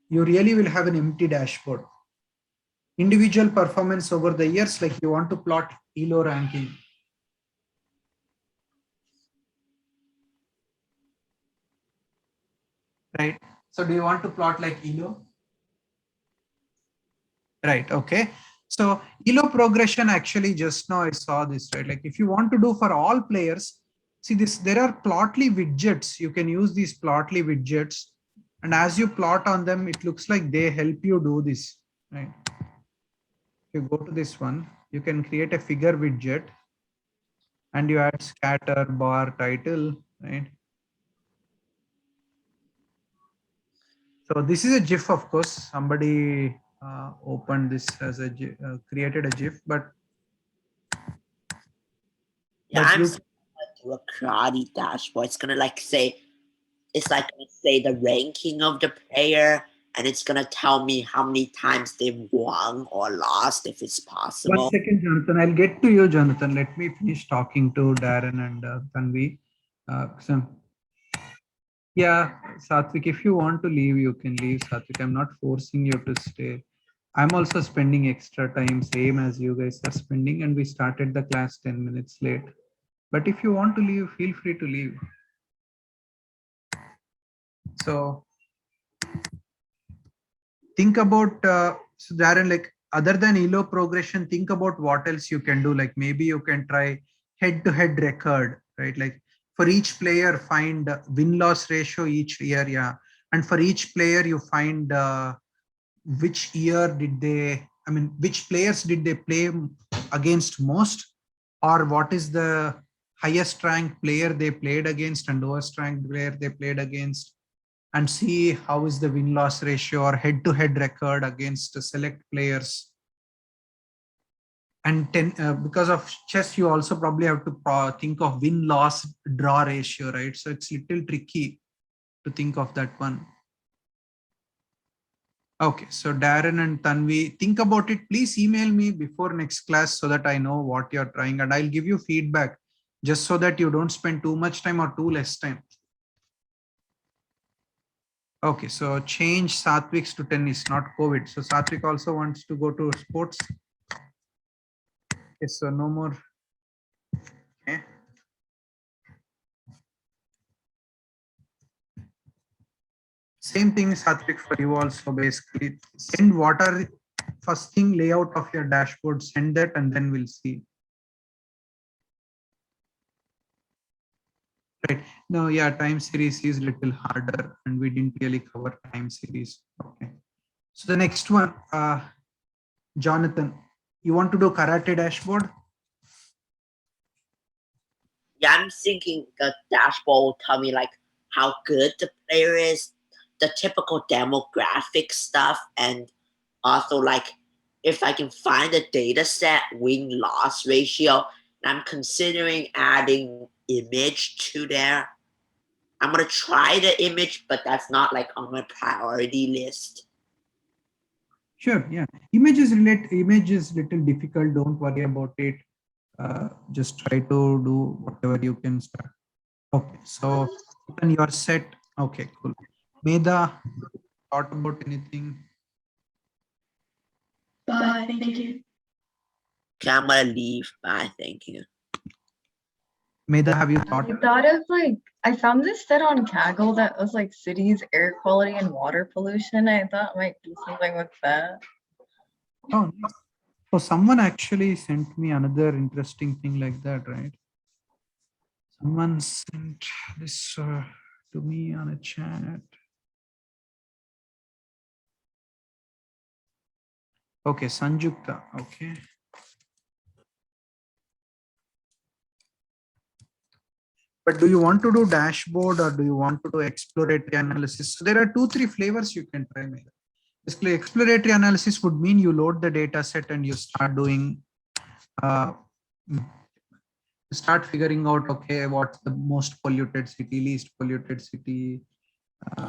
you really will have an empty dashboard. Individual performance over the years, like you want to plot ELO ranking. Right. So do you want to plot like ELO? Right. Okay. So ELO progression, actually just now I saw this, right? Like if you want to do for all players, see this, there are plotly widgets. You can use these plotly widgets. And as you plot on them, it looks like they help you do this, right? If you go to this one, you can create a figure widget and you add scatter, bar, title, right? So this is a GIF, of course. Somebody opened this as a created a GIF, but Yeah, but I'm you, gonna do a karate dashboard. It's gonna like say, it's like gonna say the ranking of the player, and it's gonna tell me how many times they've won or lost if it's 1 possible. second, Jonathan. I'll get to you, Jonathan. Let me finish talking to Darren and Tanvi. Yeah, Satvik, if you want to leave, you can leave, Satvik. I'm not forcing you to stay. I'm also spending extra time, same as you guys are spending, and we started the class 10 minutes late. But if you want to leave, feel free to leave. So think about, so Darren, like other than ELO progression, think about what else you can do. Like maybe you can try head-to-head record, right? Like for each player, find win-loss ratio each year, yeah. And for each player, you find which year did they, I mean, which players did they play against most, or what is the highest ranked player they played against and lowest ranked player they played against, and see how is the win-loss ratio or head-to-head record against select players. And because of chess, you also probably have to think of win-loss draw ratio, right? So it's a little tricky to think of that one. Okay, so Darren and Tanvi, think about it. Please email me before next class so that I know what you're trying, and I'll give you feedback just so that you don't spend too much time or too less time. Okay, so change Satvik's to tennis, not COVID. So Satvik also wants to go to sports. Okay, so no more. Okay. Same thing, Satvik, for you also. Basically, send what are the first thing layout of your dashboard, send that, and then we'll see. Right. No, yeah, time series is little harder and we didn't really cover time series. Okay. So the next one, Jonathan, you want to do karate dashboard? Yeah, I'm thinking the dashboard will tell me like how good the player is, the typical demographic stuff, and also like if I can find a data set win-loss ratio. I'm considering adding image to there. I'm gonna try the image, but that's not like on my priority list. Sure, yeah. Image is little difficult. Don't worry about it. Just try to do whatever you can start. Okay, so then you are set. Okay, cool. Meda, thought about anything? Bye, thank you. Okay, I'm gonna leave. Bye, thank you. Meda, have you thought? I thought of like, I found this set on Kaggle that was like cities, air quality, and water pollution. I thought I might do something with that. Oh, nice. So someone actually sent me another interesting thing like that, right? Someone sent this to me on a chat. Okay, Sanjukta. Okay. But do you want to do dashboard or do you want to do exploratory analysis? So there are 2-3 flavors you can try. Basically, exploratory analysis would mean you load the data set and you start doing, start figuring out, okay, what's the most polluted city, least polluted city,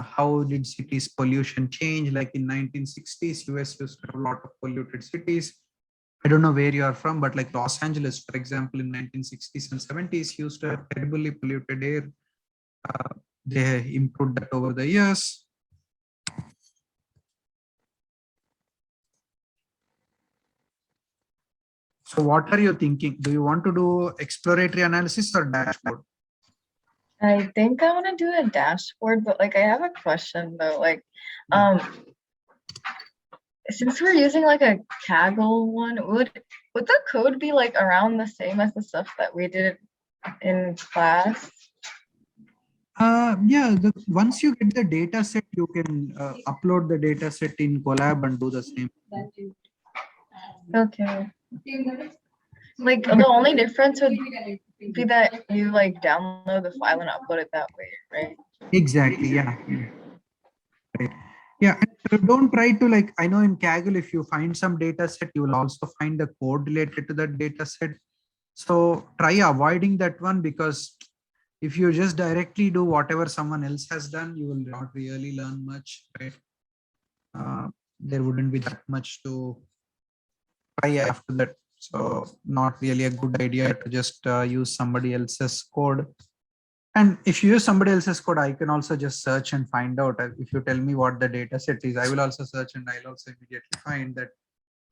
How did cities pollution change? Like in 1960s, US used to have a lot of polluted cities. I don't know where you are from, but like Los Angeles, for example, in 1960s and 70s used to have terribly polluted air. They improved that over the years. So what are you thinking? Do you want to do exploratory analysis or dashboard? I think I want to do a dashboard, but like I have a question though. Like, since we're using like a Kaggle one, would the code be like around the same as the stuff that we did in class? Yeah, once you get the data set, you can upload the data set in Colab and do the same. Okay. Like the only difference would be that you like download the file and upload it that way, right? Exactly. Yeah. Right. Yeah. And don't try to like, I know in Kaggle, if you find some data set, you will also find the code related to that data set. So try avoiding that one, because if you just directly do whatever someone else has done, you will not really learn much, right? There wouldn't be that much to try after that. So not really a good idea to just use somebody else's code. And if you use somebody else's code, I can also just search and find out. If you tell me what the data set is, I will also search and I'll also immediately find that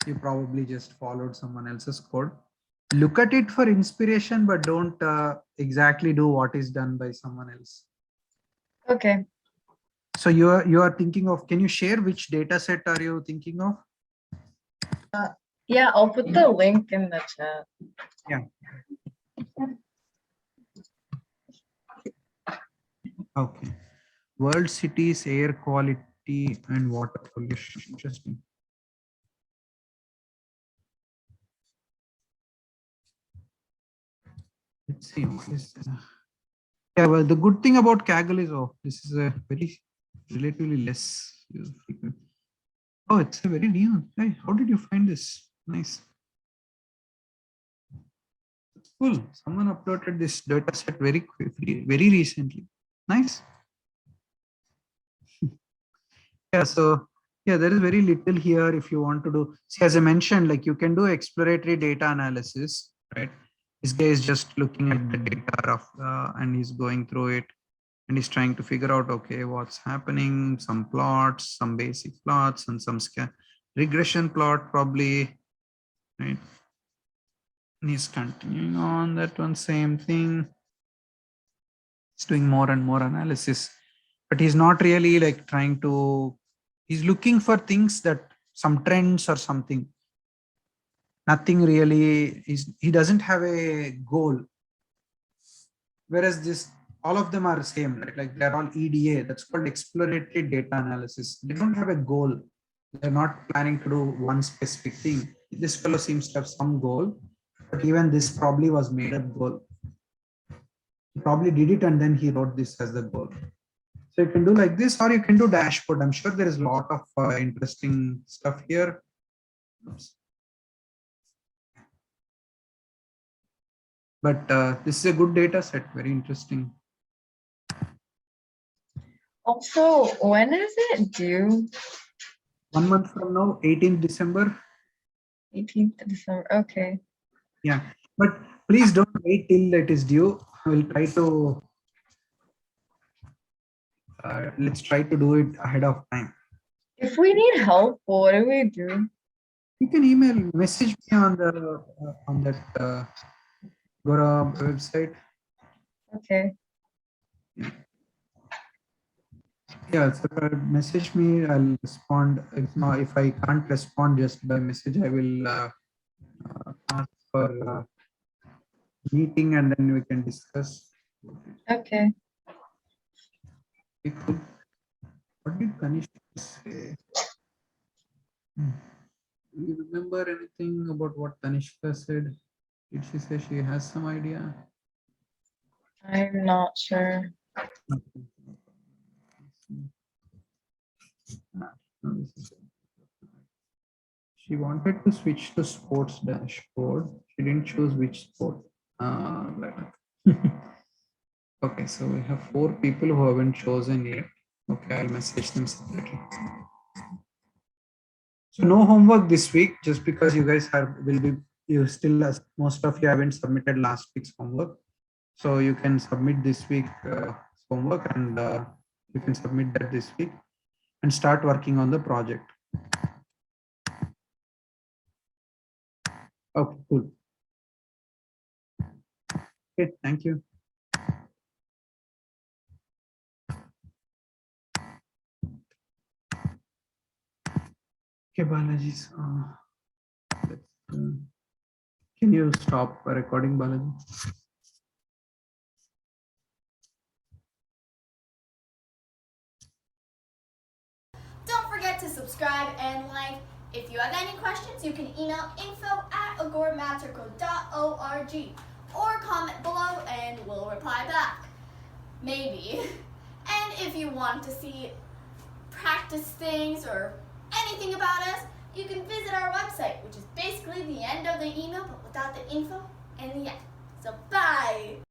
you probably just followed someone else's code. Look at it for inspiration, but don't exactly do what is done by someone else. Okay. So you are thinking of, can you share which data set are you thinking of? Yeah, I'll put the link in the chat. Yeah. Okay. World cities, air quality and water pollution. Interesting. Let's see. What is yeah, well, the good thing about Kaggle is, oh, this is a very relatively less frequent. Oh, it's a very new. Hey, how did you find this? Nice. That's cool. Someone uploaded this data set very quickly, very recently. Nice. Yeah, so yeah, there is very little here if you want to do. See, as I mentioned, like you can do exploratory data analysis, right? This guy is just looking at the data of, and he's going through it and he's trying to figure out, okay, what's happening, some plots, some basic plots and some regression plot probably, right? And he's continuing on that one, same thing. He's doing more and more analysis, but he's not really like trying to, he's looking for things that some trends or something. Nothing really is, he doesn't have a goal. Whereas this, all of them are same, right? Like they're all EDA, that's called exploratory data analysis. They don't have a goal. They're not planning to do one specific thing. This fellow seems to have some goal, but even this probably was made up goal. He probably did it and then he wrote this as the goal. So you can do like this, or you can do dashboard. I'm sure there is a lot of interesting stuff here. Oops. But this is a good data set, very interesting. Also, when is it due? 1 month from now, 18th December. 18th December. Okay. Yeah, but please don't wait till it is due. We'll try to, let's try to do it ahead of time. If we need help, what do we do? You can message me on the on that Gora website. Okay. Yeah, so message me, I'll respond. If I can't respond just by message, I will ask for meeting and then we can discuss. Okay. What did Kanishka say? Do you remember anything about what Tanishka said? Did she say she has some idea? I'm not sure. She wanted to switch to sports dashboard. She didn't choose which sport. Okay, so we have 4 people who haven't chosen yet. Okay, I'll message them separately. So no homework this week, just because you guys you still, most of you haven't submitted last week's homework. So you can submit this week homework, and you can submit that this week and start working on the project. Okay, cool. Okay, thank you. Okay, Balaji. Can you stop recording, Balaji? Don't forget to subscribe and like. If you have any questions, you can email info@agoramastercode.org or comment below and we'll reply back. Maybe. And if you want to see practice things or anything about us, you can visit our website, which is basically the end of the email but without the info and the end. So bye!